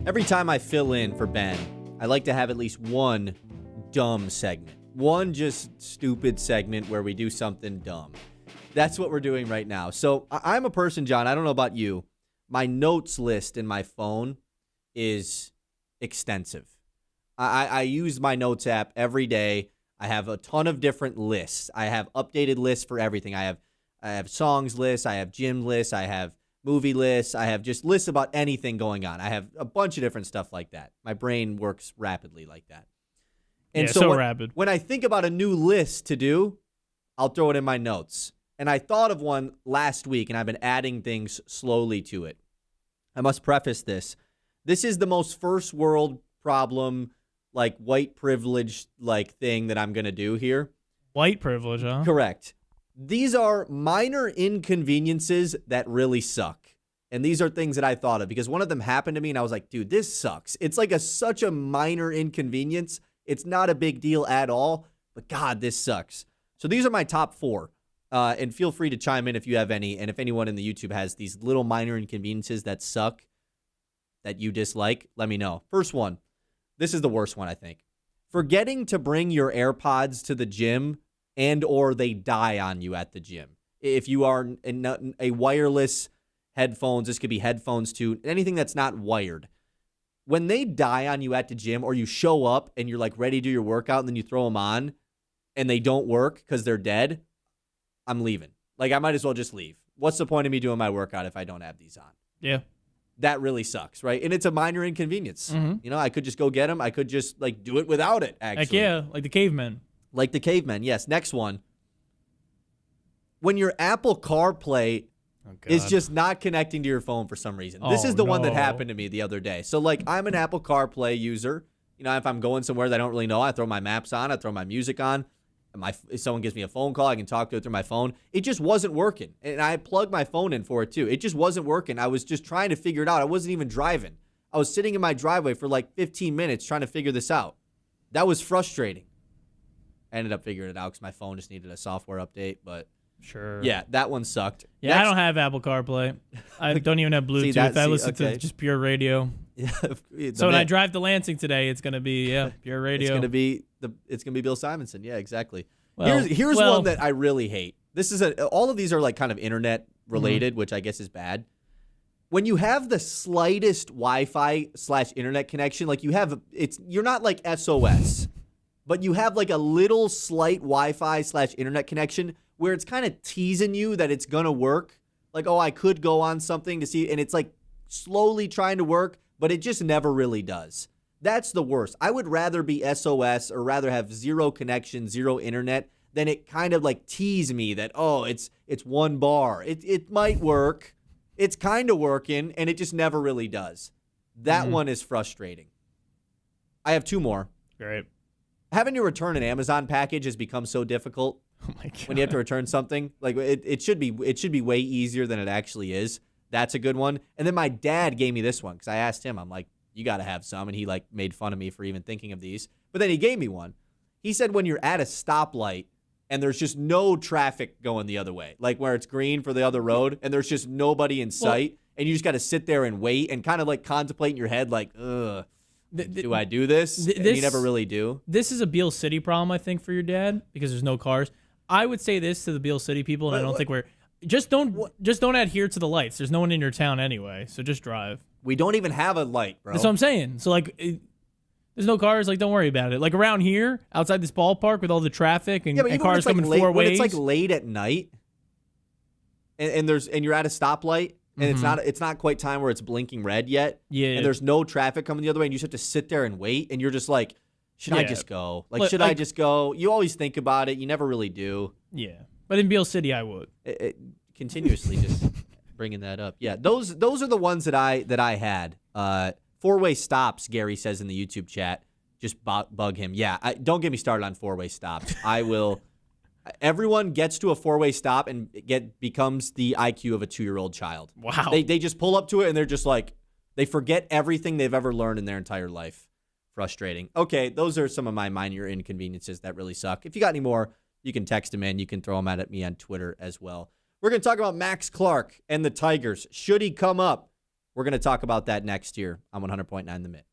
Speaker 1: Every time I fill in for Ben, I like to have at least one dumb segment. One just stupid segment where we do something dumb. That's what we're doing right now. So I'm a person, John, I don't know about you. My notes list in my phone is extensive. I use my notes app every day. I have a ton of different lists. I have updated lists for everything. I have songs lists. I have gym lists. I have movie lists. I have just lists about anything going on. I have a bunch of different stuff like that. My brain works rapidly like that. And
Speaker 3: yeah, so
Speaker 1: when,
Speaker 3: rapid.
Speaker 1: When I think about a new list to do, I'll throw it in my notes. And I thought of one last week, and I've been adding things slowly to it. I must preface this. This is the most first world problem, like white privilege like thing that I'm going to do here.
Speaker 3: White privilege, huh?
Speaker 1: Correct. These are minor inconveniences that really suck. And these are things that I thought of because one of them happened to me and I was like, dude, this sucks. It's like such a minor inconvenience. It's not a big deal at all, but God, this sucks. So these are my top 4. And feel free to chime in if you have any. And if anyone in the YouTube has these little minor inconveniences that suck, that you dislike, let me know. First one. This is the worst one, I think. Forgetting to bring your AirPods to the gym and or they die on you at the gym. If you are in a wireless headphones, this could be headphones too, anything that's not wired. When they die on you at the gym or you show up and you're like ready to do your workout and then you throw them on and they don't work because they're dead, I'm leaving. Like I might as well just leave. What's the point of me doing my workout if I don't have these on?
Speaker 3: Yeah.
Speaker 1: That really sucks, right? And it's a minor inconvenience.
Speaker 3: Mm-hmm.
Speaker 1: You know, I could just go get them. I could just like do it without it, actually.
Speaker 3: Heck yeah, like the cavemen.
Speaker 1: Like the cavemen, yes. Next one. When your Apple CarPlay is just not connecting to your phone for some reason. This is the one that happened to me the other day. So, like, I'm an Apple CarPlay user. You know, if I'm going somewhere that I don't really know, I throw my maps on. I throw my music on. If someone gives me a phone call, I can talk to it through my phone. It just wasn't working. And I plugged my phone in for it, too. It just wasn't working. I was just trying to figure it out. I wasn't even driving. I was sitting in my driveway for like 15 minutes trying to figure this out. That was frustrating. I ended up figuring it out because my phone just needed a software update. But
Speaker 3: sure.
Speaker 1: Yeah, that one sucked.
Speaker 3: Yeah, I don't have Apple CarPlay. I don't even have Bluetooth. I listen to just pure radio.
Speaker 1: Yeah.
Speaker 3: So when I drive to Lansing today, it's gonna be pure radio.
Speaker 1: It's gonna be Bill Simonson. Yeah, exactly.
Speaker 3: Well,
Speaker 1: here's one that I really hate. This is all of these are like kind of internet related, which I guess is bad. When you have the slightest Wi-Fi / internet connection, like you're not like SOS, but you have like a little slight Wi-Fi / internet connection where it's kind of teasing you that it's gonna work. Like, oh, I could go on something to see, and it's like slowly trying to work, but it just never really does. That's the worst. I would rather be SOS or rather have zero connection, zero internet, than it kind of like tease me that, oh, it's one bar. It might work. It's kind of working, and it just never really does. That one is frustrating. I have 2 more.
Speaker 3: Great.
Speaker 1: Having to return an Amazon package has become so difficult.
Speaker 3: Oh my God.
Speaker 1: When you have to return something, like it should be way easier than it actually is. That's a good one. And then my dad gave me this one because I asked him. I'm like, you got to have some, and he like made fun of me for even thinking of these. But then he gave me one. He said when you're at a stoplight and there's just no traffic going the other way, like where it's green for the other road, and there's just nobody in sight, and you just got to sit there and wait and kind of like contemplate in your head, like, ugh. Do I do this? And you never really do.
Speaker 3: This is a Beale City problem, I think, for your dad because there's no cars. I would say this to the Beale City people, and I don't think we're just don't adhere to the lights. There's no one in your town anyway, so just drive.
Speaker 1: We don't even have a light, bro.
Speaker 3: That's what I'm saying. So like, There's no cars. Like, don't worry about it. Like, around here, outside this ballpark with all the traffic and,
Speaker 1: Yeah, but
Speaker 3: and
Speaker 1: even when
Speaker 3: cars
Speaker 1: it's like
Speaker 3: coming
Speaker 1: late,
Speaker 3: four
Speaker 1: when
Speaker 3: ways.
Speaker 1: it's like late at night, and you're at a stoplight, and it's not quite time where it's blinking red yet.
Speaker 3: Yeah.
Speaker 1: And there's no traffic coming the other way, and you just have to sit there and wait, and you're just like, should I
Speaker 3: Yeah.
Speaker 1: just go? Like,
Speaker 3: Look,
Speaker 1: should I
Speaker 3: like-
Speaker 1: just go? You always think about it. You never really do.
Speaker 3: Yeah. But in Beale City, I would.
Speaker 1: Continuously just bringing that up. Yeah, those are the ones that I had. Four-way stops, Gary says in the YouTube chat. Just bug him. Yeah, don't get me started on four-way stops. I will. Everyone gets to a four-way stop and becomes the IQ of a 2-year-old child.
Speaker 3: Wow.
Speaker 1: They just pull up to it and they're just like, they forget everything they've ever learned in their entire life. Frustrating. Okay, those are some of my minor inconveniences that really suck. If you got any more, you can text them in. You can throw them at me on Twitter as well. We're going to talk about Max Clark and the Tigers. Should he come up? We're going to talk about that next year on 100.9 The Mid.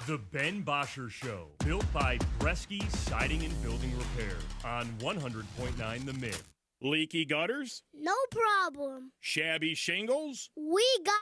Speaker 4: The Ben Bosscher Show, built by Bresky Siding and Building Repair on 100.9 The Mid.
Speaker 6: Leaky gutters?
Speaker 5: No problem.
Speaker 6: Shabby shingles?
Speaker 5: We got.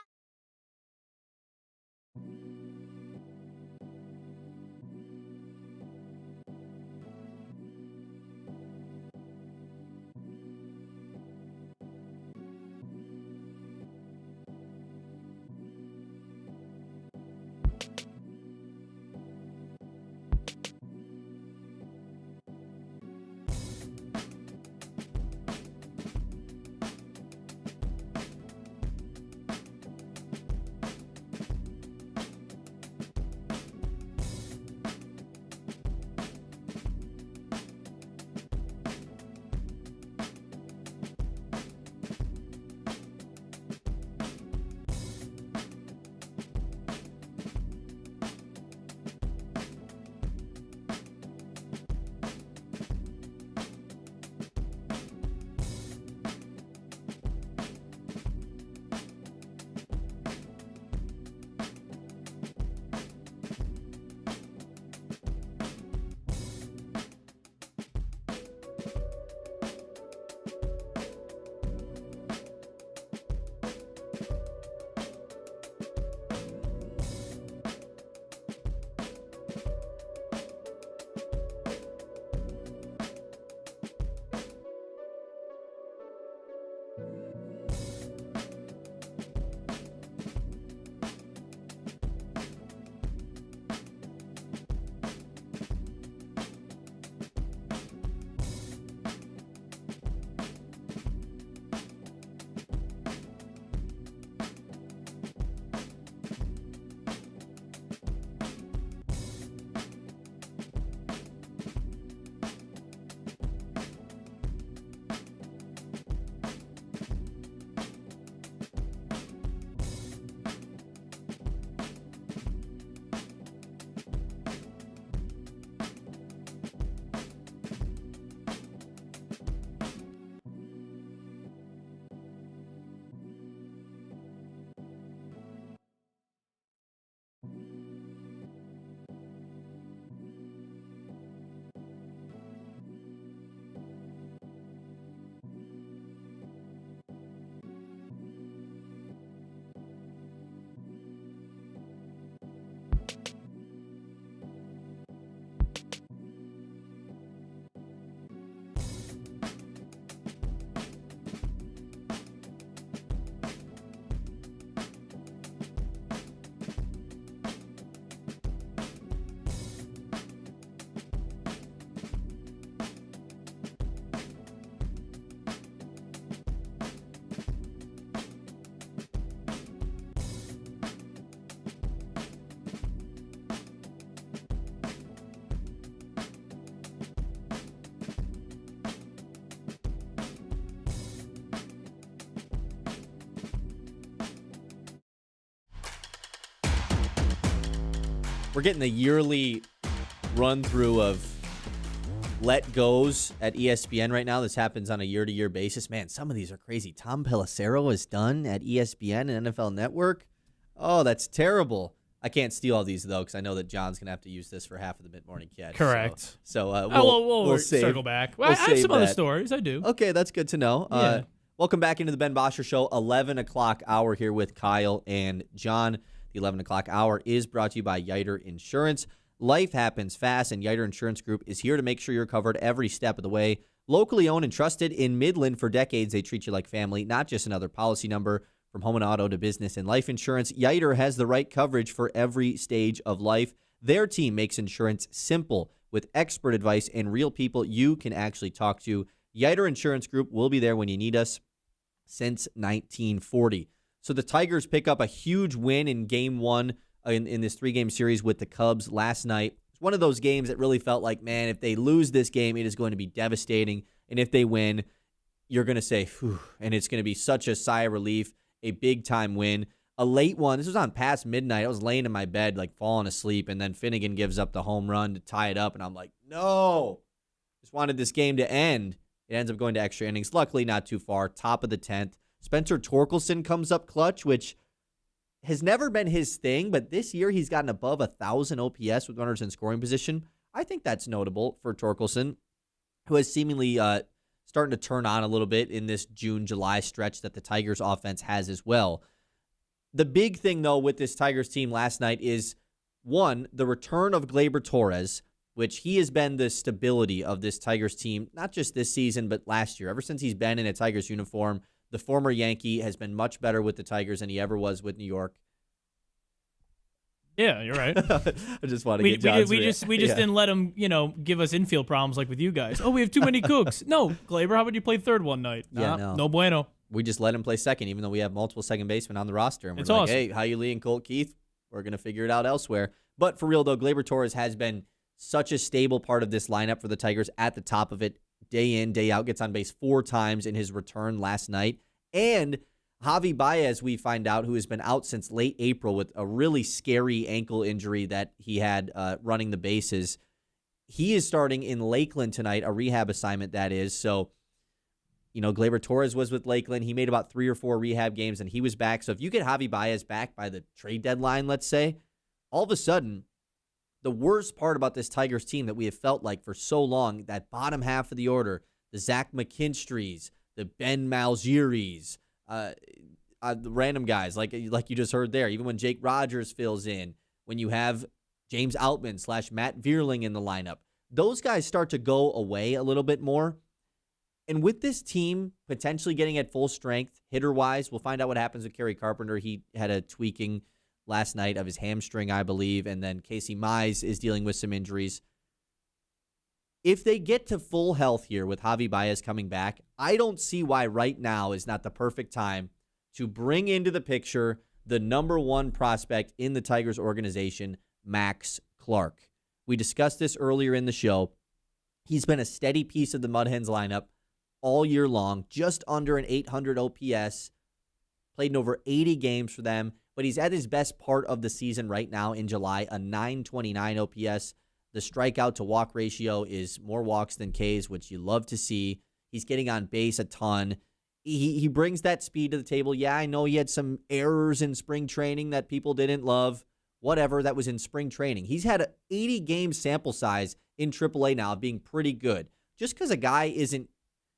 Speaker 1: We're getting the yearly run through of let goes at ESPN right now. This happens on a year-to-year basis. Man, some of these are crazy. Tom Pelissero is done at ESPN and NFL Network. Oh, that's terrible. I can't steal all these, though, because I know that John's going to have to use this for half of the Mid-Morning Catch.
Speaker 3: Correct.
Speaker 1: So
Speaker 3: we'll
Speaker 1: save,
Speaker 3: circle back. Well,
Speaker 1: we'll
Speaker 3: I have some
Speaker 1: save
Speaker 3: other
Speaker 1: that.
Speaker 3: stories. I do.
Speaker 1: Okay, that's good to know.
Speaker 3: Yeah.
Speaker 1: Welcome back into the Ben Bosscher Show, 11 o'clock hour here with Kyle and John. The 11 o'clock hour is brought to you by Yiter Insurance. Life happens fast, and Yiter Insurance Group is here to make sure you're covered every step of the way. Locally owned and trusted in Midland for decades, they treat you like family, not just another policy number. From home and auto to business and life insurance, Yiter has the right coverage for every stage of life. Their team makes insurance simple with expert advice and real people you can actually talk to. Yiter Insurance Group will be there when you need us since 1940. So the Tigers pick up a huge win in Game 1 in this 3-game series with the Cubs last night. It's one of those games that really felt like, man, if they lose this game, it is going to be devastating. And if they win, you're going to say, phew, and it's going to be such a sigh of relief. A big-time win. A late one. This was on past midnight. I was laying in my bed, like falling asleep, and then Finnegan gives up the home run to tie it up, and I'm like, no. Just wanted this game to end. It ends up going to extra innings. Luckily, not too far. Top of the 10th. Spencer Torkelson comes up clutch, which has never been his thing, but this year he's gotten above 1,000 OPS with runners in scoring position. I think that's notable for Torkelson, who has seemingly starting to turn on a little bit in this June-July stretch that the Tigers offense has as well. The big thing, though, with this Tigers team last night is, one, the return of Gleyber Torres, which he has been the stability of this Tigers team, not just this season, but last year. Ever since he's been in a Tigers uniform, the former Yankee has been much better with the Tigers than he ever was with New York.
Speaker 3: Yeah, you're right.
Speaker 1: I just want to get John's
Speaker 3: we just didn't let him, give us infield problems like with you guys. Oh, we have too many cooks. No, Gleyber, how about you play third one night?
Speaker 1: Yeah,
Speaker 3: no bueno.
Speaker 1: We just let him play second, even though we have multiple second basemen on the roster. And we're
Speaker 3: it's
Speaker 1: like,
Speaker 3: awesome.
Speaker 1: hey, how you Lee and Colt Keith? We're going to figure it out elsewhere. But for real, though, Gleyber Torres has been such a stable part of this lineup for the Tigers at the top of it, day in, day out, gets on base 4 times in his return last night. And Javi Baez, we find out, who has been out since late April with a really scary ankle injury that he had running the bases. He is starting in Lakeland tonight, a rehab assignment that is. So, Gleyber Torres was with Lakeland. He made about 3 or 4 rehab games, and he was back. So if you get Javi Baez back by the trade deadline, let's say, all of a sudden, the worst part about this Tigers team that we have felt like for so long, that bottom half of the order, the Zach McKinstries, the Ben Malziris, the random guys like you just heard there, even when Jake Rogers fills in, when you have James Outman / Matt Vierling in the lineup, those guys start to go away a little bit more. And with this team potentially getting at full strength, hitter-wise, we'll find out what happens with Kerry Carpenter. He had a tweaking last night of his hamstring, I believe, and then Casey Mize is dealing with some injuries. If they get to full health here with Javi Baez coming back, I don't see why right now is not the perfect time to bring into the picture the number 1 prospect in the Tigers organization, Max Clark. We discussed this earlier in the show. He's been a steady piece of the Mud Hens lineup all year long, just under an 800 OPS, played in over 80 games for them, but he's at his best part of the season right now in July, a 929 OPS. The strikeout to walk ratio is more walks than Ks, which you love to see. He's getting on base a ton. He brings that speed to the table. Yeah, I know he had some errors in spring training that people didn't love. Whatever, that was in spring training. He's had an 80-game sample size in AAA now, being pretty good. Just because a guy isn't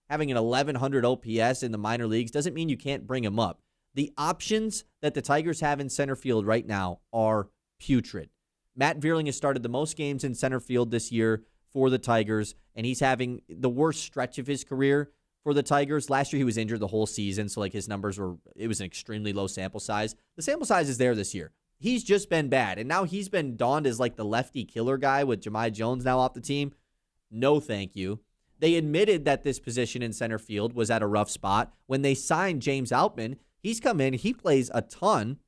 Speaker 1: having an 1,100 OPS in the minor leagues doesn't mean you can't bring him up. The options that the Tigers have in center field right now are putrid. Matt Vierling has started the most games in center field this year for the Tigers, and he's having the worst stretch of his career for the Tigers. Last year he was injured the whole season, so his numbers it was an extremely low sample size. The sample size is there this year. He's just been bad, and now he's been donned as the lefty killer guy with Jahmai Jones now off the team. No thank you. They admitted that this position in center field was at a rough spot. When they signed James Outman, he's come in, he plays a ton.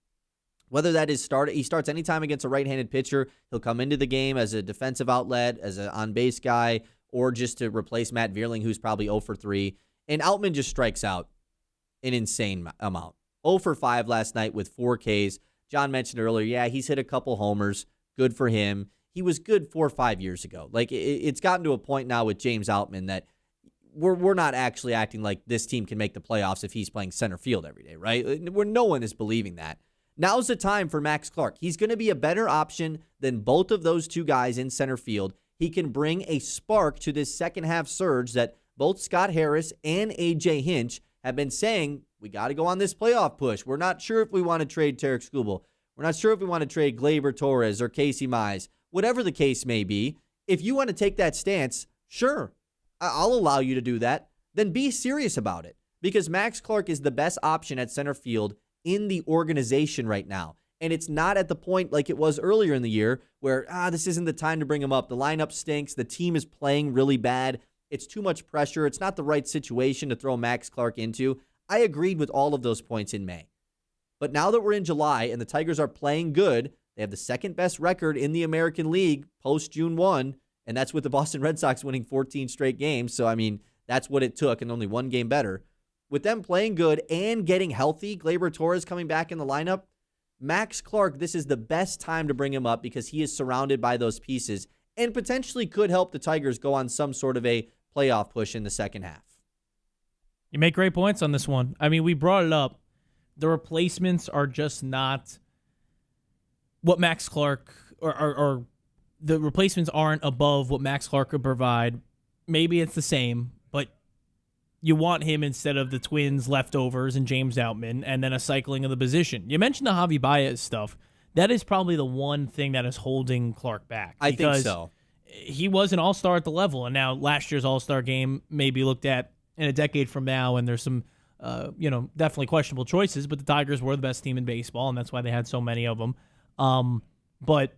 Speaker 1: Whether that is he starts anytime against a right-handed pitcher, he'll come into the game as a defensive outlet, as an on-base guy, or just to replace Matt Vierling, who's probably 0 for 3. And Outman just strikes out an insane amount. 0 for 5 last night with 4 Ks. John mentioned earlier, yeah, he's hit a couple homers. Good for him. He was good 4 or 5 years ago. It's gotten to a point now with James Outman that we're not actually acting like this team can make the playoffs if he's playing center field every day, right? Where no one is believing that. Now's the time for Max Clark. He's going to be a better option than both of those 2 guys in center field. He can bring a spark to this second half surge that both Scott Harris and A.J. Hinch have been saying, we got to go on this playoff push. We're not sure if we want to trade Tarek Skubal. We're not sure if we want to trade Gleyber Torres or Casey Mize. Whatever the case may be, if you want to take that stance, sure, I'll allow you to do that. Then be serious about it, because Max Clark is the best option at center field in the organization right now. And it's not at the point like it was earlier in the year where, this isn't the time to bring him up. The lineup stinks. The team is playing really bad. It's too much pressure. It's not the right situation to throw Max Clark into. I agreed with all of those points in May. But now that we're in July and the Tigers are playing good, they have the second best record in the American League post June 1, and that's with the Boston Red Sox winning 14 straight games. So, I mean, that's what it took, and only one game better. With them playing good and getting healthy, Gleyber Torres coming back in the lineup, Max Clark, this is the best time to bring him up because he is surrounded by those pieces and potentially could help the Tigers go on some sort of a playoff push in the second half.
Speaker 3: You make great points on this one. I mean, we brought it up. The replacements are just not what Max Clark, or the replacements aren't above what Max Clark could provide. Maybe it's the same, but you want him instead of the Twins leftovers and James Outman and then a cycling of the position. You mentioned the Javi Baez stuff. That is probably the one thing that is holding Clark back.
Speaker 1: I think so.
Speaker 3: He was an all-star at the level, and now last year's all-star game may be looked at in a decade from now, and there's some definitely questionable choices, but the Tigers were the best team in baseball, and that's why they had so many of them. But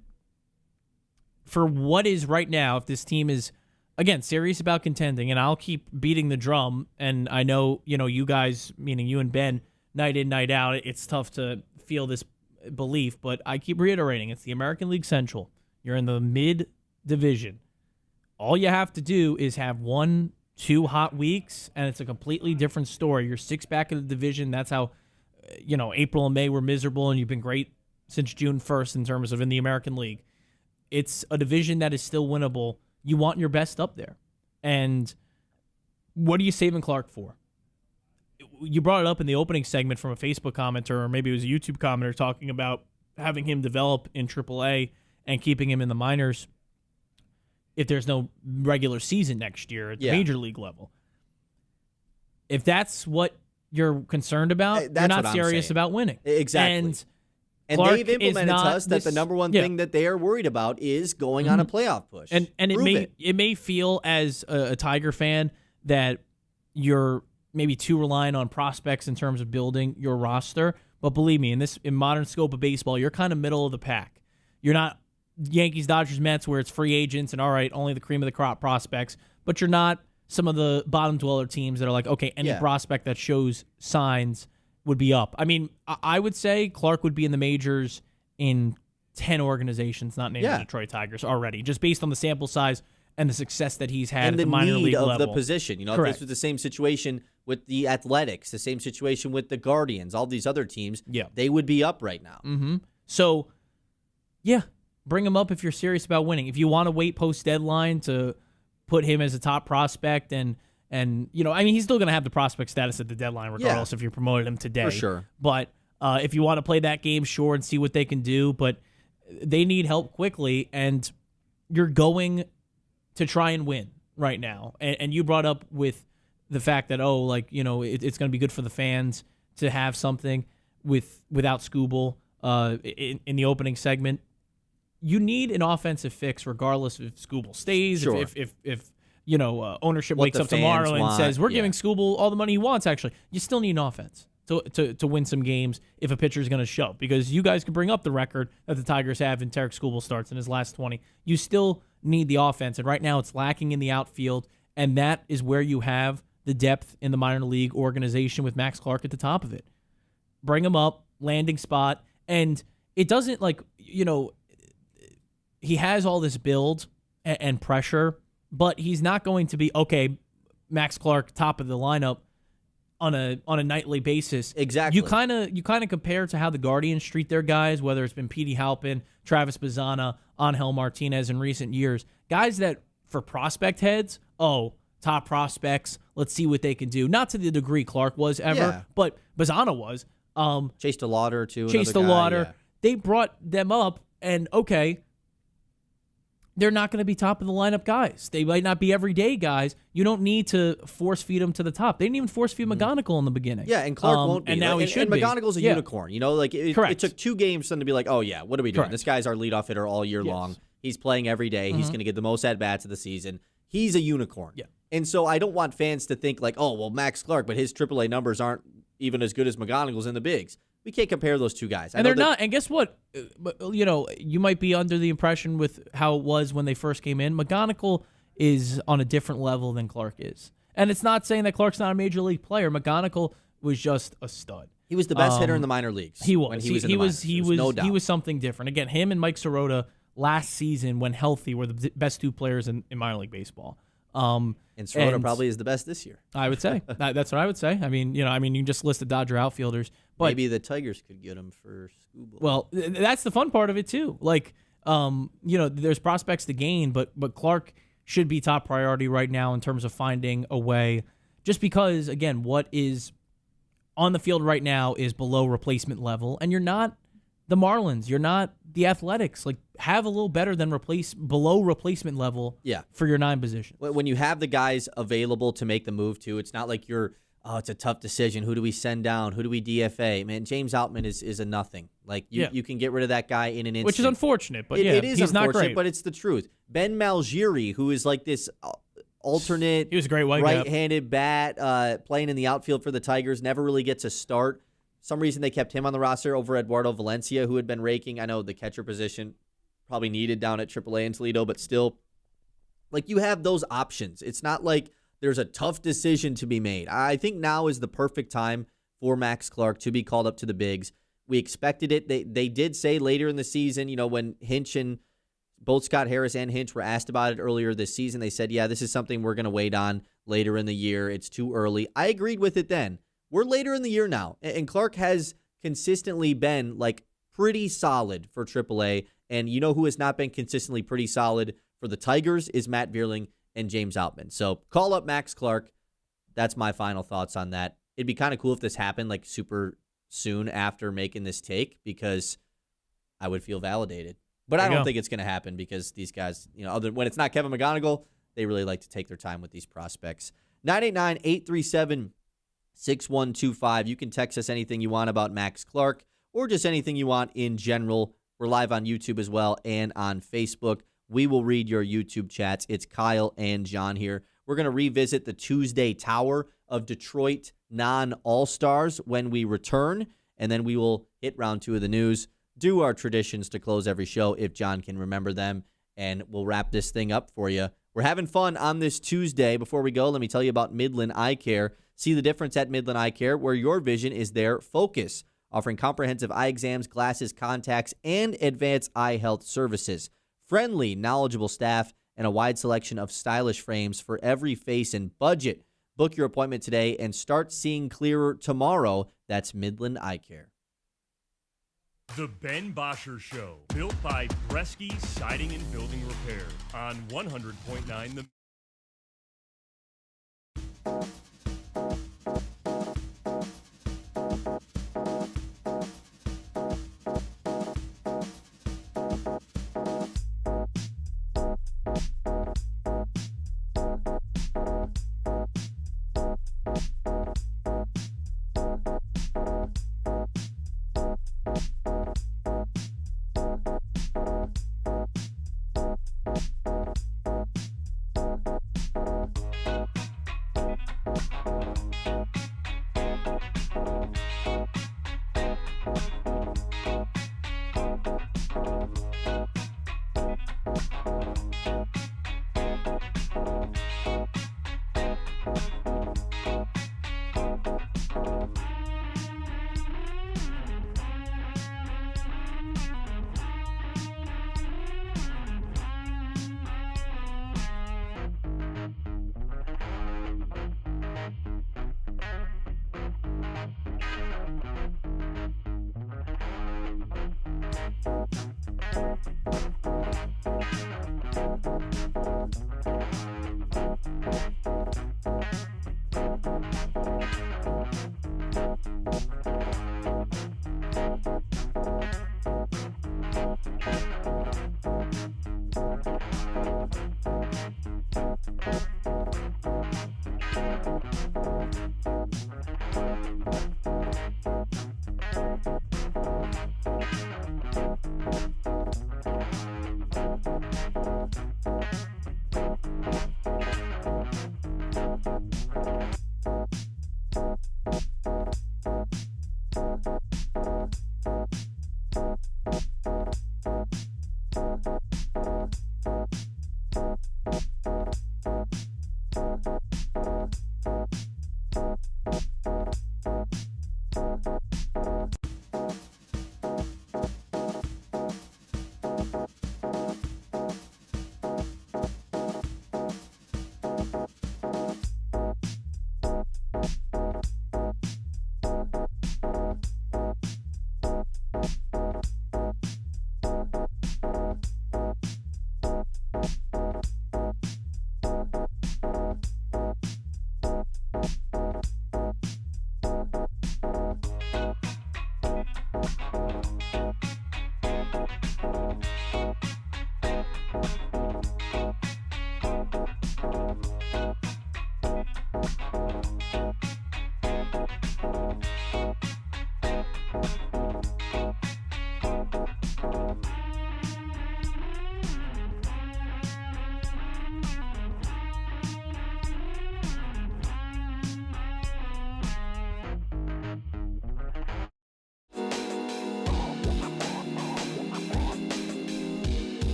Speaker 3: for what is right now, if this team is, again, serious about contending, and I'll keep beating the drum, and I know, you guys, meaning you and Ben, night in, night out, it's tough to feel this belief, but I keep reiterating, it's the American League Central. You're in the mid-division. All you have to do is have 1-2 hot weeks, and it's a completely different story. You're 6 back in the division. That's how, April and May were miserable, and you've been great since June 1st in terms of in the American League. It's a division that is still winnable. You want your best up there. And what are you saving Clark for? You brought it up in the opening segment from a Facebook commenter, or maybe it was a YouTube commenter, talking about having him develop in AAA and keeping him in the minors if there's no regular season next year at the major league level. If that's what you're concerned about, you're not serious about winning.
Speaker 1: Exactly. And
Speaker 3: Clark
Speaker 1: they've implemented to us that the number one thing that they are worried about is going on a playoff push.
Speaker 3: And it may feel as a Tiger fan that you're maybe too reliant on prospects in terms of building your roster. But believe me, in modern scope of baseball, you're kind of middle of the pack. You're not Yankees, Dodgers, Mets, where it's free agents and all right, only the cream of the crop prospects. But you're not some of the bottom dweller teams that are like, okay, any prospect that shows signs would be up. I mean, I would say Clark would be in the majors in 10 organizations, not named the Detroit Tigers already, just based on the sample size and the success that he's had at the minor league level.
Speaker 1: And the need of the position. If this was the same situation with the Athletics, the same situation with the Guardians, all these other teams, they would be up right now.
Speaker 3: Mm-hmm. So, bring him up if you're serious about winning. If you want to wait post-deadline to put him as a top prospect and he's still going to have the prospect status at the deadline regardless if you promoted him today.
Speaker 1: For sure.
Speaker 3: But if you want to play that game, sure, and see what they can do. But they need help quickly, and you're going to try and win right now. And you brought up with the fact that, it's going to be good for the fans to have something without Skubal in the opening segment. You need an offensive fix regardless if Skubal stays,
Speaker 1: sure.
Speaker 3: if ownership wakes up tomorrow and says, we're giving Skubal all the money he wants, actually. You still need an offense to win some games if a pitcher is going to show. Because you guys can bring up the record that the Tigers have in Tarek Skubal starts in his last 20. You still need the offense. And right now it's lacking in the outfield. And that is where you have the depth in the minor league organization with Max Clark at the top of it. Bring him up, landing spot. And it doesn't he has all this build and pressure, but he's not going to be, Max Clark, top of the lineup on a nightly basis.
Speaker 1: Exactly.
Speaker 3: You kind of compare to how the Guardians treat their guys, whether it's been Petey Halpin, Travis Bazzana, Angel Martinez in recent years. Guys that, for prospect heads, top prospects, let's see what they can do. Not to the degree Clark was ever, but Bazzana was.
Speaker 1: Chase DeLauder, too.
Speaker 3: Chase DeLauder. They brought them up, and they're not going to be top of the lineup guys. They might not be everyday guys. You don't need to force feed them to the top. They didn't even force feed McGonigal in the beginning.
Speaker 1: Yeah, and Clark won't be.
Speaker 3: And now he should be.
Speaker 1: And McGonigal's a unicorn. It took 2 games for them to be like, oh, yeah, what are we doing?
Speaker 3: Correct.
Speaker 1: This guy's our leadoff hitter all year long. He's playing every day. He's going to get the most at-bats of the season. He's a unicorn.
Speaker 3: Yeah.
Speaker 1: And so I don't want fans to think like, oh, well, Max Clark, but his AAA numbers aren't even as good as McGonigal's in the bigs. We can't compare those 2 guys.
Speaker 3: And they're not. And guess what? You might be under the impression with how it was when they first came in. McGonigal is on a different level than Clark is. And it's not saying that Clark's not a major league player. McGonigal was just a stud.
Speaker 1: He was the best hitter in the minor leagues.
Speaker 3: He was.
Speaker 1: When he was in the minors. No doubt.
Speaker 3: He was something different. Again, him and Mike Sirota last season, when healthy, were the best 2 players in minor league baseball.
Speaker 1: And Sirota probably is the best this year.
Speaker 3: I would say that's what I would say. I mean, you can just list the Dodger outfielders, but
Speaker 1: maybe the Tigers could get him for Scooble.
Speaker 3: Well, that's the fun part of it too. Like, there's prospects to gain, but Clark should be top priority right now in terms of finding a way. Just because, again, what is on the field right now is below replacement level, and you're not the Marlins, you're not the Athletics. Like, have a little better than below replacement level for your 9 positions.
Speaker 1: When you have the guys available to make the move too, it's not like it's a tough decision. Who do we send down? Who do we DFA? Man, James Outman is a nothing. Like, you can get rid of that guy in an instant.
Speaker 3: Which is unfortunate, but
Speaker 1: it is
Speaker 3: he's
Speaker 1: unfortunate,
Speaker 3: not great.
Speaker 1: But it's the truth. Ben Malgiri, who is like this alternate
Speaker 3: he was a great
Speaker 1: right-handed bat playing in the outfield for the Tigers, never really gets a start. Some reason they kept him on the roster over Eduardo Valencia, who had been raking. I know the catcher position probably needed down at AAA in Toledo, but still, like, you have those options. It's not like there's a tough decision to be made. I think now is the perfect time for Max Clark to be called up to the bigs. We expected it. They did say later in the season, when Hinch and both Scott Harris and Hinch were asked about it earlier this season, they said, yeah, this is something we're going to wait on later in the year. It's too early. I agreed with it then. We're later in the year now, and Clark has consistently been like pretty solid for AAA, and you know who has not been consistently pretty solid for the Tigers is Matt Vierling and James Outman. So call up Max Clark. That's my final thoughts on that. It'd be kind of cool if this happened like super soon after making this take, because I would feel validated. But I don't think it's going to happen because these guys, when it's not Kevin McGonigal, they really like to take their time with these prospects. 989-837-6125. You can text us anything you want about Max Clark or just anything you want in general. We're live on YouTube as well and on Facebook. We will read your YouTube chats. It's Kyle and John here. We're going to revisit the Tuesday Tower of Detroit non-All-Stars when we return, and then we will hit round 2 of the news, do our traditions to close every show if John can remember them, and we'll wrap this thing up for you. We're having fun on this Tuesday. Before we go, let me tell you about Midland Eye Care. See the difference at Midland Eye Care, where your vision is their focus, offering comprehensive eye exams, glasses, contacts, and advanced eye health services. Friendly, knowledgeable staff, and a wide selection of stylish frames for every face and budget. Book your appointment today and start seeing clearer tomorrow. That's Midland Eye Care.
Speaker 4: The Ben Bosscher Show, built by Bresky Siding and Building Repair on 100.9 The...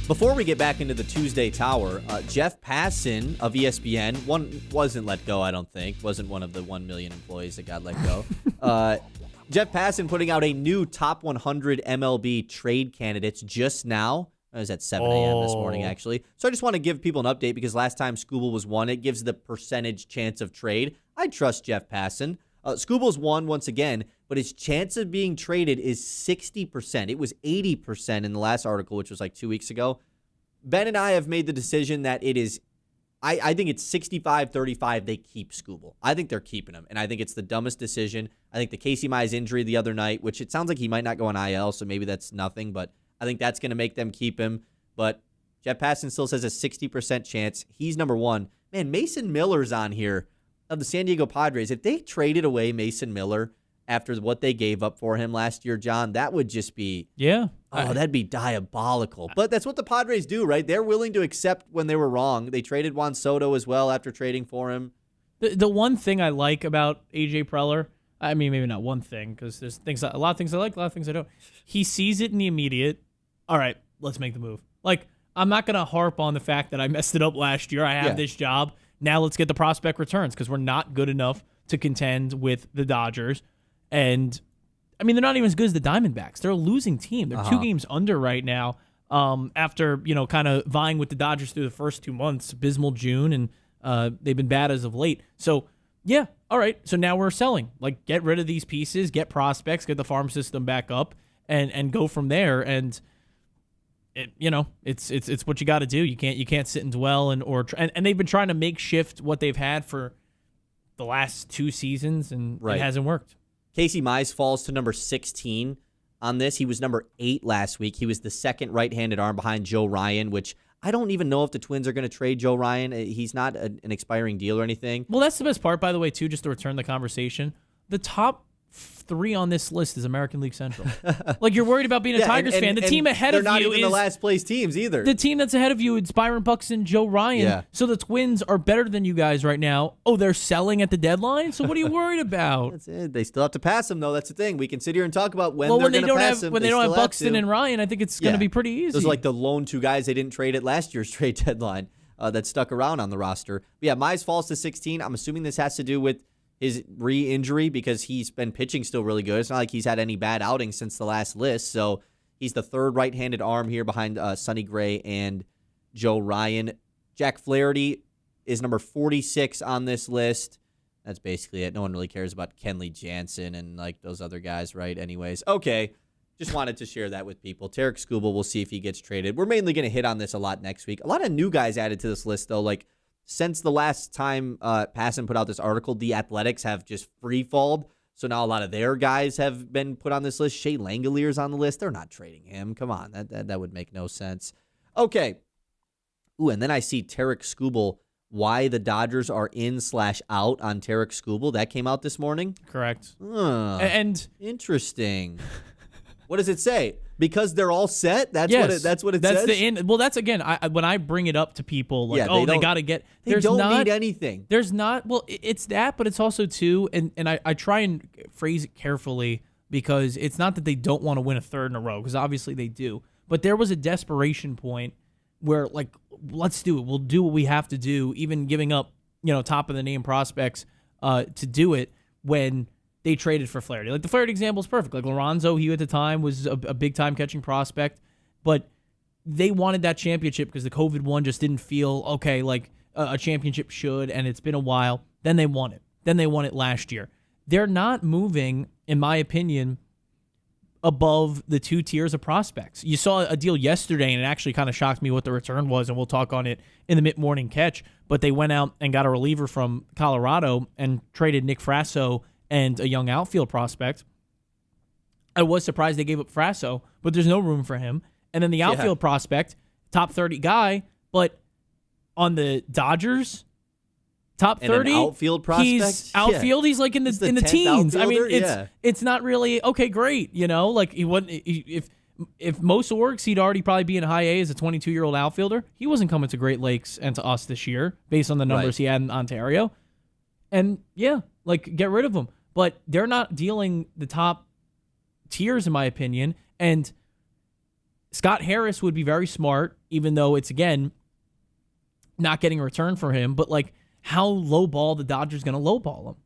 Speaker 1: Before we get back into the Tuesday Tower, Jeff Passan of ESPN, wasn't let go, I don't think. Wasn't one of the 1 million employees that got let go. Jeff Passan putting out a new top 100 MLB trade candidates just now. It was at 7 a.m. this morning, actually. So I just want to give people an update because last time Scooble was one, it gives the percentage chance of trade. I trust Jeff Passan. Scooble's won once again, but his chance of being traded is 60%. It was 80% in the last article, which was like 2 weeks ago. Ben and I have made the decision that it is, I think it's 65-35 they keep Scooble. I think they're keeping him, and I think it's the dumbest decision. I think the Casey Mize injury the other night, which it sounds like he might not go on IL, so maybe that's nothing, but I think that's going to make them keep him. But Jeff Passan still says a 60% chance. He's number one. Man, Mason Miller's on here of the San Diego Padres. If they traded away Mason Miller after what they gave up for him last year, John, that would just be...
Speaker 3: Yeah.
Speaker 1: that'd be diabolical. But that's what the Padres do, right? They're willing to accept when they were wrong. They traded Juan Soto as well after trading for him.
Speaker 3: The one thing I like about AJ Preller, I mean, maybe not one thing, because there's a lot of things I like, a lot of things I don't. He sees it in the immediate. All right, let's make the move. Like, I'm not going to harp on the fact that I messed it up last year. I have this job. Now let's get the prospect returns because we're not good enough to contend with the Dodgers. And, I mean, they're not even as good as the Diamondbacks. They're a losing team. They're 2 games under right now after, kind of vying with the Dodgers through the first 2 months, abysmal June, and they've been bad as of late. So, yeah, all right. So now we're selling. Like, get rid of these pieces, get prospects, get the farm system back up, and go from there. And it's what you got to do. You can't sit and dwell and they've been trying to makeshift what they've had for the last 2 seasons, and it hasn't worked.
Speaker 1: Casey Mize falls to number 16 on this. He was number 8 last week. He was the second right-handed arm behind Joe Ryan, which I don't even know if the Twins are going to trade Joe Ryan. He's not an expiring deal or anything.
Speaker 3: Well, that's the best part, by the way, too, just to return the conversation. The top 3 on this list is American League Central. Like, you're worried about being a Tigers fan. The team ahead of you is...
Speaker 1: They're not even the last place teams either.
Speaker 3: The team that's ahead of you is Byron Buxton, Joe Ryan.
Speaker 1: Yeah.
Speaker 3: So the Twins are better than you guys right now. Oh, they're selling at the deadline? So what are you worried about?
Speaker 1: That's it. They still have to pass them, though. That's the thing. We can sit here and talk about when they're going to pass them.
Speaker 3: When they don't have Buxton and Ryan, I think it's going to be pretty easy.
Speaker 1: Those are like the lone 2 guys they didn't trade at last year's trade deadline that stuck around on the roster. But yeah, Mize falls to 16. I'm assuming this has to do with his re-injury because he's been pitching still really good. It's not like he's had any bad outings since the last list. So he's the 3rd right-handed arm here behind Sonny Gray and Joe Ryan. Jack Flaherty is number 46 on this list. That's basically it. No one really cares about Kenley Jansen and like those other guys, right? Anyways, okay. Just wanted to share that with people. Tarek Skubal, we'll see if he gets traded. We're mainly going to hit on this a lot next week. A lot of new guys added to this list, though, like since the last time Passan put out this article, the Athletics have just free-falled. So now a lot of their guys have been put on this list. Shea Langelier's on the list. They're not trading him. Come on. That would make no sense. Okay. Ooh, and then I see Tarek Skubal, why the Dodgers are in/out on Tarek Skubal. That came out this morning?
Speaker 3: Correct.
Speaker 1: And interesting. What does it say? Because they're all set? That's what it says?
Speaker 3: That's the end. Well, that's, again, when I bring it up to people, like, they got to get...
Speaker 1: They don't need anything.
Speaker 3: There's not... Well, it's that, but it's also, too, and I try and phrase it carefully because it's not that they don't want to win a 3rd in a row, because obviously they do. But there was a desperation point where, like, let's do it. We'll do what we have to do, even giving up, top-of-the-name prospects to do it when... they traded for Flaherty. Like, the Flaherty example is perfect. Like, Lorenzo, he at the time was a big-time catching prospect, but they wanted that championship because the COVID one just didn't feel, okay, like a championship should, and it's been a while. Then they won it. Then they won it last year. They're not moving, in my opinion, above the 2 tiers of prospects. You saw a deal yesterday, and it actually kind of shocked me what the return was, and we'll talk on it in the mid-morning catch, but they went out and got a reliever from Colorado and traded Nick Frasso and a young outfield prospect. I was surprised they gave up Frasso, but there's no room for him. And then the outfield prospect, top 30 guy, but on the Dodgers, top 30.
Speaker 1: And an outfield prospect?
Speaker 3: He's outfield. He's like in the teens. I mean, it's not really, okay, great. Like he wouldn't, if most orgs, he'd already probably be in high A as a 22-year-old outfielder. He wasn't coming to Great Lakes and to us this year based on the numbers he had in Ontario. And like, get rid of him. But they're not dealing the top tiers, in my opinion. And Scott Harris would be very smart, even though it's, again, not getting a return for him. But, like, how lowball the Dodgers going to lowball him?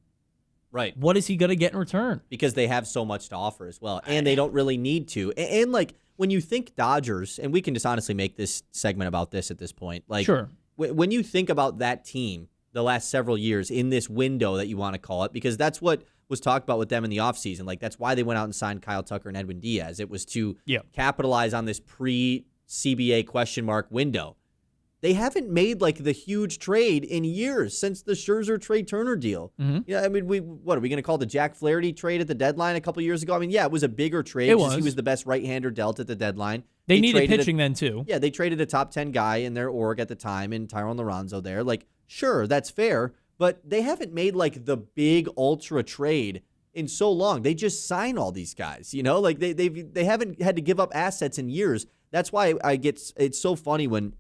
Speaker 1: Right.
Speaker 3: What is he going to get in return?
Speaker 1: Because they have so much to offer as well, and they don't really need to. And like, when you think Dodgers, and we can just honestly make this segment about this at this point. Like,
Speaker 3: Sure.
Speaker 1: When you think about that team the last several years in this window that you want to call it, because that's what was talked about with them in the offseason. Like, that's why they went out and signed Kyle Tucker and Edwin Diaz. It was to capitalize on this pre-CBA question mark window. They haven't made like the huge trade in years since the Scherzer Trey Turner deal.
Speaker 3: Mm-hmm.
Speaker 1: Yeah, I mean, what are we going to call the Jack Flaherty trade at the deadline a couple years ago? I mean, yeah, it was a bigger trade because he was the best right-hander dealt at the deadline.
Speaker 3: They needed pitching then too.
Speaker 1: Yeah, they traded a top 10 guy in their org at the time in Tyrone Lorenzo there. Like, sure, that's fair, but they haven't made like the big ultra trade in so long. They just sign all these guys, you know? Like they haven't had to give up assets in years. That's why it's so funny when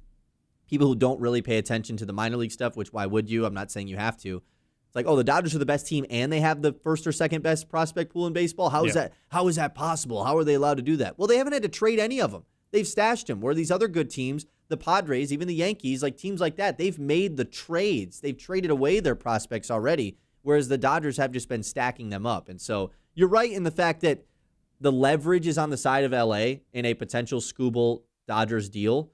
Speaker 1: people who don't really pay attention to the minor league stuff, which why would you? I'm not saying you have to. It's like, oh, the Dodgers are the best team and they have the first or second best prospect pool in baseball. How is that possible? How are they allowed to do that? Well, they haven't had to trade any of them. They've stashed them. Where these other good teams, the Padres, even the Yankees, like teams like that, they've made the trades. They've traded away their prospects already, whereas the Dodgers have just been stacking them up. And so you're right in the fact that the leverage is on the side of LA in a potential Skubal Dodgers deal.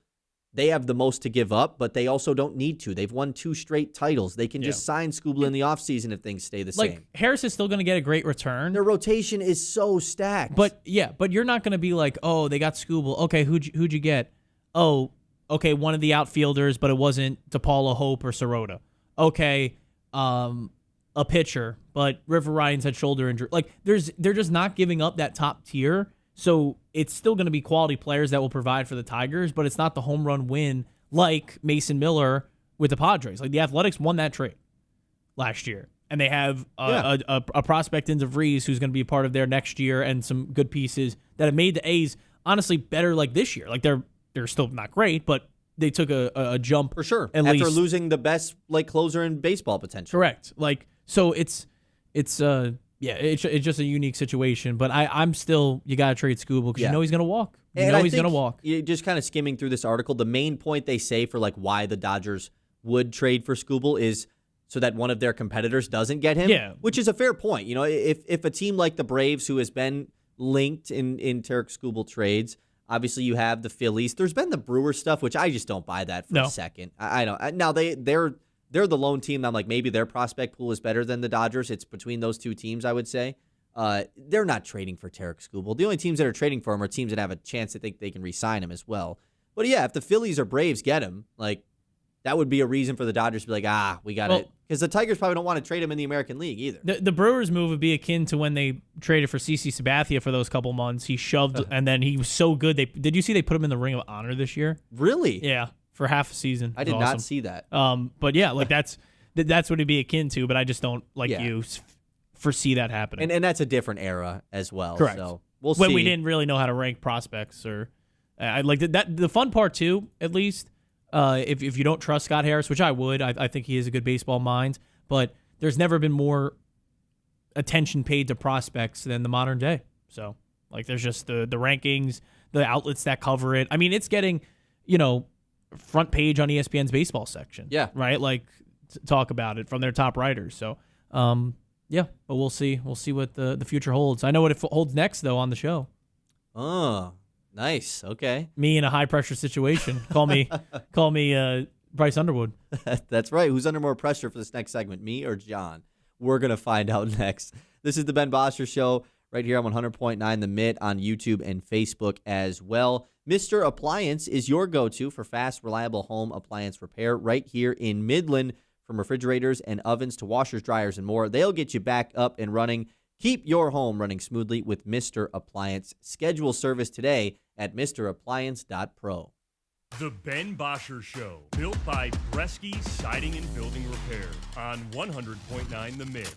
Speaker 1: They have the most to give up, but they also don't need to. They've won 2 straight titles. They can just sign Skubal in the offseason if things stay the same.
Speaker 3: Like, Harris is still going to get a great return.
Speaker 1: Their rotation is so stacked.
Speaker 3: But you're not going to be like, oh, they got Skubal. Okay, who'd you get? Oh, okay, one of the outfielders, but it wasn't DePaulo, Hope, or Sirota. Okay, a pitcher, but River Ryan's had shoulder injury. Like, they're just not giving up that top tier. So it's still going to be quality players that will provide for the Tigers, but it's not the home run win like Mason Miller with the Padres. Like, the Athletics won that trade last year, and they have a prospect in DeVries who's going to be a part of their next year, and some good pieces that have made the A's honestly better like this year. Like, they're still not great, but they took a jump
Speaker 1: for sure
Speaker 3: at
Speaker 1: after
Speaker 3: least.
Speaker 1: Losing the best like closer in baseball potential.
Speaker 3: Correct. Like, so it's just a unique situation, but I'm still, you got to trade Skubal because you know he's going to walk. You know he's going to walk.
Speaker 1: Just kind of skimming through this article, the main point they say for like why the Dodgers would trade for Skubal is so that one of their competitors doesn't get him.
Speaker 3: Yeah.
Speaker 1: Which is a fair point. You know, if a team like the Braves, who has been linked in Tarek Skubal trades, obviously you have the Phillies. There's been the Brewers stuff, which I just don't buy that for a second. I don't. Now they're the lone team that I'm like, maybe their prospect pool is better than the Dodgers. It's between those two teams, I would say. They're not trading for Tarek Skubal. The only teams that are trading for him are teams that have a chance that think they can re-sign him as well. But yeah, if the Phillies or Braves get him, like, that would be a reason for the Dodgers to be like, we got it. Because the Tigers probably don't want to trade him in the American League either.
Speaker 3: The Brewers move would be akin to when they traded for CC Sabathia for those couple months. He shoved, and then he was so good. Did you see they put him in the Ring of Honor this year?
Speaker 1: Really?
Speaker 3: Yeah, for half a season.
Speaker 1: I did not see that.
Speaker 3: But yeah, like that's what it'd be akin to. But I just don't foresee that happening.
Speaker 1: And that's a different era as well.
Speaker 3: Correct.
Speaker 1: So we'll see.
Speaker 3: When we didn't really know how to rank prospects, or I like that. The fun part too, at least. If you don't trust Scott Harris, which I would, I think he has a good baseball mind, but there's never been more attention paid to prospects than the modern day. So, like, there's just the rankings, the outlets that cover it. I mean, it's getting, front page on ESPN's baseball section.
Speaker 1: Yeah.
Speaker 3: Right? Like, talk about it from their top writers. So, but we'll see. We'll see what the future holds. I know what it holds next, though, on the show.
Speaker 1: Oh, nice. Okay.
Speaker 3: Me in a high-pressure situation. Call me Bryce Underwood.
Speaker 1: That's right. Who's under more pressure for this next segment, me or John? We're going to find out next. This is the Ben Bosscher Show right here on 100.9 The Mitt on YouTube and Facebook as well. Mr. Appliance is your go-to for fast, reliable home appliance repair right here in Midland. From refrigerators and ovens to washers, dryers, and more, they'll get you back up and running. Keep your home running smoothly with Mr. Appliance. Schedule service today at MrAppliance.pro.
Speaker 4: The Ben Bosscher Show, built by Bresky Siding and Building Repair on 100.9 The Mitt.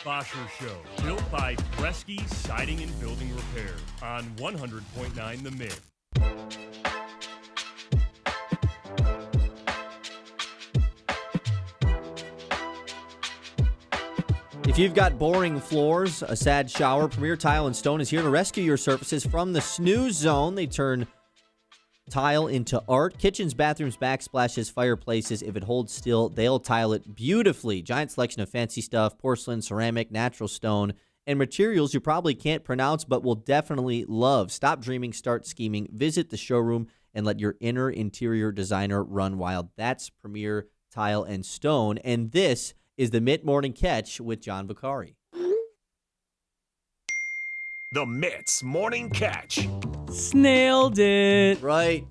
Speaker 4: Bosscher Show, built by Bresky Siding and Building Repair on 100.9 The Mid.
Speaker 1: If you've got boring floors, a sad shower, Premier Tile and Stone is here to rescue your surfaces from the snooze zone. They turn tile into art. Kitchens, bathrooms, backsplashes, fireplaces. If it holds still, they'll tile it beautifully. Giant selection of fancy stuff, porcelain, ceramic, natural stone, and materials you probably can't pronounce but will definitely love. Stop dreaming, start scheming. Visit the showroom and let your inner interior designer run wild. That's Premier Tile and Stone. And this is the Mid-Morning Catch with John Vicari.
Speaker 6: The Mitts Morning Catch.
Speaker 3: Snailed it.
Speaker 1: Right.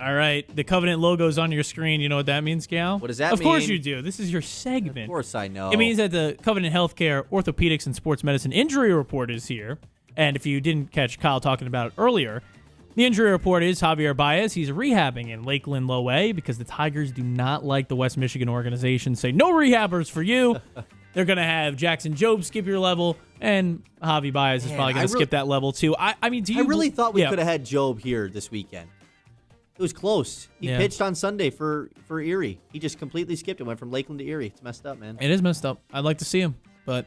Speaker 3: All right. The Covenant logo's on your screen. You know what that means, Gal?
Speaker 1: What does that
Speaker 3: Of course
Speaker 1: mean?
Speaker 3: you do. This is your segment.
Speaker 1: Of course I know.
Speaker 3: It means that the Covenant Healthcare Orthopedics and Sports Medicine Injury Report is here. And if you didn't catch Kyle talking about it earlier, the injury report is Javier Baez. He's rehabbing in Lakeland Low A because the Tigers do not like the West Michigan organization say, no rehabbers for you. They're going to have Jackson Jobe skip your level, and Javi Baez is probably going to skip that level too. I mean, do you...
Speaker 1: I really thought we could have had Jobe here this weekend. It was close. He pitched on Sunday for Erie. He just completely skipped it, went from Lakeland to Erie. It's messed up, man.
Speaker 3: It is messed up. I'd like to see him, but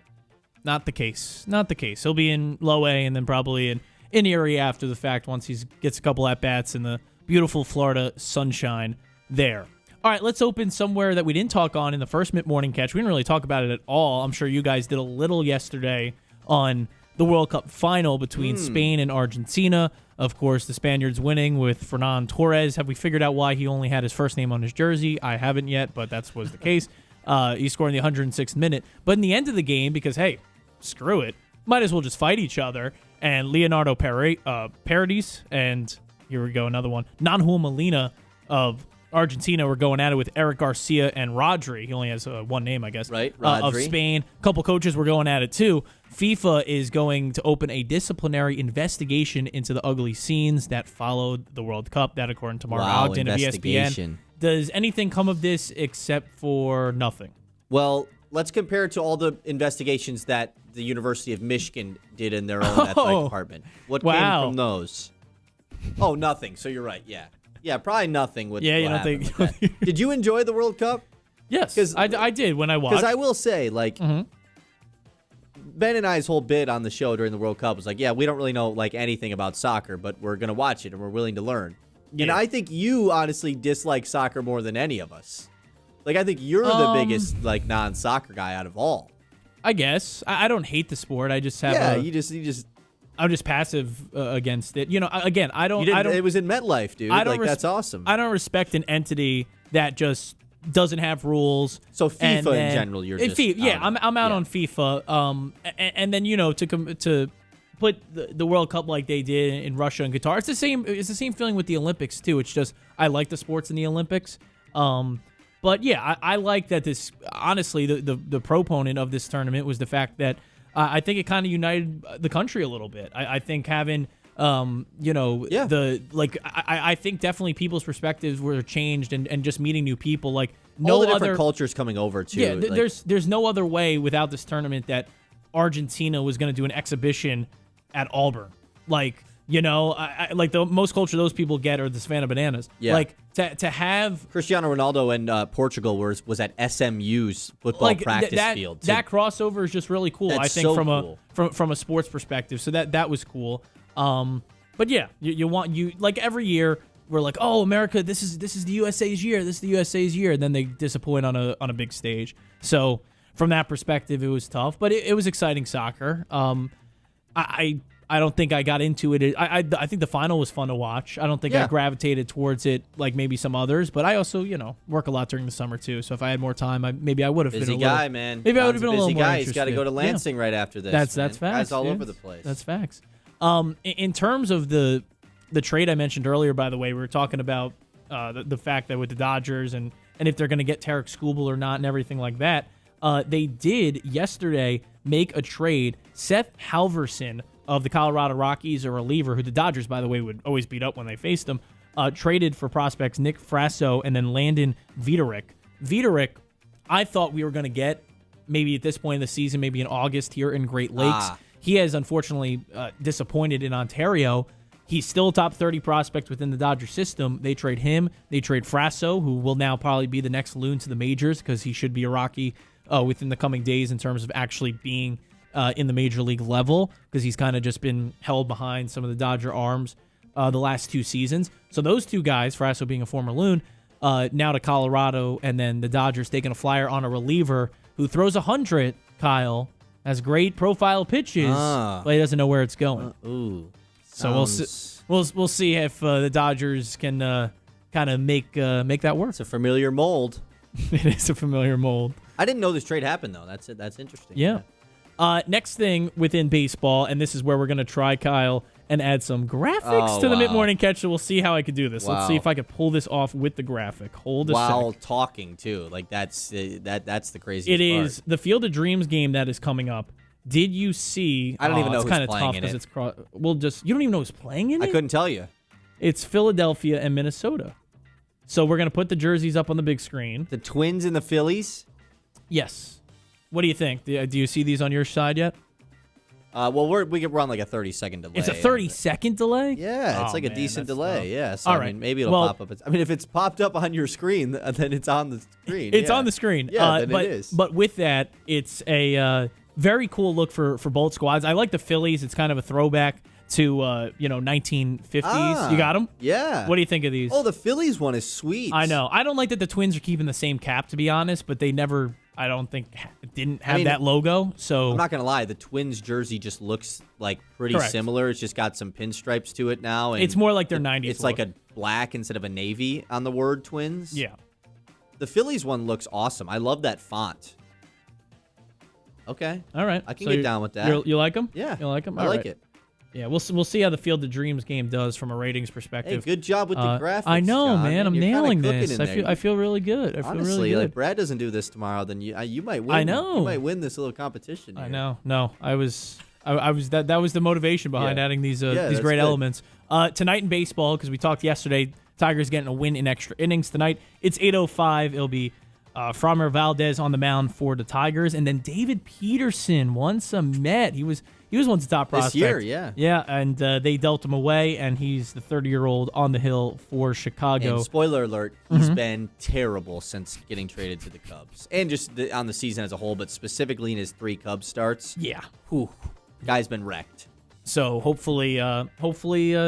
Speaker 3: not the case. Not the case. He'll be in Low A and then probably in Erie after the fact once he gets a couple at-bats in the beautiful Florida sunshine there. All right, let's open somewhere that we didn't talk on in the first mid-morning catch. We didn't really talk about it at all. I'm sure you guys did a little yesterday on the World Cup final between Spain and Argentina. Of course, the Spaniards winning with Fernan Torres. Have we figured out why he only had his first name on his jersey? I haven't yet, but that was the case. He scored in the 106th minute. But in the end of the game, because, hey, screw it, might as well just fight each other. And Leonardo Paredes, and here we go, another one, Nahuel Molina of Argentina were going at it with Eric Garcia and Rodri. He only has one name, I guess.
Speaker 1: Right,
Speaker 3: of
Speaker 1: Rodri.
Speaker 3: Spain. A couple coaches were going at it, too. FIFA is going to open a disciplinary investigation into the ugly scenes that followed the World Cup. That, according to Mark Ogden of ESPN. Does anything come of this except for nothing?
Speaker 1: Well, let's compare it to all the investigations that the University of Michigan did in their own athletic department. What came from those? Oh, nothing. So you're right, yeah. Yeah, probably nothing. With
Speaker 3: you don't think...
Speaker 1: Did you enjoy the World Cup?
Speaker 3: Yes, I did when I watched.
Speaker 1: Because I will say, like, Ben and I's whole bit on the show during the World Cup was like, yeah, we don't really know like anything about soccer, but we're going to watch it and we're willing to learn. Yeah. And I think you honestly dislike soccer more than any of us. Like, I think you're the biggest like non-soccer guy out of all. I
Speaker 3: guess. I don't hate the sport. I just have
Speaker 1: you just
Speaker 3: I'm just passive against it. You know, again, I don't.
Speaker 1: It was in MetLife, dude. That's awesome.
Speaker 3: I don't respect an entity that just doesn't have rules.
Speaker 1: So FIFA in general, you're just
Speaker 3: I'm out on FIFA. And then to put the World Cup like they did in Russia and Qatar, it's the same. It's the same feeling with the Olympics too. It's just I like the sports in the Olympics. But yeah, I like that this. Honestly, the proponent of this tournament was the fact that. I think it kind of united the country a little bit. I think having, I think definitely people's perspectives were changed and just meeting new people. Like
Speaker 1: all the different cultures coming over too.
Speaker 3: Yeah, there's no other way without this tournament that Argentina was going to do an exhibition at Auburn. Like, I like the most culture those people get are the Savannah Bananas.
Speaker 1: Yeah.
Speaker 3: Like to have
Speaker 1: Cristiano Ronaldo and Portugal was at SMU's football practice field.
Speaker 3: That crossover is just really cool. I think from a sports perspective. So that was cool. But yeah, you like every year we're like, oh, America, this is the USA's year. This is the USA's year. And then they disappoint on a big stage. So from that perspective, it was tough, but it was exciting soccer. I don't think I got into it. I think the final was fun to watch. I don't think I gravitated towards it like maybe some others, but I also, work a lot during the summer too. So if I had more time, maybe I would have been a little...
Speaker 1: Busy guy, man.
Speaker 3: Maybe I would have been a little more interested.
Speaker 1: He's got to go to Lansing right after this.
Speaker 3: That's facts.
Speaker 1: Guys all over the place.
Speaker 3: That's facts. In terms of the trade I mentioned earlier, by the way, we were talking about the fact that with the Dodgers and if they're going to get Tarek Skubal or not and everything like that, they did yesterday make a trade. Seth Halverson of the Colorado Rockies, a reliever who the Dodgers, by the way, would always beat up when they faced them, traded for prospects Nick Frasso and then Landon Viterick. Viterick, I thought we were going to get maybe at this point in the season, maybe in August here in Great Lakes. He has unfortunately disappointed in Ontario. He's still a top 30 prospect within the Dodger system. They trade him. They trade Frasso, who will now probably be the next loon to the majors because he should be a Rocky within the coming days in terms of actually being in the major league level, because he's kind of just been held behind some of the Dodger arms the last 2 seasons. So those 2 guys, Frasso being a former loon, now to Colorado, and then the Dodgers taking a flyer on a reliever who throws 100, Kyle, has great profile pitches, but he doesn't know where it's going. So we'll see if the Dodgers can kind of make that work.
Speaker 1: It's a familiar mold.
Speaker 3: It is a familiar mold.
Speaker 1: I didn't know this trade happened, though. That's interesting.
Speaker 3: Yeah. Next thing within baseball, and this is where we're going to try, Kyle, and add some graphics to the mid-morning catch. So we'll see how I can do this. Let's see if I can pull this off with the graphic. Hold a
Speaker 1: while
Speaker 3: sec.
Speaker 1: talking too. Like that's the craziest
Speaker 3: It
Speaker 1: part.
Speaker 3: is the Field of Dreams game that is coming up. Did you see?
Speaker 1: I don't even know
Speaker 3: it's
Speaker 1: who's
Speaker 3: kind of
Speaker 1: playing
Speaker 3: tough
Speaker 1: in
Speaker 3: because
Speaker 1: it.
Speaker 3: it's you don't even know who's playing in it.
Speaker 1: I couldn't tell you.
Speaker 3: It's Philadelphia and Minnesota. So we're gonna put the jerseys up on the big screen.
Speaker 1: The Twins and the Phillies.
Speaker 3: Yes. What do you think? Do you see these on your side yet?
Speaker 1: Well, we're on like a 30-second delay.
Speaker 3: It's a 30-second delay?
Speaker 1: Yeah, it's
Speaker 3: Oh,
Speaker 1: like a
Speaker 3: man,
Speaker 1: decent
Speaker 3: that's
Speaker 1: delay.
Speaker 3: tough.
Speaker 1: Yeah, so
Speaker 3: All
Speaker 1: I
Speaker 3: right.
Speaker 1: mean, maybe it'll
Speaker 3: Well,
Speaker 1: pop up. I mean, if it's popped up on your screen, then it's on the screen.
Speaker 3: It's
Speaker 1: yeah.
Speaker 3: on the screen.
Speaker 1: Yeah, then
Speaker 3: but,
Speaker 1: it is.
Speaker 3: But with that, it's a very cool look for both squads. I like the Phillies. It's kind of a throwback to 1950s. You got them?
Speaker 1: Yeah.
Speaker 3: What do you think of these?
Speaker 1: Oh, the Phillies one is sweet.
Speaker 3: I know. I don't like that the Twins are keeping the same cap, to be honest, but they never, I don't think, didn't have that logo. So
Speaker 1: I'm not gonna lie, the Twins jersey just looks like pretty
Speaker 3: Correct.
Speaker 1: similar. It's just got some pinstripes to it now, and
Speaker 3: it's more like their 90s
Speaker 1: It's
Speaker 3: look.
Speaker 1: like a black instead of a navy on the word Twins.
Speaker 3: Yeah.
Speaker 1: The Phillies one looks awesome. I love that font. Okay.
Speaker 3: All right.
Speaker 1: I can
Speaker 3: So
Speaker 1: get down with that.
Speaker 3: You like them?
Speaker 1: Yeah.
Speaker 3: You like them?
Speaker 1: I like it.
Speaker 3: Yeah, we'll see how the Field of Dreams game does from a ratings
Speaker 1: Hey,
Speaker 3: perspective.
Speaker 1: good job with the graphics.
Speaker 3: I know,
Speaker 1: John.
Speaker 3: man. I'm
Speaker 1: You're kinda
Speaker 3: nailing
Speaker 1: cooking
Speaker 3: this.
Speaker 1: in there.
Speaker 3: I feel really good. I feel
Speaker 1: Honestly,
Speaker 3: really good.
Speaker 1: like Brad doesn't do this tomorrow, then you might win.
Speaker 3: I know.
Speaker 1: You might win this little competition.
Speaker 3: I
Speaker 1: here.
Speaker 3: know. No, I was that was the motivation behind
Speaker 1: Yeah.
Speaker 3: adding these
Speaker 1: Yeah, that's
Speaker 3: great
Speaker 1: good.
Speaker 3: elements. Tonight in baseball, because we talked yesterday, Tigers getting a win in extra innings tonight. It's 8:05. It'll be Framber Valdez on the mound for the Tigers, and then David Peterson once a Met. He was once a top prospect
Speaker 1: This year, yeah.
Speaker 3: Yeah, and they dealt him away, and he's the 30-year-old on the hill for Chicago.
Speaker 1: And spoiler alert, he's been terrible since getting traded to the Cubs, and just on the season as a whole, but specifically in his 3 Cubs starts.
Speaker 3: Yeah.
Speaker 1: Guy's been wrecked.
Speaker 3: So hopefully,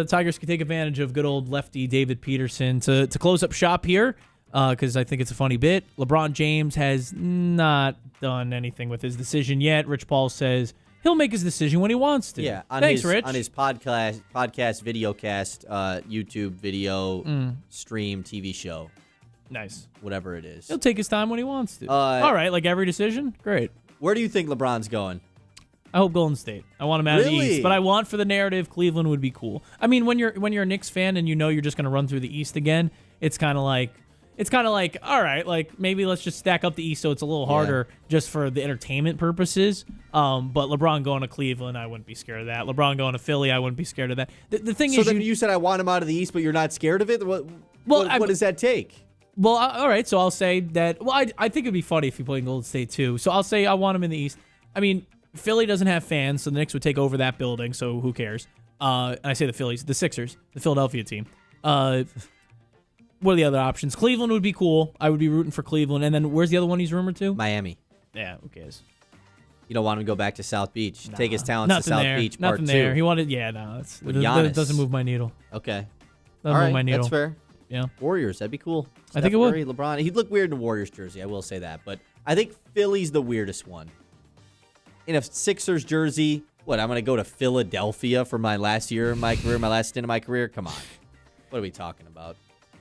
Speaker 3: Tigers can take advantage of good old lefty David Peterson to close up shop here, because I think it's a funny bit. LeBron James has not done anything with his decision yet. Rich Paul says he'll make his decision when he wants to.
Speaker 1: Yeah,
Speaker 3: Thanks, Rich.
Speaker 1: On his podcast, videocast, YouTube video, stream, TV show,
Speaker 3: Nice.
Speaker 1: whatever it is.
Speaker 3: He'll take his time when he wants to. All right, like every decision, great.
Speaker 1: Where do you think LeBron's going?
Speaker 3: I hope Golden State. I want him out of the
Speaker 1: Really?
Speaker 3: East, but I want for the narrative Cleveland would be cool. I mean, when you're a Knicks fan and you know you're just going to run through the East again, it's kind of like all right, like maybe let's just stack up the East so it's a little harder just for the entertainment purposes. But LeBron going to Cleveland, I wouldn't be scared of that. LeBron going to Philly, I wouldn't be scared of that. The thing
Speaker 1: So
Speaker 3: is,
Speaker 1: then you said I want him out of the East, but you're not scared of it. What does that take?
Speaker 3: well, all right, so I'll say that. Well, I think it'd be funny if he played in Golden State too. So I'll say I want him in the East. I mean, Philly doesn't have fans, so the Knicks would take over that building, so who cares? And I say the Phillies, the Sixers, the Philadelphia team. What are the other options? Cleveland would be cool. I would be rooting for Cleveland. And then where's the other one he's rumored to?
Speaker 1: Miami.
Speaker 3: Yeah, who cares?
Speaker 1: You don't want him to go back to South Beach. Take his talents
Speaker 3: Nothing
Speaker 1: to South
Speaker 3: there.
Speaker 1: Beach.
Speaker 3: Nothing
Speaker 1: Part
Speaker 3: there.
Speaker 1: 2.
Speaker 3: He wanted,
Speaker 1: With
Speaker 3: it
Speaker 1: Giannis.
Speaker 3: doesn't move my needle.
Speaker 1: Okay.
Speaker 3: Doesn't
Speaker 1: All
Speaker 3: move
Speaker 1: right,
Speaker 3: my needle.
Speaker 1: that's fair.
Speaker 3: Yeah.
Speaker 1: Warriors, that'd be cool.
Speaker 3: I think it would.
Speaker 1: Curry, LeBron. He'd look weird in a Warriors jersey, I will say that. But I think Philly's the weirdest one. In a Sixers jersey, what, I'm going to go to Philadelphia for my last year of my career, my last stint of my career? Come on. What are we talking about?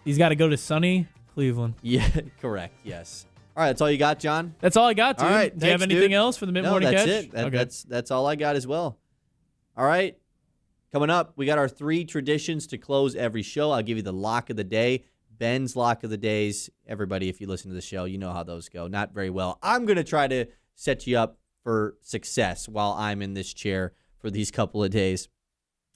Speaker 3: He's got to go to sunny Cleveland.
Speaker 1: Yeah, correct, yes. All right, that's all you got, John?
Speaker 3: That's all I got, dude.
Speaker 1: All right,
Speaker 3: Do you have
Speaker 1: thanks,
Speaker 3: anything
Speaker 1: dude.
Speaker 3: else for the
Speaker 1: No,
Speaker 3: mid-morning
Speaker 1: that's
Speaker 3: catch?
Speaker 1: it.
Speaker 3: Okay.
Speaker 1: That's all I got as well. All right. Coming up, we got our 3 traditions to close every show. I'll give you the lock of the day. Ben's lock of the days. Everybody, if you listen to the show, you know how those go. Not very well. I'm going to try to set you up for success while I'm in this chair for these couple of days.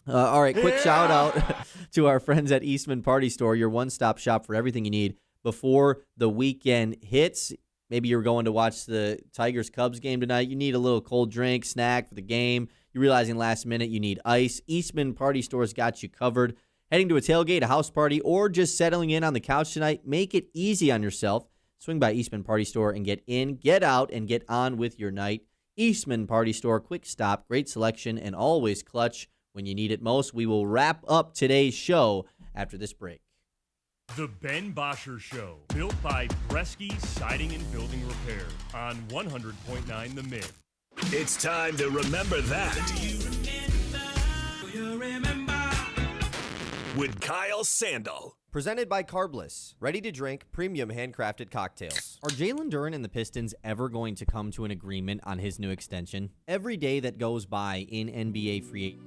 Speaker 1: All right, quick shout out to our friends at Eastman Party Store, your one-stop shop for everything you need before the weekend hits. Maybe you're going to watch the Tigers-Cubs game tonight. You need a little cold drink, snack for the game. You're realizing last minute you need ice. Eastman Party Store's got you covered. Heading to a tailgate, a house party, or just settling in on the couch tonight, make it easy on yourself. Swing by Eastman Party Store and get in, get out, and get on with your night. Eastman Party Store, quick stop, great selection, and always clutch when you need it most. We will wrap up today's show after this break.
Speaker 4: The Ben Bosscher Show, built by Bresky Siding and Building Repair on 100.9 The Mid.
Speaker 6: It's time to remember that. With Kyle Sandel.
Speaker 7: Presented by Carbless, ready-to-drink, premium handcrafted cocktails.
Speaker 1: Are Jalen Duren and the Pistons ever going to come to an agreement on his new extension? Every day that goes by in NBA free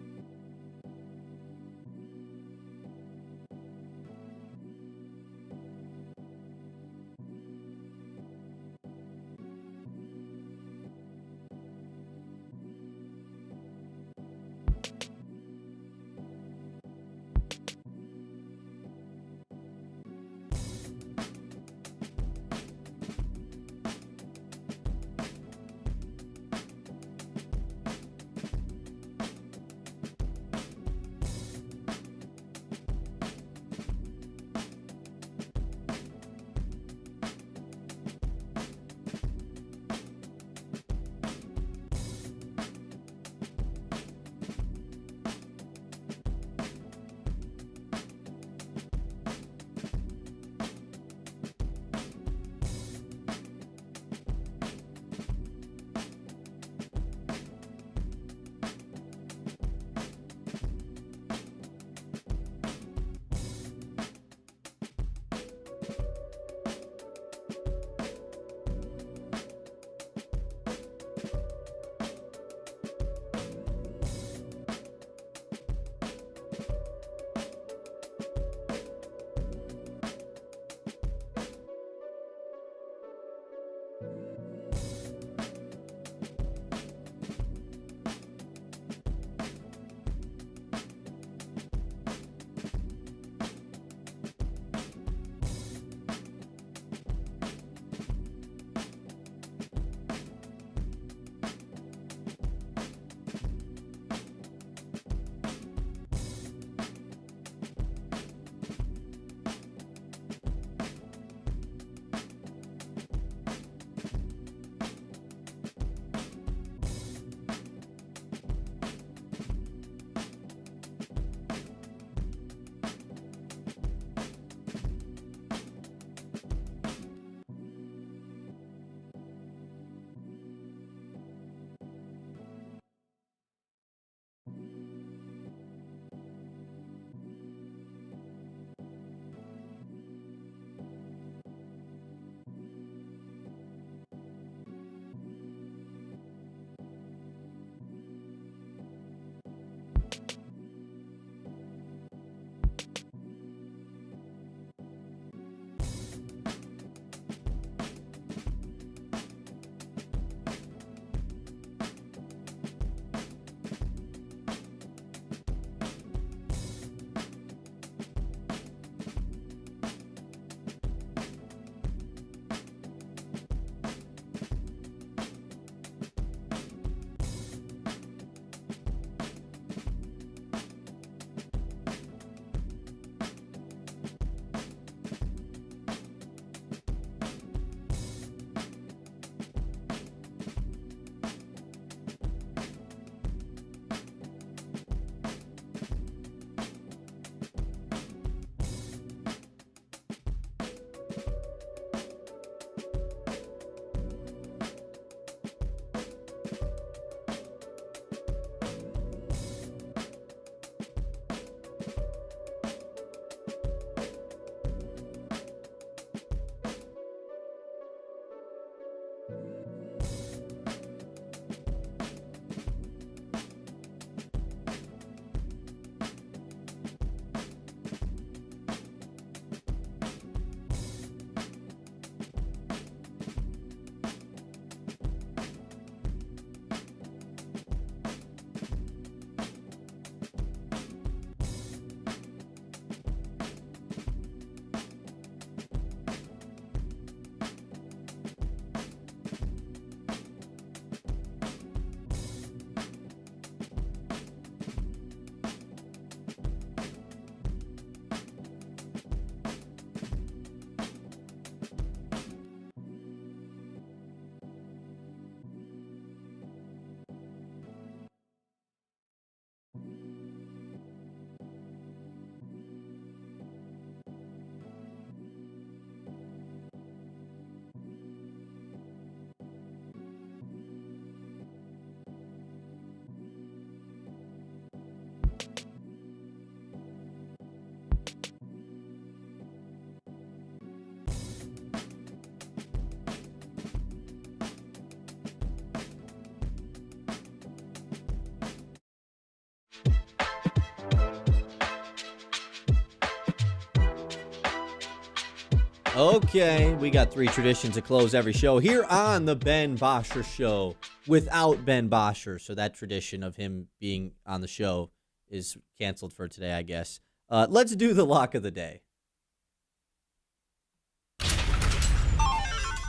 Speaker 1: Okay, we got 3 traditions to close every show here on the Ben Bosscher Show without Ben Bosscher. So that tradition of him being on the show is canceled for today, I guess. Let's do the lock of the day.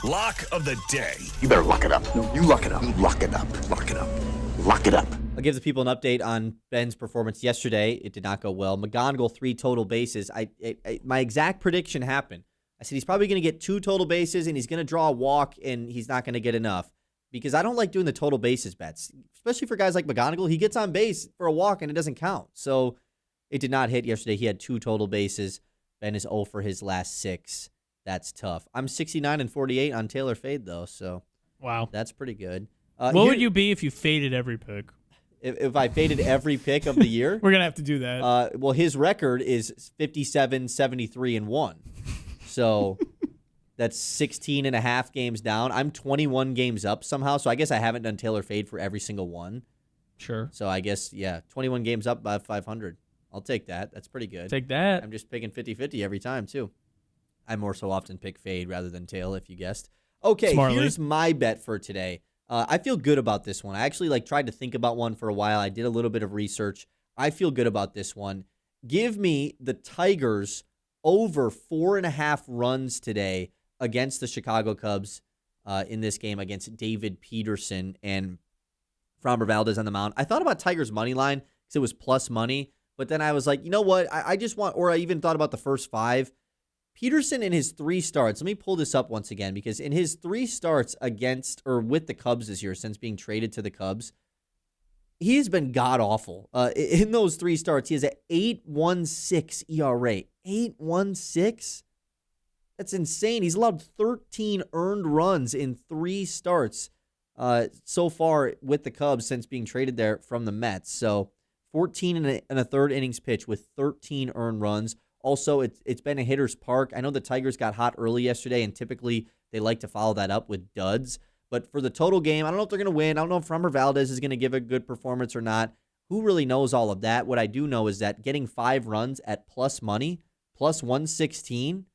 Speaker 6: Lock of the day.
Speaker 8: You better lock it up. No, you lock it up. Lock it up. Lock it up. Lock it up.
Speaker 1: I'll give the people an update on Ben's performance yesterday. It did not go well. McGonigal, 3 total bases. My exact prediction happened. I said he's probably going to get 2 total bases, and he's going to draw a walk, and he's not going to get enough. Because I don't like doing the total bases bets, especially for guys like McGonigal. He gets on base for a walk, and it doesn't count. So it did not hit yesterday. He had 2 total bases. Ben is 0 for his last 6. That's tough. I'm 69-48 on Taylor Fade, though, so
Speaker 3: wow,
Speaker 1: that's pretty good.
Speaker 3: What would you be if you faded every pick?
Speaker 1: If I faded every pick of the year?
Speaker 3: We're going to have to do that.
Speaker 1: Well, his record is 57-73-1. So that's 16 and a half games down. I'm 21 games up somehow, so I guess I haven't done Taylor Fade for every single one.
Speaker 3: Sure.
Speaker 1: So I guess, 21 games up by 500. I'll take that. That's pretty good.
Speaker 3: Take that.
Speaker 1: I'm just picking 50-50 every time, too. I more so often pick Fade rather than Tail, if you guessed. Okay,
Speaker 3: Smartly.
Speaker 1: Here's my bet for today. I feel good about this one. I actually tried to think about one for a while. I did a little bit of research. I feel good about this one. Give me the Tigers over 4.5 runs today against the Chicago Cubs in this game against David Peterson and Framber Valdez on the mound. I thought about Tigers' money line because it was plus money, but then I was like, you know what? I just want, or I even thought about the first 5. Peterson in his 3 starts, let me pull this up once again, because in his 3 starts against or with the Cubs this year, since being traded to the Cubs, he has been god-awful. In those 3 starts, he has an 8.16 ERA. 8.16? That's insane. He's allowed 13 earned runs in 3 starts so far with the Cubs since being traded there from the Mets. So 14 and a third innings pitch with 13 earned runs. Also, it's been a hitter's park. I know the Tigers got hot early yesterday, and typically they like to follow that up with duds. But for the total game, I don't know if they're going to win. I don't know if Framber Valdez is going to give a good performance or not. Who really knows all of that? What I do know is that getting 5 runs at plus money, plus 116,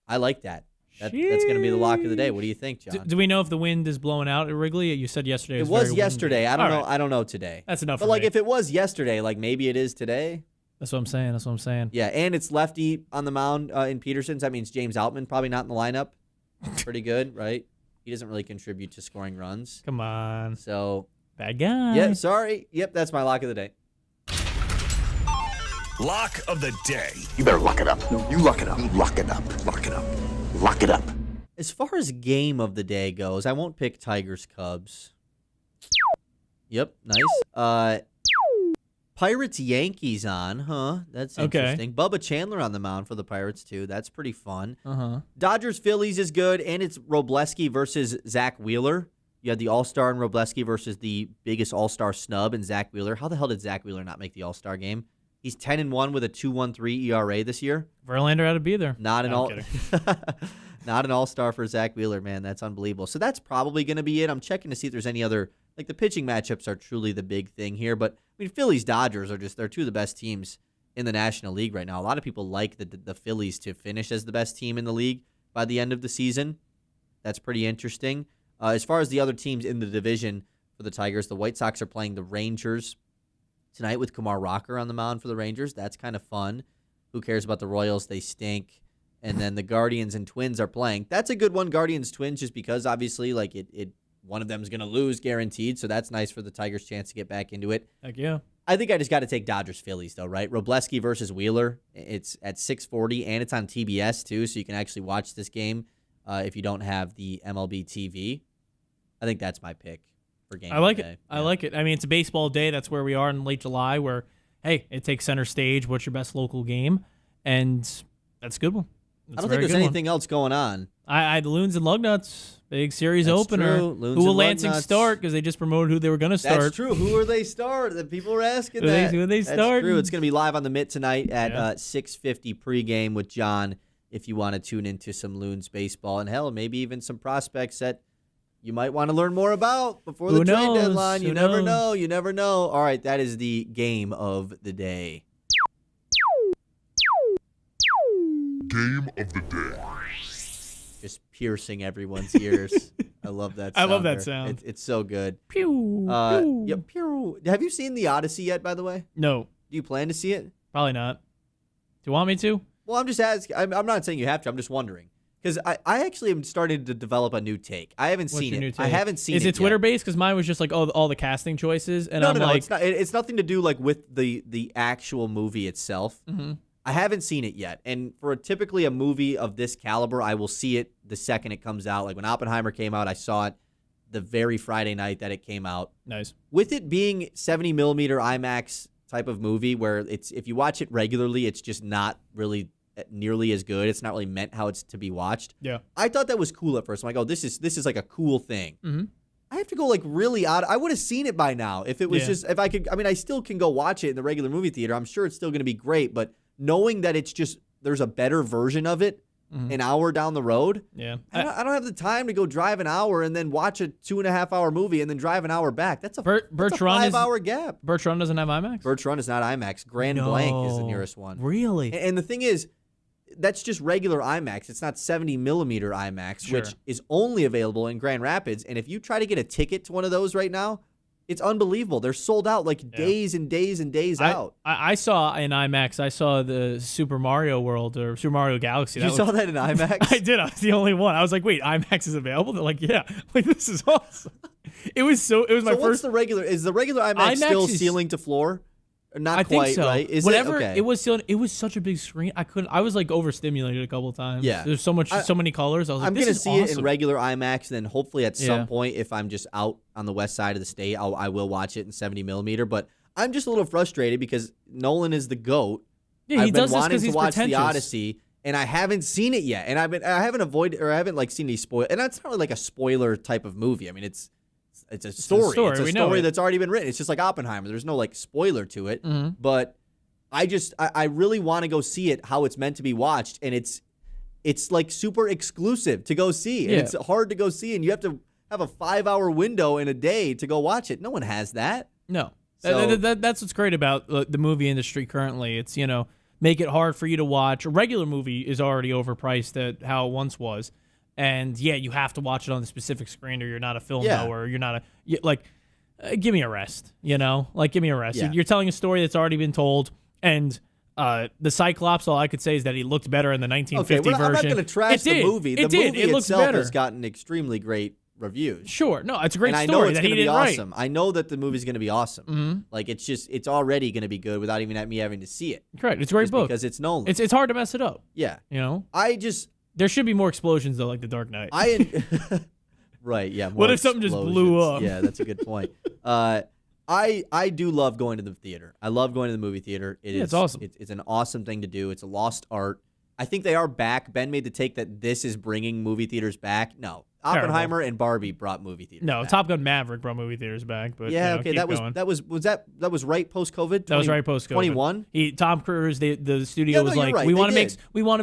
Speaker 1: I like that. That's going to be the lock of the day. What do you think, John?
Speaker 3: Do we know if the wind is blowing out at Wrigley? You said yesterday
Speaker 1: it was yesterday. I don't know.
Speaker 3: Right.
Speaker 1: I don't know today.
Speaker 3: That's enough.
Speaker 1: But
Speaker 3: for me.
Speaker 1: if it was yesterday, maybe it is today.
Speaker 3: That's what I'm saying.
Speaker 1: Yeah, and it's lefty on the mound in Peterson's. That means James Outman probably not in the lineup. Pretty good, right? He doesn't really contribute to scoring runs.
Speaker 3: Come on.
Speaker 1: So
Speaker 3: bad guy.
Speaker 1: Yeah, sorry. Yep, that's my lock of the day.
Speaker 6: Lock of the day.
Speaker 8: You better lock it up. No, you lock it up. Lock it up. Lock it up. Lock it up.
Speaker 1: As far as game of the day goes, I won't pick Tigers Cubs. Yep, nice. Pirates Yankees on, huh? That's interesting. Bubba Chandler on the mound for the Pirates too. That's pretty fun. Dodgers Phillies is good, and it's Robleski versus Zach Wheeler. You had the All-Star and Robleski versus the biggest All-Star snub in Zach Wheeler. How the hell did Zach Wheeler not make the All-Star game? He's 10-1 with a 2.13 ERA this year.
Speaker 3: Verlander had to be there.
Speaker 1: Not an All-Star for Zach Wheeler, man. That's unbelievable. So that's probably going to be it. I'm checking to see if there's any other, the pitching matchups are truly the big thing here. But Phillies Dodgers they're 2 of the best teams in the National League right now. A lot of people like the Phillies to finish as the best team in the league by the end of the season. That's pretty interesting. As far as the other teams in the division for the Tigers, the White Sox are playing the Rangers tonight with Kumar Rocker on the mound for the Rangers. That's kind of fun. Who cares about the Royals? They stink. And then the Guardians and Twins are playing. That's a good one, Guardians Twins, just because obviously one of them is going to lose guaranteed. So that's nice for the Tigers' chance to get back into it.
Speaker 3: Heck yeah.
Speaker 1: I think I just got to take Dodgers Phillies though, right? Robleski versus Wheeler. It's at 6:40 and it's on TBS too, so you can actually watch this game if you don't have the MLB TV. I think that's my pick for game.
Speaker 3: I like
Speaker 1: today.
Speaker 3: it. Yeah. I like it. I mean, it's a baseball day. That's where we are in late July. Where it takes center stage. What's your best local game? And that's a good one.
Speaker 1: I don't think there's anything else going on.
Speaker 3: I the Loons and Lugnuts, big series
Speaker 1: That's
Speaker 3: opener.
Speaker 1: True. Loons
Speaker 3: who will
Speaker 1: and
Speaker 3: Lansing
Speaker 1: Lugnuts.
Speaker 3: start? Because they just promoted who they were going to start.
Speaker 1: That's true. Who are they start? The people are asking
Speaker 3: Who
Speaker 1: that.
Speaker 3: are they
Speaker 1: That's
Speaker 3: starting?
Speaker 1: true. It's going to be live on the Mitt tonight at 6:50 pregame with John. If you want to tune into some Loons baseball and hell, maybe even some prospects that you might want to learn more about before the trade deadline. You never know. You never know. All right, that is the game of the day.
Speaker 9: Game of the day.
Speaker 1: piercing everyone's ears. I love that
Speaker 3: I
Speaker 1: sound.
Speaker 3: love that sound.
Speaker 1: It's so good.
Speaker 3: Pew, pew.
Speaker 1: Yeah, pew. Have you seen The Odyssey yet, by the way?
Speaker 3: No,
Speaker 1: Do you plan to see it?
Speaker 3: probably not. Do you want me to?
Speaker 1: Well, I'm just asking. I'm not saying you have to. I'm just wondering. Because I actually am starting to develop a new take. I haven't
Speaker 3: What's
Speaker 1: seen
Speaker 3: your new
Speaker 1: it.
Speaker 3: take?
Speaker 1: I haven't seen it
Speaker 3: Is it
Speaker 1: yet.
Speaker 3: Twitter based? Because mine was just like all the casting choices, and
Speaker 1: No,
Speaker 3: I'm
Speaker 1: no,
Speaker 3: like,
Speaker 1: it's not. It's nothing to do like with the actual movie itself.
Speaker 3: mm-hmm.
Speaker 1: I haven't seen it yet, and for typically a movie of this caliber, I will see it the second it comes out. Like when Oppenheimer came out, I saw it the very Friday night that it came out.
Speaker 3: Nice.
Speaker 1: With it being 70 millimeter IMAX type of movie, where it's if you watch it regularly, it's just not really nearly as good. It's not really meant how it's to be watched.
Speaker 3: Yeah.
Speaker 1: I thought that was cool at first. I'm like, oh, this is like a cool thing.
Speaker 3: Mm-hmm.
Speaker 1: I have to go like really out. I would have seen it by now if it was just if I could. I mean, I still can go watch it in the regular movie theater. I'm sure it's still going to be great, but knowing that it's just there's a better version of it an hour down the road.
Speaker 3: Yeah.
Speaker 1: I don't have the time to go drive an hour and then watch a 2.5 hour movie and then drive an hour back. That's a, that's a
Speaker 3: Birch Run
Speaker 1: 5 hour gap.
Speaker 3: Birch Run doesn't have IMAX?
Speaker 1: Birch Run is not IMAX. Grand Blank is the
Speaker 3: No.
Speaker 1: nearest one.
Speaker 3: Really?
Speaker 1: And the thing is, that's just regular IMAX. It's not 70 millimeter IMAX,
Speaker 3: Sure.
Speaker 1: which is only available in Grand Rapids. And if you try to get a ticket to one of those right now, it's unbelievable. They're sold out like days and days and days out.
Speaker 3: I saw in IMAX, I saw the Super Mario World or Super Mario Galaxy.
Speaker 1: You saw that in IMAX?
Speaker 3: I did. I was the only one. I was like, wait, IMAX is available? They're like, yeah. Like, this is awesome. It was my
Speaker 1: So what's
Speaker 3: first.
Speaker 1: the regular? Is the regular IMAX,
Speaker 3: IMAX
Speaker 1: still
Speaker 3: is-
Speaker 1: ceiling to floor? Not
Speaker 3: I
Speaker 1: quite,
Speaker 3: think so.
Speaker 1: right? Is
Speaker 3: Whenever
Speaker 1: it? Okay.
Speaker 3: it was still, it was such a big screen. I was like overstimulated a couple times.
Speaker 1: Yeah.
Speaker 3: There's so many colors. I was like,
Speaker 1: I'm
Speaker 3: this
Speaker 1: gonna
Speaker 3: is
Speaker 1: see
Speaker 3: awesome.
Speaker 1: it in regular IMAX, and then hopefully at
Speaker 3: Yeah.
Speaker 1: some point, if I'm just out on the west side of the state, I will watch it in 70 millimeter. But I'm just a little frustrated because Nolan is the GOAT.
Speaker 3: Yeah, he
Speaker 1: I've been
Speaker 3: does this
Speaker 1: wanting
Speaker 3: because
Speaker 1: to
Speaker 3: he's
Speaker 1: watch
Speaker 3: pretentious.
Speaker 1: the Odyssey, and I haven't seen it yet. And I haven't like seen any spoil. And that's not really like a spoiler type of movie. I mean, it's a story. It's a
Speaker 3: We know
Speaker 1: story
Speaker 3: it.
Speaker 1: that's already been written. It's just like Oppenheimer. There's no like spoiler to it.
Speaker 3: Mhm.
Speaker 1: But I really want to go see it how it's meant to be watched, and it's like super exclusive to go see, and
Speaker 3: Yeah.
Speaker 1: it's hard to go see, and you have to have a 5-hour window in a day to go watch it. No one has that.
Speaker 3: No.
Speaker 1: So-
Speaker 3: That's what's great about the movie industry currently. It's, make it hard for you to watch. A regular movie is already overpriced at how it once was. And, yeah, you have to watch it on the specific screen or you're not a film
Speaker 1: Yeah.
Speaker 3: goer. You're not give me a rest, Like, give me a rest.
Speaker 1: Yeah.
Speaker 3: You're telling a story that's already been told. And the Cyclops, all I could say is that he looked better in the 1950
Speaker 1: Okay, I'm not
Speaker 3: version.
Speaker 1: going to trash the movie. The
Speaker 3: It
Speaker 1: movie
Speaker 3: looks
Speaker 1: itself
Speaker 3: better.
Speaker 1: has gotten extremely great reviews.
Speaker 3: Sure. No, it's a great
Speaker 1: And I
Speaker 3: story
Speaker 1: know it's
Speaker 3: that
Speaker 1: going
Speaker 3: he
Speaker 1: to be
Speaker 3: didn't write.
Speaker 1: awesome. I know that the movie's going to be awesome.
Speaker 3: Mm-hmm.
Speaker 1: Like it's already going to be good without even me having to see it.
Speaker 3: Correct. It's a great
Speaker 1: Just
Speaker 3: book.
Speaker 1: because it's Nolan.
Speaker 3: It's hard to mess it up,
Speaker 1: Yeah.
Speaker 3: There should be more explosions, though, like The Dark Knight.
Speaker 1: Right, yeah.
Speaker 3: What
Speaker 1: more
Speaker 3: if something just blew
Speaker 1: explosions.
Speaker 3: up?
Speaker 1: Yeah, that's a good point. I do love going to the theater. I love going to the movie theater.
Speaker 3: It's awesome.
Speaker 1: It's an awesome thing to do. It's a lost art. I think they are back. Ben made the take that this is bringing movie theaters back. No, Oppenheimer and Barbie brought movie theaters.
Speaker 3: No,
Speaker 1: back.
Speaker 3: Top Gun Maverick brought movie theaters back, but
Speaker 1: Yeah, okay.
Speaker 3: keep
Speaker 1: That
Speaker 3: going.
Speaker 1: was right post COVID.
Speaker 3: That was right post COVID.
Speaker 1: 21.
Speaker 3: Tom Cruise, the studio
Speaker 1: Yeah, no,
Speaker 3: was
Speaker 1: you're
Speaker 3: like,
Speaker 1: right,
Speaker 3: we
Speaker 1: they
Speaker 3: want to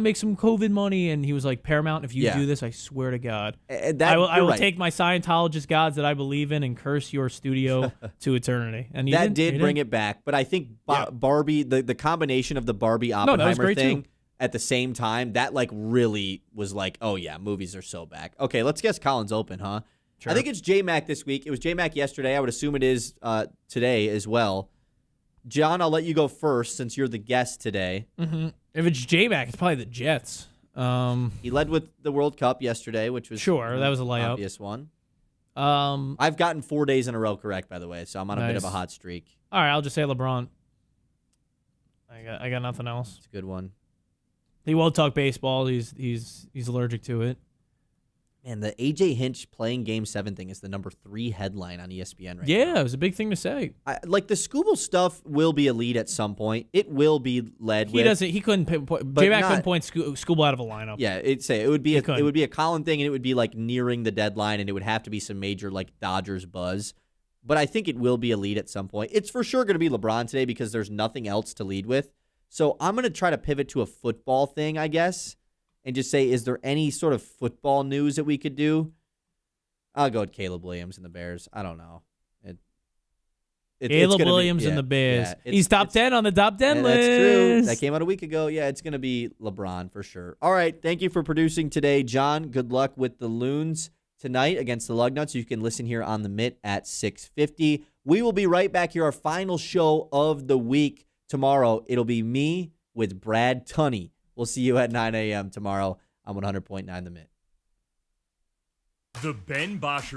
Speaker 3: make
Speaker 1: did.
Speaker 3: some COVID money, and he was like, Paramount, if you
Speaker 1: Yeah.
Speaker 3: do this, I swear to God,
Speaker 1: And that,
Speaker 3: I
Speaker 1: you're
Speaker 3: will
Speaker 1: right.
Speaker 3: take my Scientologist gods that I believe in and curse your studio to eternity. And he
Speaker 1: That
Speaker 3: did
Speaker 1: did bring it back, but I think
Speaker 3: Yeah.
Speaker 1: Barbie, the combination of the Barbie
Speaker 3: that was
Speaker 1: Oppenheimer
Speaker 3: great,
Speaker 1: thing
Speaker 3: too.
Speaker 1: at the same time, that like really was like, oh yeah, movies are so back. Okay, let's guess Colin's open, huh?
Speaker 3: Sure.
Speaker 1: I think it's J-Mac this week. It was J-Mac yesterday. I would assume it is today as well. John, I'll let you go first since you're the guest today.
Speaker 3: Mm-hmm. If it's J-Mac, it's probably the Jets.
Speaker 1: He led with the World Cup yesterday, which was
Speaker 3: Sure, that was a layup.
Speaker 1: obvious one.
Speaker 3: All
Speaker 1: I've gotten 4 days in a row correct, by the way, so I'm on a bit of a
Speaker 3: Nice.
Speaker 1: hot streak.
Speaker 3: right, I'll just say LeBron. I got nothing else.
Speaker 1: It's a good one.
Speaker 3: He won't talk baseball. He's allergic to it.
Speaker 1: Man, the AJ Hinch playing Game 7 thing is the number 3 headline on ESPN right now.
Speaker 3: Yeah, it was a big thing to say.
Speaker 1: Like the Scooble stuff will be elite at some point. It will be led with.
Speaker 3: He couldn't J-Mac
Speaker 1: not-
Speaker 3: couldn't point Scooble out of a lineup.
Speaker 1: Yeah, it would be
Speaker 3: He couldn't.
Speaker 1: it would be a Colin thing, and it would be like nearing the deadline, and it would have to be some major like Dodgers buzz. But I think it will be elite at some point. It's for sure going to be LeBron today because there's nothing else to lead with. So I'm going to try to pivot to a football thing, I guess, and just say, is there any sort of football news that we could do? I'll go with Caleb Williams and the Bears. I don't know.
Speaker 3: Caleb Williams and the Bears. He's top 10 on the top 10 list.
Speaker 1: That's true. That came out a week ago. Yeah, it's going to be LeBron for sure. All right. Thank you for producing today, John. Good luck with the Loons tonight against the Lugnuts. You can listen here on the Mitt at 6:50. We will be right back here, our final show of the week tomorrow. It'll be me with Brad Tunney. We'll see you at 9 a.m. tomorrow on 100.9 The Mitt.
Speaker 4: The Ben Bosscher